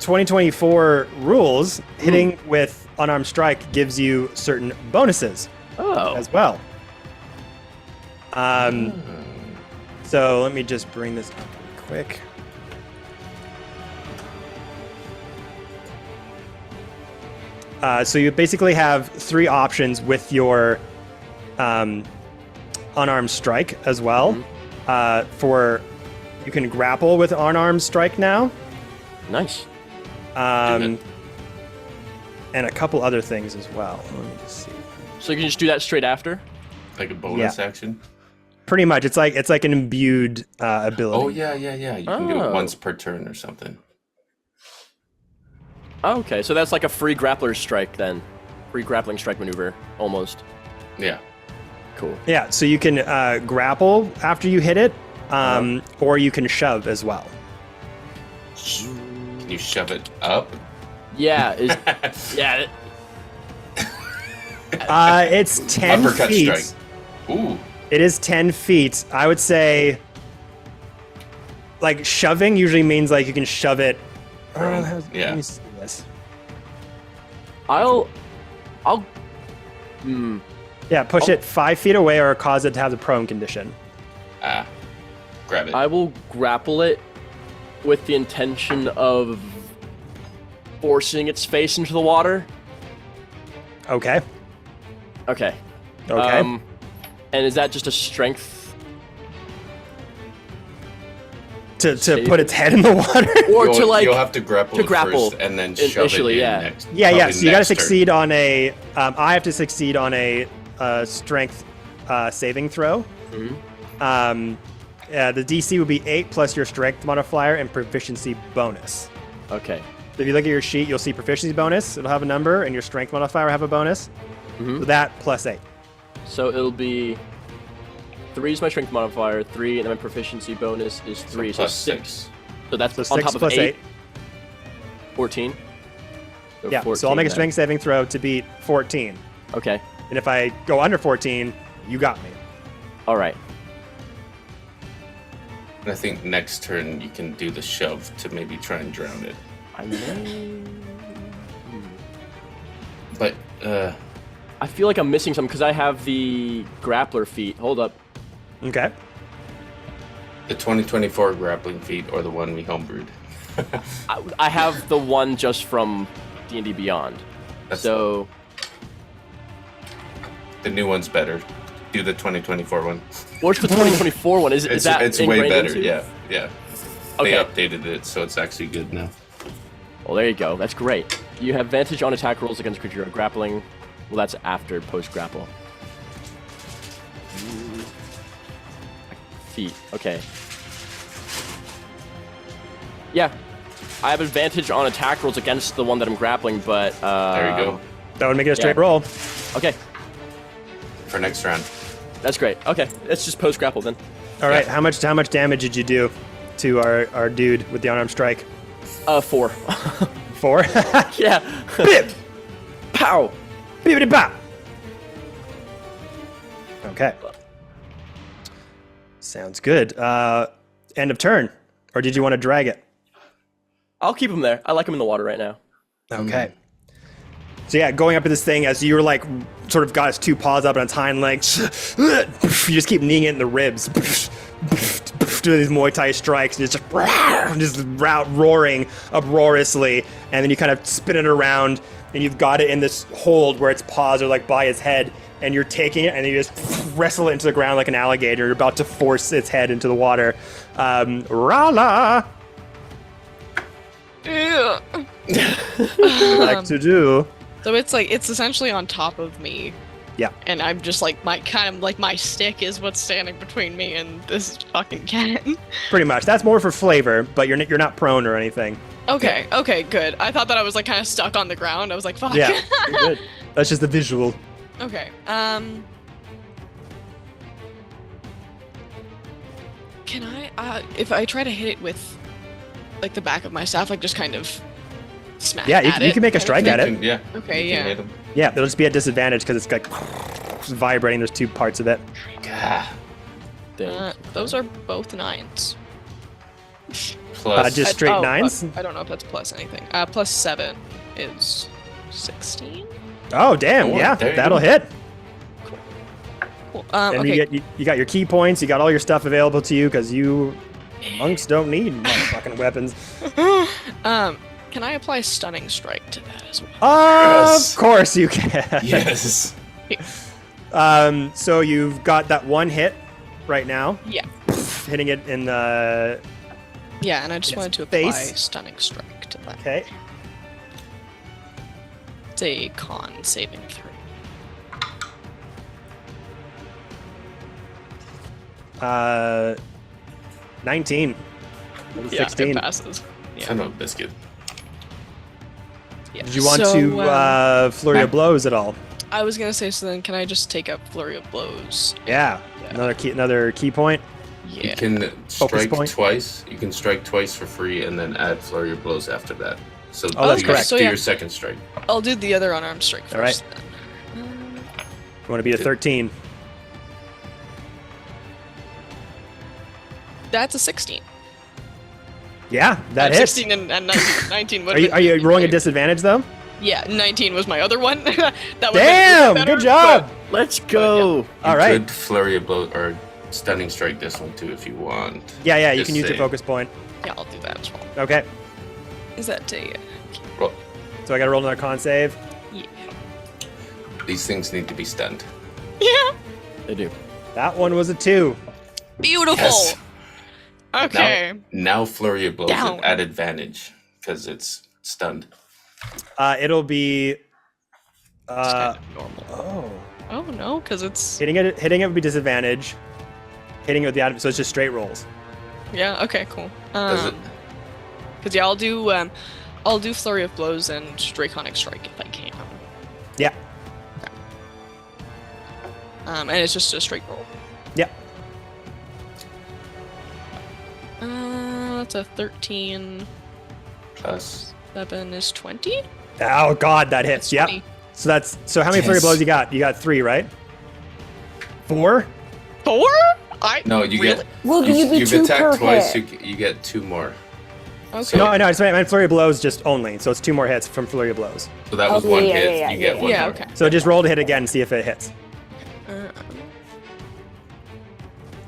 2024 rules, hitting with unarmed strike gives you certain bonuses as well. So let me just bring this up really quick. So you basically have 3 options with your unarmed strike as well. You can grapple with unarmed strike now. Nice. And a couple other things as well. Let me just see. So you can just do that straight after? Like a bonus action? Pretty much. It's like an imbued ability. Oh, yeah. You can do it once per turn or something. Okay, so that's like a free grappler's strike then. Free grappling strike maneuver, almost. Yeah. Cool. Yeah, so you can grapple after you hit it, or you can shove as well. Can you shove it up? Yeah. Yeah. It's 10 Uppercut feet. strike. Ooh. It is 10 feet. I would say, like, shoving usually means, like, you can shove it. Let me see this. I'll Yeah, push it 5 feet away or cause it to have the prone condition. Grab it. I will grapple it with the intention of forcing its face into the water. Okay. Okay. Okay. And is that just a strength? To put its head in the water? Or you'll have to grapple it first and then shove initially, it in yeah. next. Yeah. So you got to next turn. succeed on a. I have to succeed on a strength saving throw. Mm-hmm. The DC would be 8 plus your strength modifier and proficiency bonus. Okay. So if you look at your sheet, you'll see proficiency bonus. It'll have a number, and your strength modifier will have a bonus. Mm-hmm. So that plus 8. So it'll be 3 is my strength modifier, 3, and then my proficiency bonus is 3, so plus 6. So that's So on 6 top plus of 8. 14. So Yeah, 14 so I'll make a then. strength saving throw to beat 14. Okay. And if I go under 14, you got me. All right. And I think next turn you can do the shove to maybe try and drown it. I may... But, I feel like I'm missing something because I have the grappler feat. Hold up. Okay. the 2024 grappling feat or the one we homebrewed? I have the one just from D&D Beyond. So the new one's better. Do the 2024 one. what's the 2024 one? Is that it's way ingrained better? into? Yeah. Okay. They updated it, so it's actually good now. Well, there you go. That's great. You have advantage on attack rolls against creature grappling. Well, that's after post-grapple. Feet. Okay. Yeah. I have advantage on attack rolls against the one that I'm grappling, but... There you go. That would make it a straight Yeah. roll. Okay. For next round. That's great. Okay. It's just post-grapple then. All right. Yeah. How much damage did you do to our dude with the unarmed strike? 4. 4? Yeah. Bip! Pow! Bippity bop! Okay. Sounds good. End of turn. Or did you want to drag it? I'll keep him there. I like him in the water right now. Okay. So yeah, going up to this thing as you're like, sort of got his two paws up on its hind legs. You just keep kneeing it in the ribs. Doing these Muay Thai strikes, and just roaring uproariously, and then you kind of spin it around, and you've got it in this hold where its paws are like by its head, and you're taking it, and then you just wrestle it into the ground like an alligator. You're about to force its head into the water. Rala! Ew. Like to do. So it's essentially on top of me. Yeah. And I'm just like my stick is what's standing between me and this fucking cat. Pretty much. That's more for flavor, but you're not prone or anything. Okay, good. I thought that I was like kind of stuck on the ground. I was like, fuck. Yeah. You're good. That's just the visual. Okay. Can I if I try to hit it with like the back of my staff, like just kind of smack Yeah, at it? you can make a strike at it. Yeah. Okay, you can yeah. hit 'em. Yeah, it'll just be at disadvantage because it's like vibrating. There's two parts of it. Ah, Dang. Those are both 9s. plus. Just straight nines? I don't know if that's plus anything. Plus 7 is 16. Oh, damn. Oh, Yeah, there you that'll go. hit. Cool. And Okay. you got your key points. You got all your stuff available to you because you monks don't need motherfucking weapons. Can I apply Stunning Strike to that as well? Of course you can. Yes. So you've got that one hit right now, Yeah. hitting it in the. Yeah, and I just Its wanted to apply face. Stunning Strike to that. Okay. It's a con saving throw. 19. That was Yeah, 16. it passes. Yeah. Son of a biscuit. Yeah. Did you want So, to flurry of blows at all? I was gonna say, so then can I just take up Flurry of Blows? Yeah. Yeah. Another key point. You Yeah. can strike point. twice. You can strike twice for free, and then add flurry of blows after that. So Oh, that's do correct. So do yeah. your second strike. I'll do the other unarmed strike first. All right. Then. You want to beat a 13. That's a 16. Yeah, that hits. 16 and 19. 19 would Are you rolling a disadvantage though? Yeah, 19 was my other one. That would've been Damn! better, Good job. Let's go. You All right. could flurry of blows or stunning strike this one too if you want. Yeah. You Just can use your say- focus point. But yeah, I'll do that as well. Okay. Is that a... Well, So I got to roll another con save. Yeah. these things need to be stunned. Yeah. They do. That one was a 2. Beautiful. Yes. Okay. Now flurry of blows Down. at advantage because it's stunned. It'll be. It's kind of normal. Oh. Oh no, because it's... Hitting it would be disadvantage. Hitting it with the so it's just straight rolls. Yeah, okay, cool. Does it? Because yeah, I'll do Flurry of Blows and Draconic Strike if I can. Yeah. And it's just a straight roll. Yeah. That's a 13. Plus. 7 is 20? Oh god, that hits. Yep. 20. So how many flurry Yes. blows you got? You got 3, right? 4? 4? No, you really? get. Will you be You've 2 attacked per twice. hit? You get 2 more. Okay. No, I know. I just meant flurry blows just only. So it's 2 more hits from flurry blows. So that was Oh, one yeah, hit. yeah, you yeah, get one Yeah, more. okay. So just roll to hit again and see if it hits.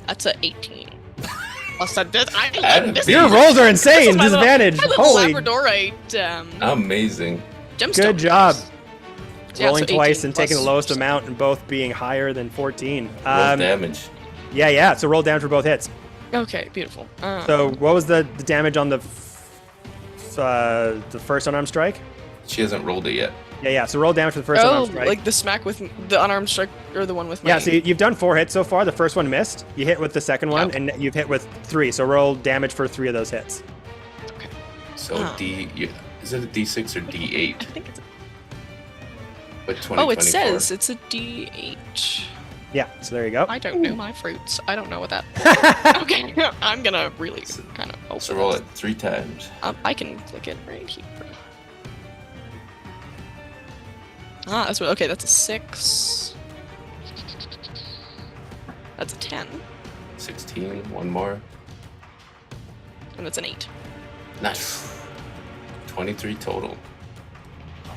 That's a 18. Plus that does. Adam, This Your is- rolls are this insane. is my little- Disadvantage. my little Holy. Labradorite Amazing. gemstone. Good job. Yeah, Rolling so twice 18 and taking the plus- lowest amount and both being higher than 14. Roll damage. Yeah. So roll down for both hits. Okay, beautiful. So what was the damage on the first unarmed strike? She hasn't rolled it yet. Yeah. So roll damage for the first unarmed strike. like the smack with the unarmed strike, or the one with Yeah, my... so you've done 4 hits so far. The first one missed. You hit with the second one, Okay. and you've hit with 3. So roll damage for 3 of those hits. So Oh. is it a D6 or I D8? think it's... With 20, Oh, it 24. says it's a D8. Yeah, so there you go. I don't know my fruits. I don't know what that... Okay, I'm gonna really kind of hope So that roll that's- it 3 times. I can click it right here. That's what. Okay, that's a 6. That's a 10, 16, one more. and that's an 8. Nice. 23 total.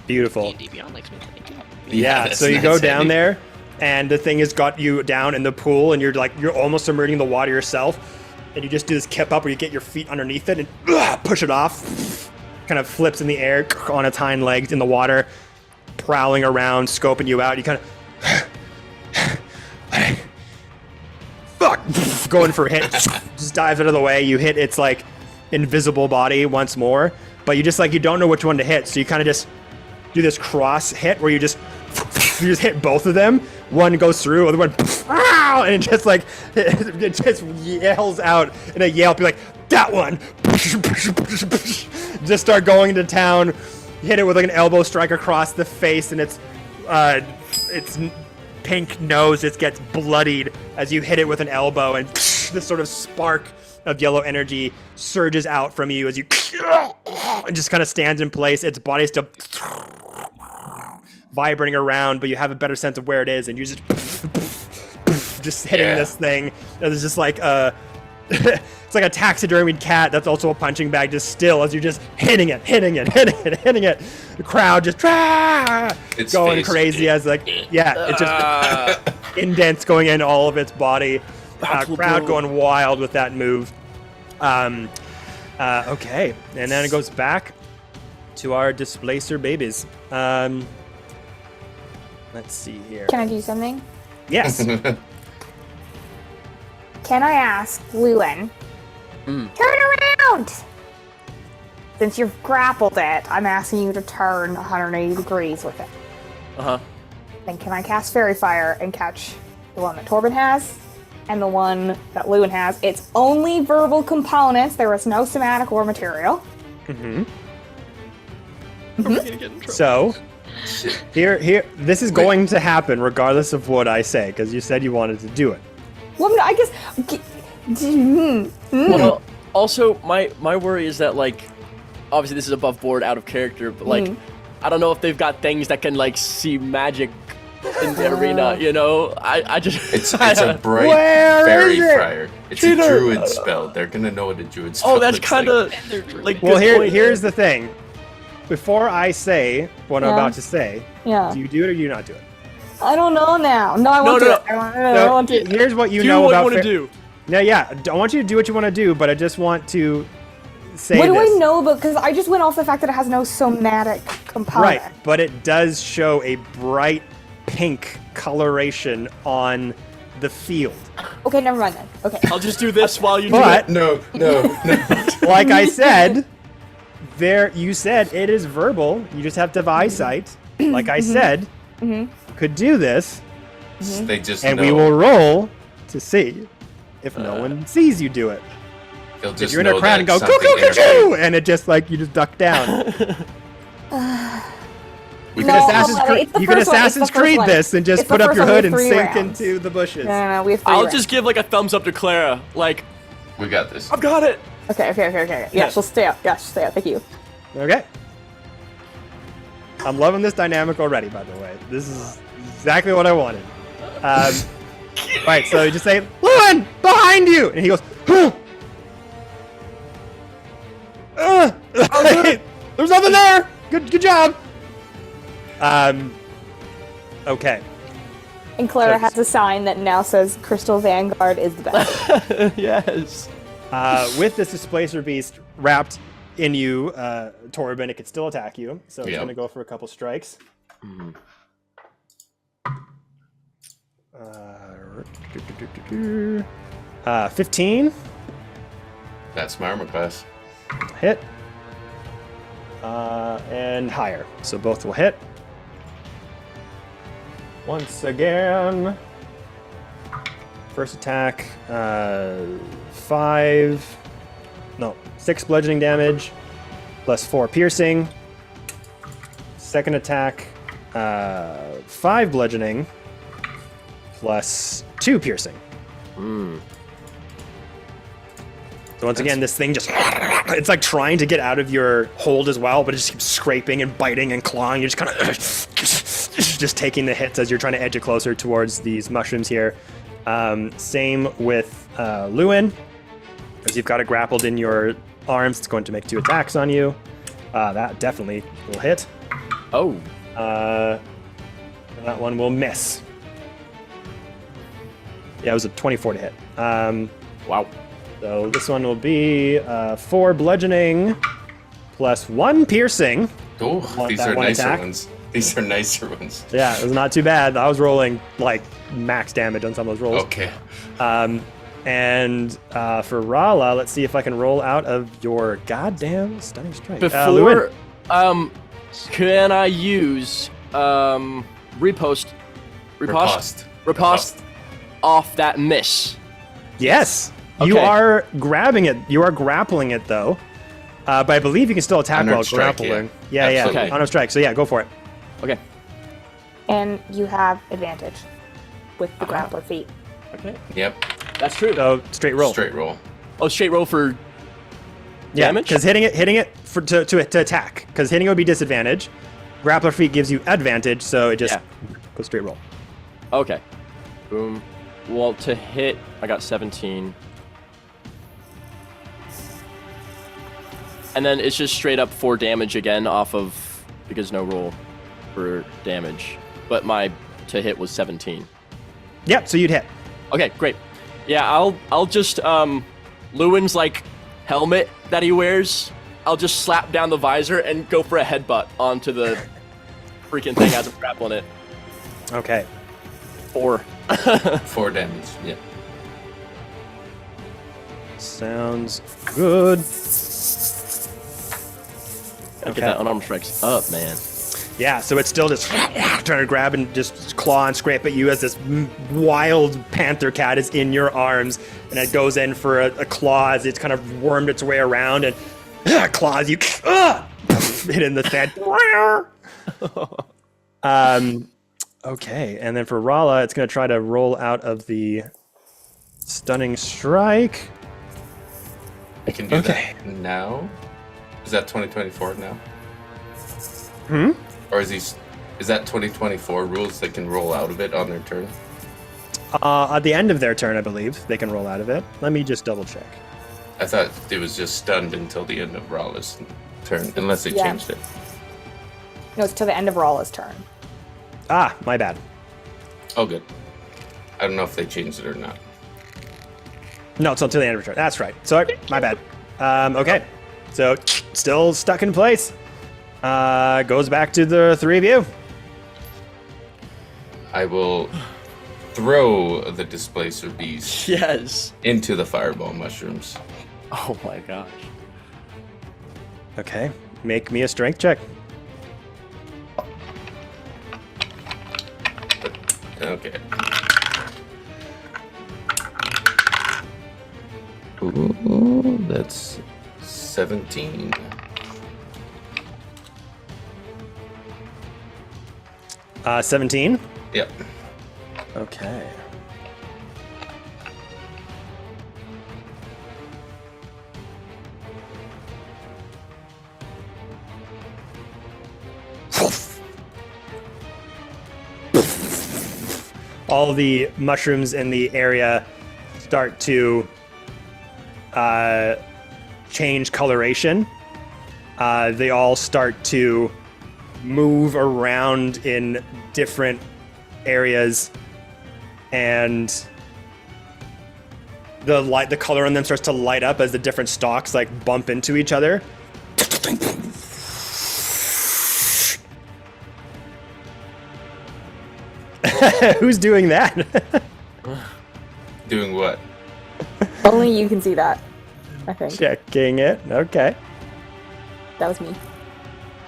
Beautiful. D&D Beyond likes me to think. Yeah, that's so you nice, go down Andy. there, and the thing has got you down in the pool, and you're almost submerging in the water yourself, and you just do this kip up where you get your feet underneath it and push it off. Kind of flips in the air on its hind legs in the water, prowling around, scoping you out. You kind of fuck, going for a hit, just dives out of the way. You hit its like invisible body once more, but you don't know which one to hit, so you kind of just do this cross hit where you just hit both of them. One goes through, other one, and it just it just yells out in a yelp. You're like, that one. Just start going into town. Hit it with like an elbow strike across the face, and its pink nose just gets bloodied as you hit it with an elbow, and this sort of spark of yellow energy surges out from you as you and just kind of stands in place. Its body's still vibrating around, but you have a better sense of where it is, and you're just hitting Yeah. this thing. There's just like it's like a taxidermied cat that's also a punching bag, just still as you're just hitting it. The crowd just Its going face. crazy as like, yeah, it's just indents going in all of its body. Crowd going wild with that move. Okay, and then it goes back to our displacer babies. Let's see here. Can I do something? Yes. Can I ask Llewyn? Turn around! Since you've grappled it, I'm asking you to turn 180 degrees with it. Uh-huh. Then can I cast Fairy Fire and catch the one that Torben has and the one that Llewyn has? It's only verbal components. There is no somatic or material. Mm-hmm. Are we gonna get in trouble? So, here, this is going to happen regardless of what I say, because you said you wanted to do it. Well, I guess... Well, also, my worry is that, like, obviously this is above board, out of character, but, like, I don't know if they've got things that can, like, see magic in the arena, you know? I just... It's a bright Where fairy is it? friar. It's a druid spell. They're gonna know what a druid spell Oh, that's looks kind of, like, Well, good point. here's the thing. Before I say what I'm Yeah. about to say, Yeah. do you do it or do you not do it? I don't know now. No, I won't No, do no, it. I So, won't do it. here's what you Do know what you about want to do. No, yeah, I want you to do what you want to do, but I just want to say What do this. I know about? Because I just went off the fact that it has no somatic component. Right, but it does show a bright pink coloration on the field. Okay, never mind then. Okay. I'll just do this while you But No. like I said, you said it is verbal. You just have to have eyesight. Like I said, could do this, They just and know. we will roll to see if no one sees you do it. They'll If just you're in a know crowd and go that coo coo something coo coo, and it just like you just duck down. You can No, Assassin's it's Creed, the you can first one, it's the Assassin's first Creed one. this and just It's the put up first your one, we hood have and 3 sink rounds. into the bushes. No, we have 3 I'll rounds. just give, like, a thumbs up to Clara. Like, We got this. I've got it. Okay. Yeah, she'll stay up. Yeah, she'll stay up. Thank you. Okay. I'm loving this dynamic already, by the way. This is exactly what I wanted. Right, so you just say, Llewyn, behind you! And he goes, huh! There's nothing there! Good job! Okay. And Clara So- has a sign that now says Crystal Vanguard is the best. Yes. With this displacer beast wrapped in you, Torben, it could still attack you. So it's Yep. going to go for a couple strikes. 15. That's my armor class. Hit. And higher. So both will hit. Once again. First attack, 6 bludgeoning damage, plus 4 piercing. Second attack, 5 bludgeoning, plus 2 piercing. So once again, this thing just, it's like trying to get out of your hold as well, but it just keeps scraping and biting and clawing. You're just kind of just taking the hits as you're trying to edge it closer towards these mushrooms here. Same with Llewyn. As you've got it grappled in your arms, it's going to make 2 attacks on you. That definitely will hit. Oh. And that one will miss. Yeah, it was a 24 to hit. Wow. So this one will be 4 bludgeoning plus 1 piercing. Oh, Want these that are one nicer attack? ones. These are nicer ones. Yeah, it was not too bad. I was rolling like max damage on some of those rolls. Okay. And for Rala, let's see if I can roll out of your goddamn stunning strike. Before, Llewyn. can I use riposte off that miss? Yes, you Okay. are grabbing it. You are grappling it though. But I believe you can still attack Unarmed while strike, grappling. yeah. Yeah. Absolutely. On a strike. So yeah, go for it. Okay. And you have advantage with the grappler feat. Okay. Yep. That's true. So straight roll. Straight roll. Oh, straight roll for Yeah, damage? because hitting it to attack. Because hitting it would be disadvantage. Grappler feat gives you advantage, so it just goes straight roll. Okay. Boom. Well, to hit, I got 17. And then it's just straight up 4 damage again off of, because no roll for damage. But my to hit was 17. Yep, so you'd hit. Okay, great. Yeah, I'll just, Lewin's, like, helmet that he wears, I'll just slap down the visor and go for a headbutt onto the freaking thing as I'm grappling it. Okay. 4. 4 damage, yeah. Sounds good. Gotta get that unarmed strikes up, man. Yeah, so it's still just trying to grab and just claw and scrape at you as this wild panther cat is in your arms, and it goes in for a claw as it's kind of wormed its way around and claws you hit in the head. Okay, and then for Rala, it's going to try to roll out of the stunning strike. I can do that now. Is that 2024 now? Hmm? Or is that 2024 rules that can roll out of it on their turn? At the end of their turn, I believe, they can roll out of it. Let me just double check. I thought it was just stunned until the end of Rala's turn, unless they changed it. No, it's to the end of Rala's turn. Ah, my bad. Oh, good. I don't know if they changed it or not. No, it's until the end of your turn. That's right. Sorry, my bad. Okay, so still stuck in place. Goes back to the 3 of you. I will throw the displacer beast Yes. into the fireball mushrooms. Oh my gosh. Okay, make me a strength check. Okay. Ooh, that's 17. 17? Yep. Okay. All the mushrooms in the area start to change coloration. They all start to move around in different areas, and the color on them starts to light up as the different stalks like bump into each other. Who's doing that? Doing what? Only you can see that, I think. Checking it. Okay. That was me.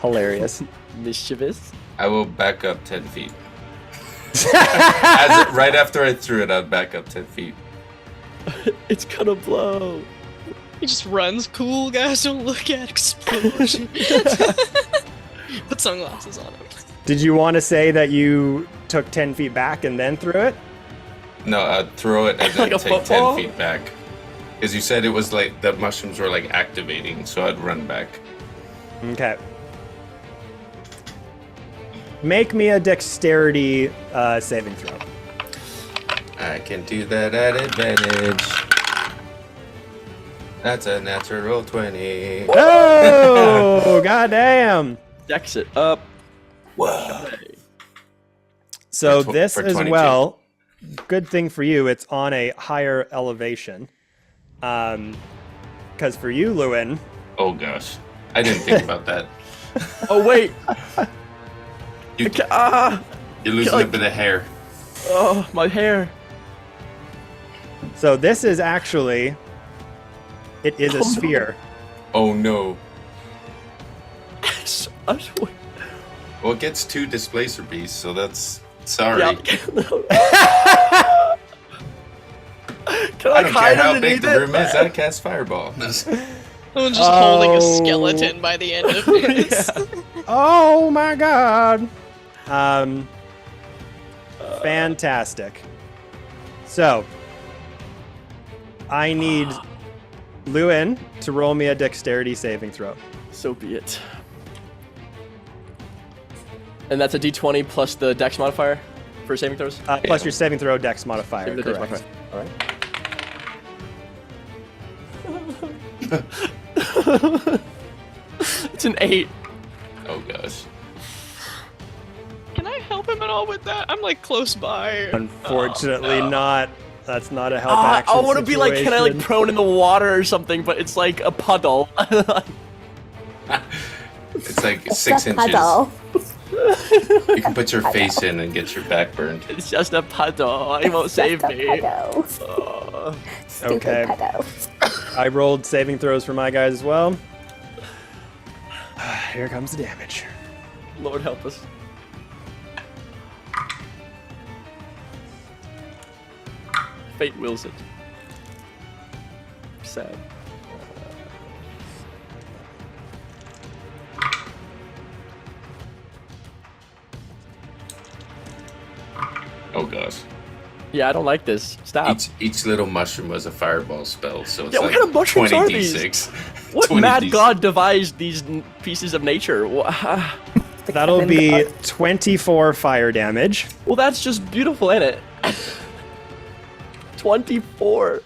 Hilarious. Mischievous. I will back up 10 feet. Right after I threw it, I'd back up 10 feet. It's gonna blow. He just runs. Cool, guys, don't look at explosion. Put sunglasses on him. Did you want to say that you took 10 feet back and then threw it? No, I'd throw it and then Like a take football? 10 feet back. Because you said it was like the mushrooms were like activating, so I'd run back. Okay. Make me a dexterity saving throw. I can do that at advantage. That's a natural 20. Oh, goddamn. Dex it up. Whoa. So For this for as 22. well, good thing for you, it's on a higher elevation. Because for you, Lewin, Oh gosh. I didn't think about that. Oh wait. You, Ah. you're losing a bit of hair. Oh, my hair. so this is actually, it is a sphere. Oh no. Yeah. Well, it gets 2 displacer beasts, so that's... Sorry. Can I I don't care hide how underneath big the it? room is, I cast fireball. Someone's just holding a skeleton by the end of it. Yeah. Oh my god. Fantastic. So, I need Lewin to roll me a dexterity saving throw. So be it. And that's a d20 plus the dex modifier for saving throws? Plus your saving throw dex modifier, The dex correct. modifier. Alright. It's an 8. Oh gosh. Can I help him at all with that? I'm like close by. Unfortunately, not. That's not a help I action. want to be like, can I like prone in the water or something? But it's like a puddle. It's like It's 6 a inches. puddle. You can put your face in and get your back burned. It's just a puddle. He won't save Just a me. puddle. Stupid Okay. puddle. I rolled saving throws for my guys as well. Here comes the damage. Lord help us. Fate wills it. Sad. Oh gosh. Yeah, I don't like this. Stop. Each little mushroom was a fireball spell, so it's Yeah, like what kind of mushrooms are these? 20d6. What 20d6. mad god devised these pieces of nature? That'll be 24 fire damage. Well, that's just beautiful, ain't it? 24.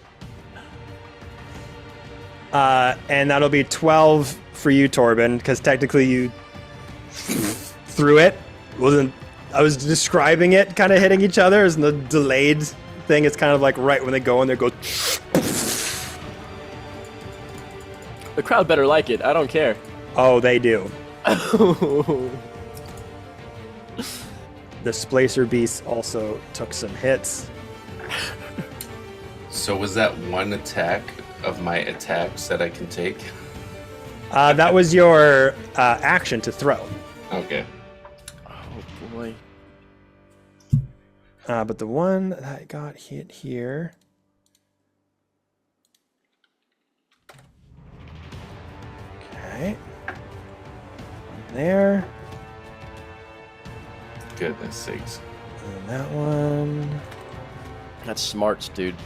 And that'll be 12 for you, Torben, because technically you threw it. I was describing it kind of hitting each other as the delayed thing. It's kind of like right when they go in there, goes. The crowd better like it. I don't care. Oh, they do. The Splacer Beast also took some hits. So was that one attack of my attacks that I can take? That was your action to throw. Okay. Oh boy. But the one that got hit here. Okay. There. Goodness sakes. And that one. That's smarts, dude.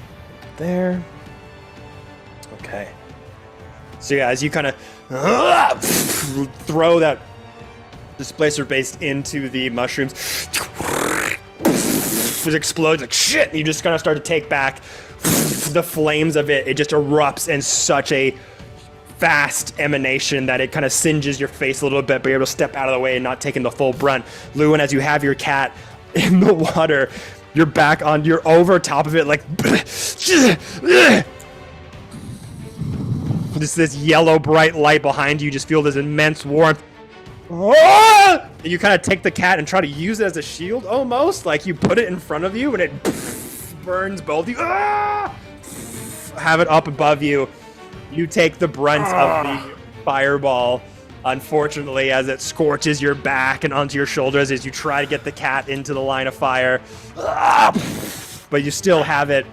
There. Okay. So yeah, as you kind of throw that displacer base into the mushrooms, it explodes like shit. And you just kind of start to take back the flames of it. It just erupts in such a fast emanation that it kind of singes your face a little bit, but you're able to step out of the way and not taking the full brunt. Lewin, as you have your cat in the water, you're over top of it like just this yellow bright light behind you. Just feel this immense warmth. And you kind of take the cat and try to use it as a shield almost, like you put it in front of you and it burns both of you. Have it up above you. You take the brunt of the fireball, unfortunately, as it scorches your back and onto your shoulders as you try to get the cat into the line of fire. But you still have it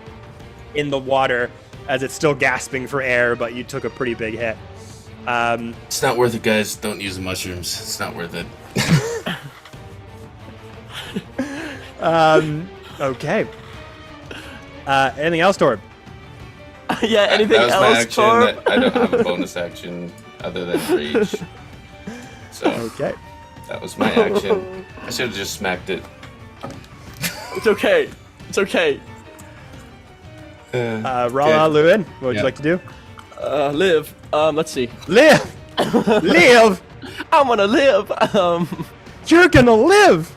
in the water as it's still gasping for air, but you took a pretty big hit. It's not worth it, guys. Don't use the mushrooms. It's not worth it. Okay. Anything else, Torb? Yeah, anything that was my else, action. Torb? I don't have a bonus action other than rage. So Okay. that was my action. I should have just smacked it. It's okay. It's okay. Rala, Lewin, what would you like to do? Live. Let's see. Live! Live! I'm gonna live. You're gonna live!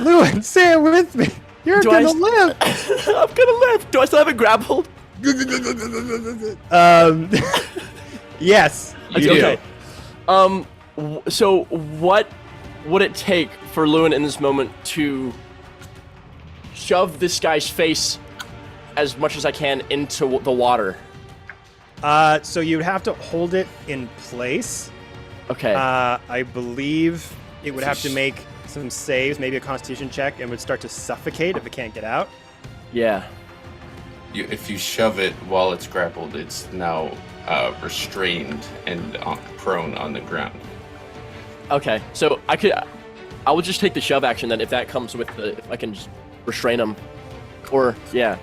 Lewin, say it with me. You're Do I gonna s- live! I'm gonna live. Do I still have it grappled? Yes, you do. Okay. So what would it take for Lewin in this moment to shove this guy's face as much as I can into the water? So you'd have to hold it in place. Okay. I believe it would have to make some saves, maybe a constitution check, and would start to suffocate if it can't get out. Yeah. If you shove it while it's grappled, it's now restrained and prone on the ground. Okay. So I will just take the shove action then if that comes with the, if I can just restrain him. Or, yeah.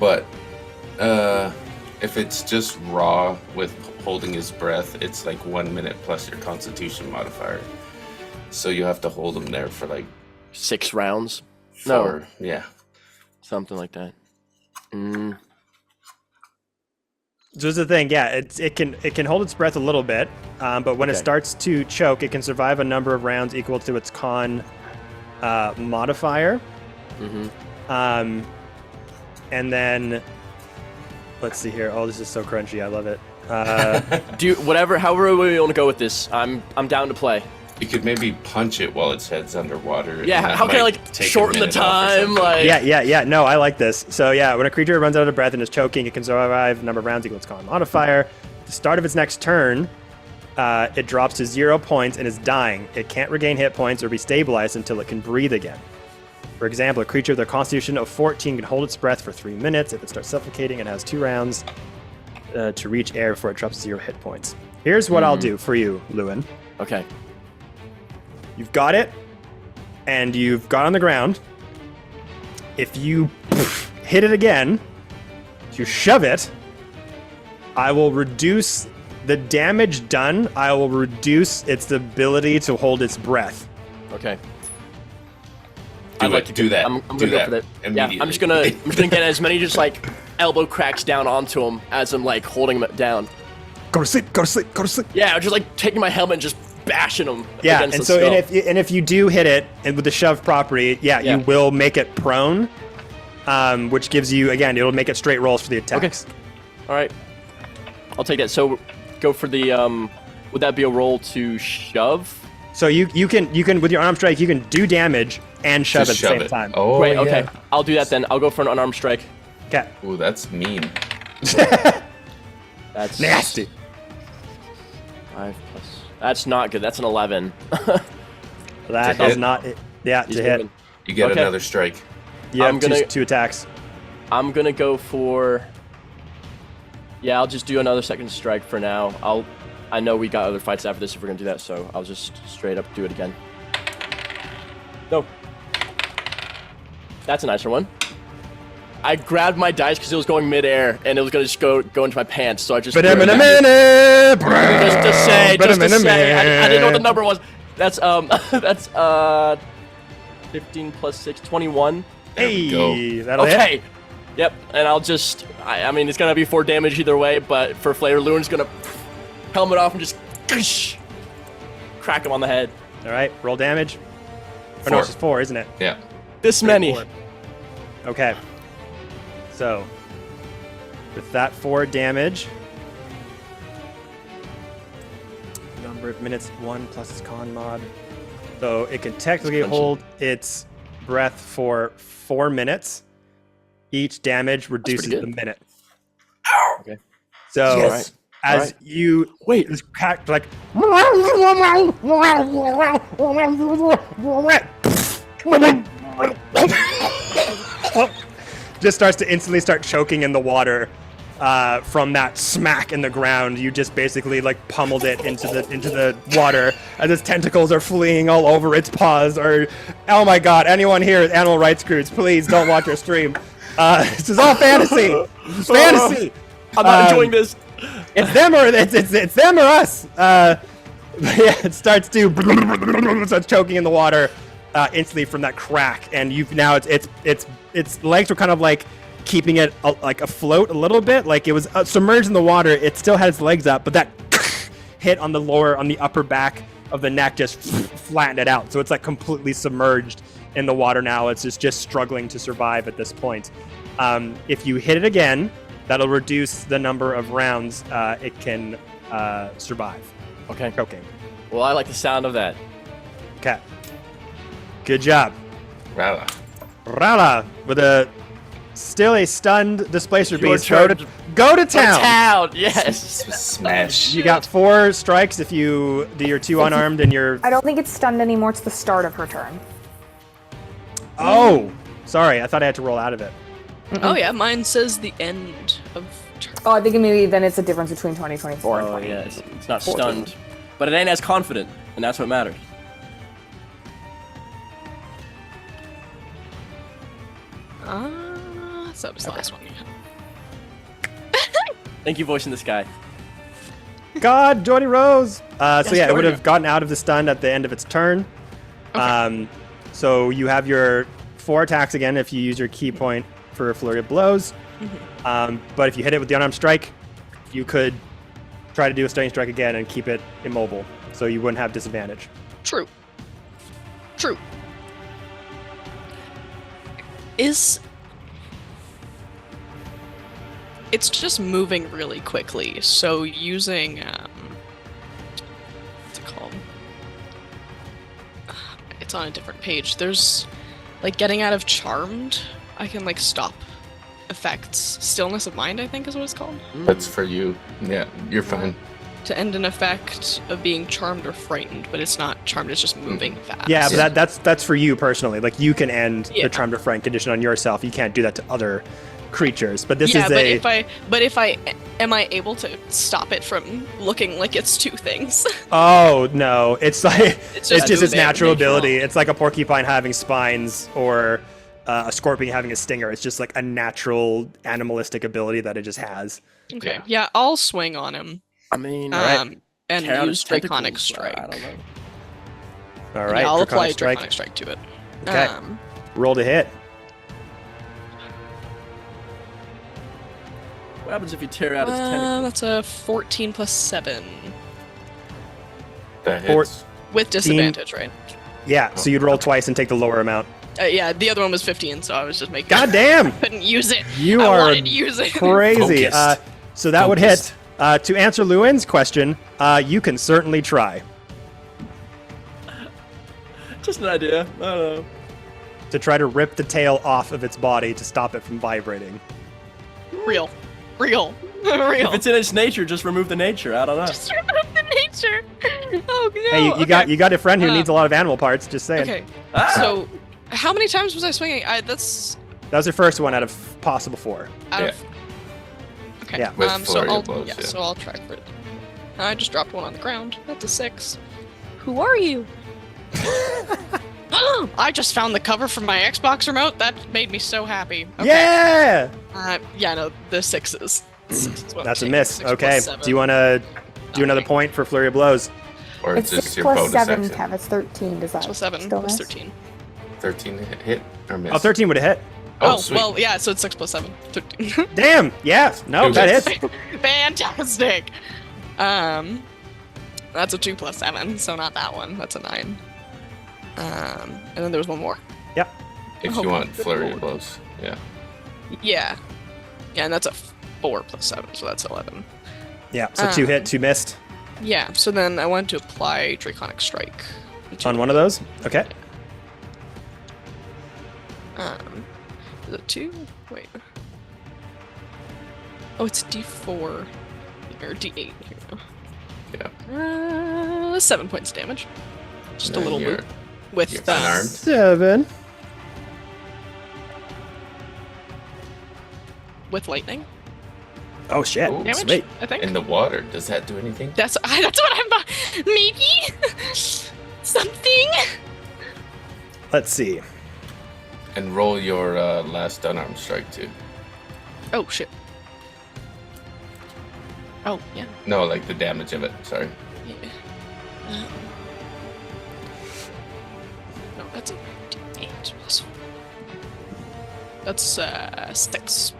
But if it's just raw with holding his breath, it's like 1 minute plus your constitution modifier. So you have to hold him there for like 6 rounds? 4. No. Yeah. Something like that. So this is the thing, yeah, it can hold its breath a little bit, but when it starts to choke, it can survive a number of rounds equal to its con modifier. And then, let's see here. Oh, this is so crunchy. I love it. However we want to go with this, I'm down to play. You could maybe punch it while its head's underwater. Yeah, how can I shorten the time? Yeah. No, I like this. So yeah, when a creature runs out of breath and is choking, it can survive a number of rounds equal to its con modifier. At the start of its next turn, it drops to 0 points and is dying. It can't regain hit points or be stabilized until it can breathe again. For example, a creature with a constitution of 14 can hold its breath for 3 minutes. If it starts suffocating, it has 2 rounds to reach air before it drops to 0 hit points. Here's what I'll do for you, Lewin. Okay. You've got it, and you've got on the ground. If you hit it again, if you shove it, I will reduce the damage done. I will reduce its ability to hold its breath. Okay. Do that. I'm gonna go for that. Immediately. Yeah, I'm just gonna get as many just like elbow cracks down onto him as I'm like holding him down. Go to sleep. Go to sleep. Go to sleep. Yeah, I'm just like taking my helmet and just bashing him. Yeah, against and the so skull. if you do hit it and with the shove property, you will make it prone, which gives you it'll make it straight rolls for the attacks. Okay. All right. I'll take that. So go for the would that be a roll to shove? So you can with your unarmed strike you can do damage and shove Just at the shove same it. time. Oh, Great. yeah. Okay. I'll do that then. I'll go for an unarmed strike. Okay. Ooh, that's mean. That's Nasty. 5 plus. That's not good. That's an 11. That To is hit? not it. Yeah, He's to hit. moving. You get Okay. another strike. You have I'm gonna- two attacks. I'm gonna go for. Yeah, I'll just do another second strike for now. I know we got other fights after this if we're gonna do that, so I'll just straight up do it again. No. That's a nicer one. I grabbed my dice because it was going midair and it was gonna just go into my pants, so I just. But in a grabbed it. minute. Just to say, But in a I didn't know what the minute. number was. That's 15 plus 6, 21. Hey, go. that'll hit. Okay. Yep, and I'll just, I mean, it's going to be 4 damage either way, but for flavor, Lewin's going to helmet off and just crack him on the head. All right, roll damage. Or no, 4. it's just 4, isn't it? Yeah. This many. 4. Okay. So, with that 4 damage, number of minutes 1 plus its con mod. So it can technically hold its breath for 4 minutes. Each damage reduces pretty the good. minute. Okay. So Yes. as Alright. you Wait. this crack like just starts to instantly start choking in the water from that smack in the ground. You just basically like pummeled it into the water as its tentacles are fleeing all over its paws. Or oh my god, anyone here is animal rights groups, please don't watch our stream. This is all fantasy. This is fantasy. I'm not enjoying this. It's them or it's them or us. But yeah, it starts choking in the water instantly from that crack, and you've now its legs were kind of like keeping it like afloat a little bit, like it was submerged in the water. It still had its legs up, but that hit on the upper back of the neck just flattened it out. So it's like completely submerged in the water now. It's just struggling to survive at this point. If you hit it again, that'll reduce the number of rounds it can survive. Okay. Choking. Well, I like the sound of that. Okay. Good job. Rala. Rala with a still a stunned displacer Your beast. turn. Go to town. Town, yes. Smash. You got 4 strikes if you do your 2 unarmed and your. I don't think it's stunned anymore. It's the start of her turn. Oh, sorry. I thought I had to roll out of it. Oh yeah, mine says the end of turn. Oh, I think maybe then it's a difference between 2024 and Oh 20. yeah, it's not stunned, but it ain't as confident, and that's what matters. So that was the last one. Thank you, voicing this guy. God, Jordy Rose. So Yes, yeah, it would Jordy. have gotten out of the stun at the end of its turn. Okay. So you have your 4 attacks again if you use your key point for a flurry of blows. But if you hit it with the unarmed strike, you could try to do a stunning strike again and keep it immobile, so you wouldn't have disadvantage. True. It's just moving really quickly, so using what's it called? It's on a different page. There's like getting out of charmed. I can like stop effects. Stillness of mind, I think, is what it's called. That's for you. Yeah, you're fine. To end an effect of being charmed or frightened, but it's not charmed. It's just moving fast. Yeah, but that's for you personally. Like you can end Yeah. the charmed or frightened condition on yourself. You can't do that to other creatures. But this yeah, is but if I am I able to stop it from looking like it's two things? Oh no, it's like It's it's just just its moving. natural Natural. ability. It's like a porcupine having spines or a scorpion having a stinger. It's just like a natural animalistic ability that it just has. Okay, yeah, I'll swing on him. I mean, And tear out use his Draconic tentacles, Strike. I don't know. All right, Yeah, I'll apply Draconic Draconic Strike to it. Okay. Roll to hit. What happens if you tear out his tentacles? That's a 14 plus 7. That Or- hits. With disadvantage, right? Yeah, so you'd roll twice and take the lower amount. Yeah, the other one was 15, so I was just making God damn! couldn't use it. You I are wanted to use it. crazy. Focused. So that would hit. Focused. To answer Lewin's question, you can certainly try Just an idea. I don't know. to try to rip the tail off of its body to stop it from vibrating. Real. If it's in its nature, just remove the nature. I don't know. Just remove the nature. Oh no. Hey, you okay. got a friend who Uh, needs a lot of animal parts. Just saying. Okay. Ah! So, how many times was I swinging? That's That was your first one out of possible 4. out Yeah. of. Okay. Yeah. With So flurry I'll of blows, yeah. so I'll try for it. I just dropped one on the ground. That's a 6. Who are you? I just found the cover from my Xbox remote. That made me so happy. Okay. Yeah, Yeah, no, the 6s. that's a miss. Okay. Do you want to do another point for flurry of blows? Or It's just 6 your plus bonus 7, action. Kev. It's 13. Does that Plus 7 still plus miss? 13. 13 hit or miss? Oh, 13 would have hit. Oh, Oh, sweet. well, yeah, so it's 6 plus 7. 13. Damn. Yeah. No, Two that hits. hits. Fantastic! That's a 2 plus 7, so not that one. That's a 9. And then there was one more. Yep. If Oh, you want good flurry lord. of blows. Yeah. Yeah. Yeah, and that's a 4 plus 7, so that's 11. Yeah. So 2 hit, 2 missed Yeah, so then I wanted to apply Draconic Strike. on one of those. Okay. Is it 2? Wait. Oh, it's D4. Or D8. Here we Yeah. go. 7 points damage. Just a And little you're- loop. With you're unarmed. 7. with lightning Oh shit. Ooh. damage, Sweet. I think. In the water, does that do anything? That's what I'm. Maybe something. Let's see. And roll your last unarmed strike too. Oh shit. Oh yeah. No, like the damage of it. Sorry. Yeah. No, that's a D8 plus. That's 6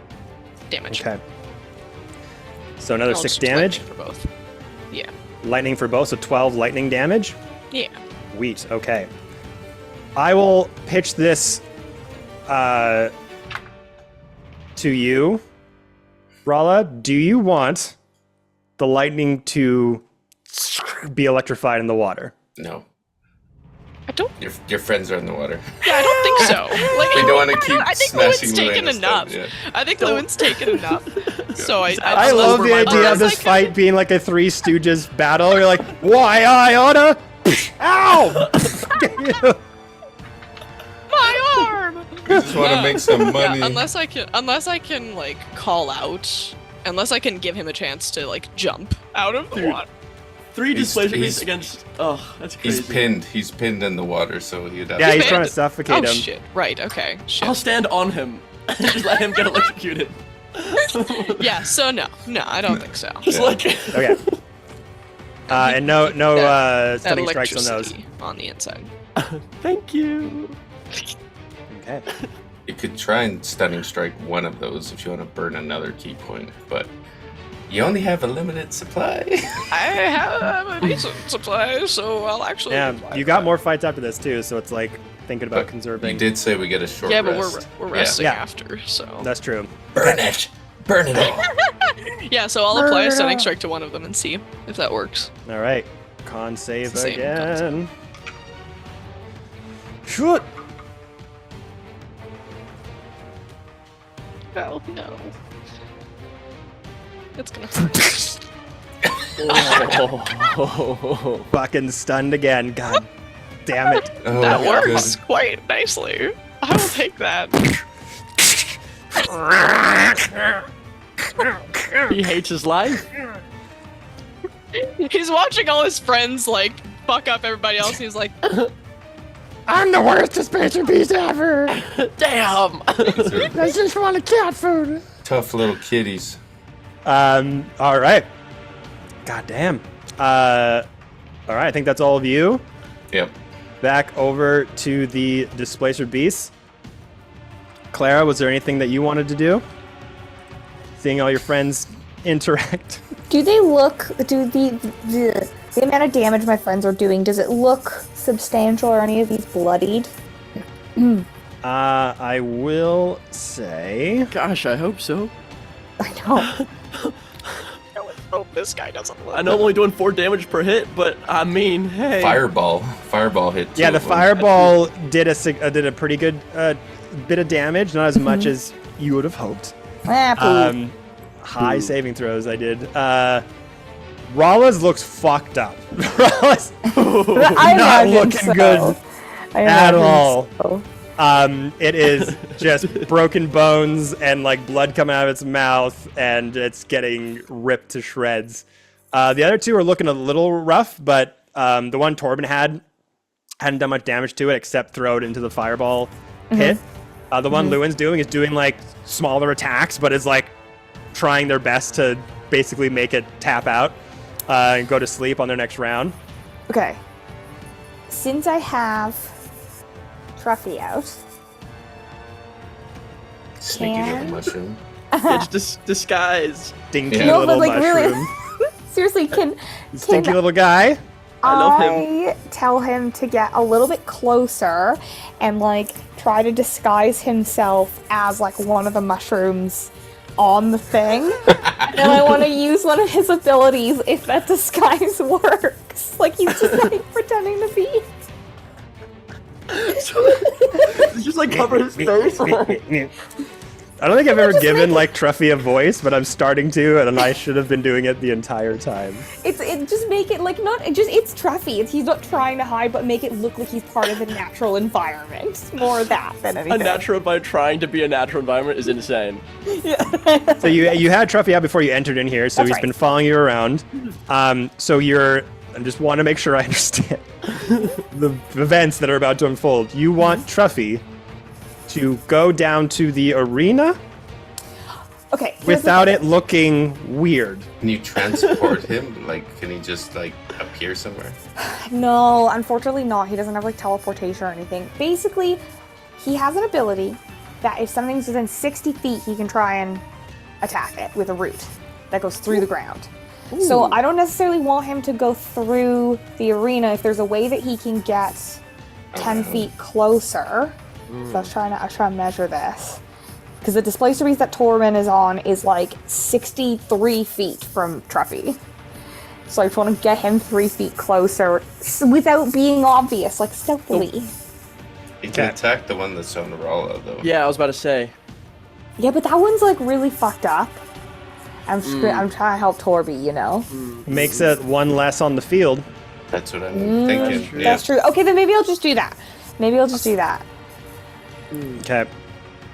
damage. Okay. So another I'll 6 just damage. lightning for both. Yeah. Lightning for both, so 12 lightning damage. Yeah. Sweet. Okay. I will pitch this to you, Rala. Do you want the lightning to be electrified in the water? No. I don't. Your friends are in the water. Yeah, I don't think so. Like, We don't want to keep I think smashing Lewin's taken Luna's enough. stuff, yeah. I think Lewin's taken enough. So I I love the idea of this fight being like a Three Stooges battle. You're like, why I oughta? Ow! My arm. We just want to make some money. Yeah, unless I can like call out, unless I can give him a chance to like jump out of the Dude. water. 3 He's- displacer he's- beats against. Oh, that's crazy. He's pinned. He's pinned in the water, so he'd have Yeah, to he's He's trying to banned. suffocate Oh him. shit! Right. Okay. Shit. I'll stand on him and just let him get electrocuted. Yeah. So no, I don't think so. Just Yeah. like. Okay. And no That stunning strikes on those. electricity on the inside. Thank you. Okay. You could try and stunning strike one of those if you want to burn another key point, but You only have a limited supply. I have a decent supply, so I'll actually. Yeah, apply you for got that. more fights after this too, so it's like thinking about conserving. You did say we get a short Yeah, but rest. we're resting Yeah. after, so. That's true. Burn it! Burn it all! Yeah, so I'll apply a stunning strike to one of them and see if that works. All right, con save It's the same again. Shoot! Oh no. It's gonna hurt. Oh. Fucking stunned again. God damn it. Oh, That good. works quite nicely. I will take that. He hates his life. He's watching all his friends like fuck up everybody else. And he's like, I'm the worst suspension piece ever. Damn. I just want a cat food. Tough little kitties. All right. God damn. All right, I think that's all of you. Yep. Back over to the Displacer Beasts. Clara, was there anything that you wanted to do? Seeing all your friends interact. Do they look? Do the amount of damage my friends are doing? Does it look substantial? Or any of these bloodied? I will say. Gosh, I hope so. I know. I would hope this guy doesn't look. I know I'm only doing 4 damage per hit, but I mean, hey. Fireball hit. Yeah, two the of them. fireball did a pretty good bit of damage, not as much as you would have hoped. Please. High saving throws I did. Rolla's looks fucked up. Rolla's I not imagine looking so. good I at imagine all. so. It is just broken bones and like blood coming out of its mouth, and it's getting ripped to shreds. The other two are looking a little rough, but the one Torben hadn't done much damage to it except throw it into the fireball pit. The one Lewin's doing is doing like smaller attacks, but is like trying their best to basically make it tap out and go to sleep on their next round. Okay. Since I have Truffy out, Sneaky Can- little mushroom. It's disguise. Stinky Yeah. no, little but like mushroom. really, seriously, can Stinky little guy. I love him. I tell him to get a little bit closer and like try to disguise himself as like one of the mushrooms on the thing. And I want to use one of his abilities if that disguise works. Like he's just like pretending to be. Just like cover his face. I don't think I've ever given like Truffy a voice, but I'm starting to, and I should have been doing it the entire time. It just make it like not just it's Truffy. He's not trying to hide, but make it look like he's part of a natural environment. More of that than A anything. natural by trying to be a natural environment is insane. So you had Truffy out before you entered in here, so That's he's right. been following you around. So I just want to make sure I understand the events that are about to unfold. You want Truffy to go down to the arena Okay. here's the without thing. it looking weird. Can you transport him? Like, can he just like appear somewhere? No, unfortunately not. He doesn't have like teleportation or anything. Basically, he has an ability that if something's within 60 feet, he can try and attack it with a root that goes through the ground. So I don't necessarily want him to go through the arena. If there's a way that he can get 10 feet closer. So I was trying to measure this. Because the displacer beast that Torben is on is like 63 feet from Truffy. So I just want to get him 3 feet closer without being obvious, like stealthily. He can attack the one that's on Rolla, though. Yeah, I was about to say. Yeah, but that one's like really fucked up. I'm trying to help Torby, you know? Makes it one less on the field. That's what I'm thinking. Yeah. That's true. Okay, then maybe I'll just do that. Okay.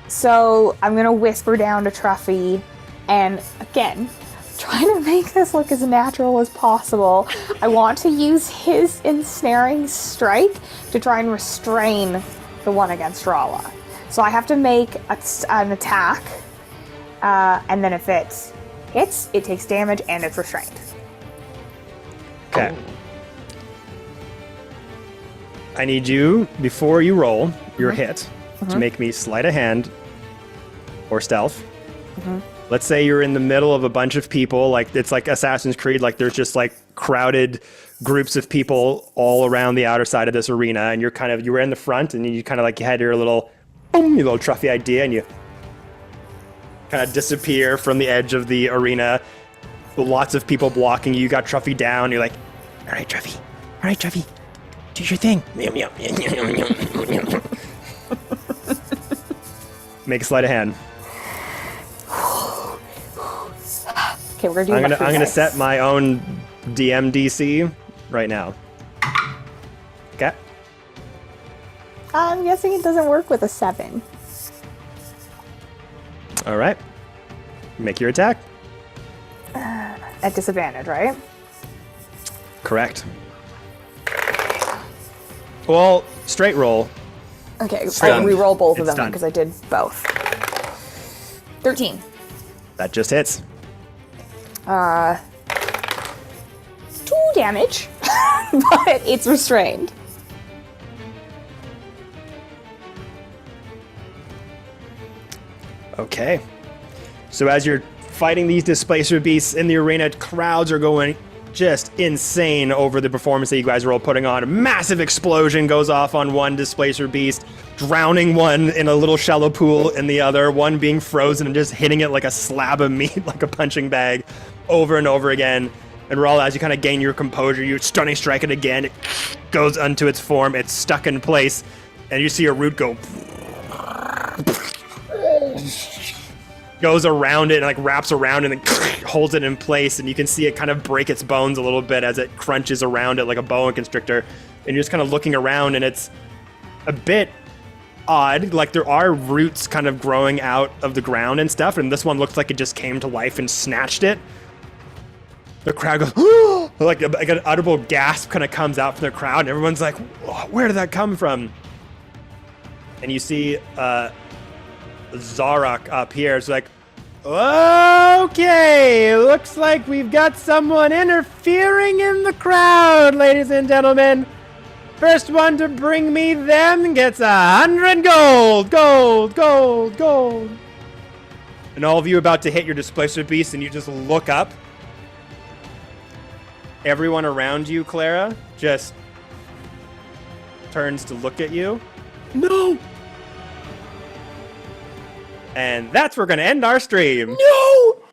So I'm gonna whisper down to Truffy, and again, trying to make this look as natural as possible. I want to use his ensnaring strike to try and restrain the one against Rolla. So I have to make an attack, and then if it hits, it takes damage and it's restrained. Okay. I need you, before you roll your hit, to make me sleight of hand or stealth let's say you're in the middle of a bunch of people, like it's like Assassin's Creed, like there's just like crowded groups of people all around the outer side of this arena, and you were in the front, and you kind of like you had your little trophy idea, and you kind of disappear from the edge of the arena. Lots of people blocking you. You got Truffy down. You're like, all right, Truffy, do your thing. Make a sleight of hand. Okay, we're gonna do. I'm gonna set my own DM DC right now. Okay. I'm guessing it doesn't work with a 7. All right. Make your attack. At disadvantage, right? Correct. Well, straight roll. Okay, Stunned. I'll re-roll both of It's them stunned. because I did both. 13. That just hits. 2 damage, but it's restrained. Okay. So as you're fighting these displacer beasts in the arena, crowds are going just insane over the performance that you guys are all putting on. A massive explosion goes off on one displacer beast, drowning one in a little shallow pool in the other, one being frozen and just hitting it like a slab of meat, like a punching bag, over and over again. And Rawl, as you kind of gain your composure, you stunning strike it again. It goes unto its form. It's stuck in place, and you see a root go goes around it and like wraps around it and holds it in place, and you can see it kind of break its bones a little bit as it crunches around it like a boa constrictor. And you're just kind of looking around, and it's a bit odd. Like there are roots kind of growing out of the ground and stuff, and this one looks like it just came to life and snatched it. The crowd goes, like an audible gasp kind of comes out from the crowd, and everyone's like, where did that come from? And you see Zarok up here. It's like, okay, looks like we've got someone interfering in the crowd, ladies and gentlemen. First one to bring me them gets 100 gold. Gold. And all of you about to hit your displacer beast, and you just look up. Everyone around you, Clara, just turns to look at you. No! And that's where we're going to end our stream. No!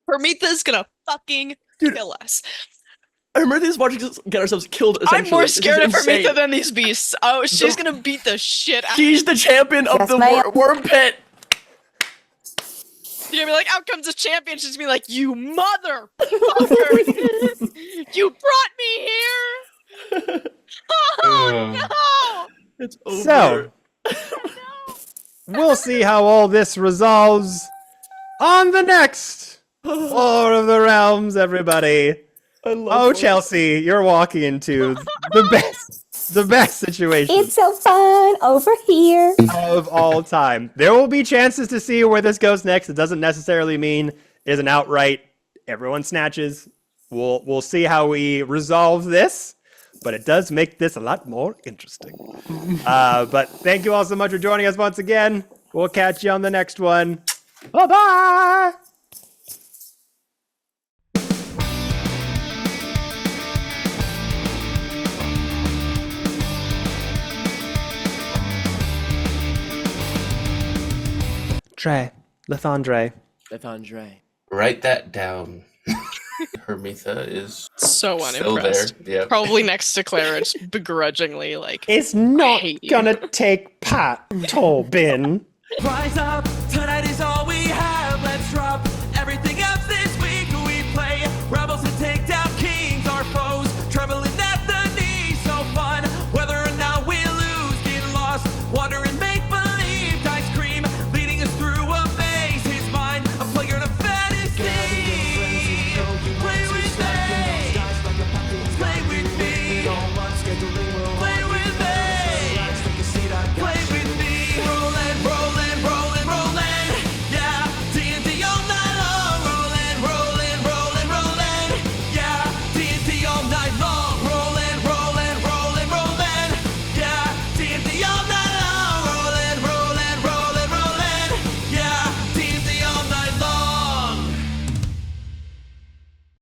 Prometheus gonna fucking kill us. I remember these watching us get ourselves killed, I'm essentially. more This is scared of insane. Prometheus than these beasts. Oh, she's gonna beat the shit out of She's the champion of Yes, the ma'am. worm pit. You're gonna be like, out comes the champion. She's gonna be like, you motherfucker! You brought me here! Oh, no! It's over. So, we'll see how all this resolves on the next Lord of the Realms, everybody. I love Oh, it. Chelsea, you're walking into the best situation It's so fun over here. of all time. There will be chances to see where this goes next. It doesn't necessarily mean it is an outright everyone snatches. We'll see how we resolve this, but it does make this a lot more interesting. But thank you all so much for joining us once again. We'll catch you on the next one. Bye-bye! Lethandre. Lethandre. Write that down. Hermitha is So still there. unimpressed. Yeah. Probably next to Clara, just begrudgingly, like, It's not hate you. gonna take part, Tobin. Rise up to the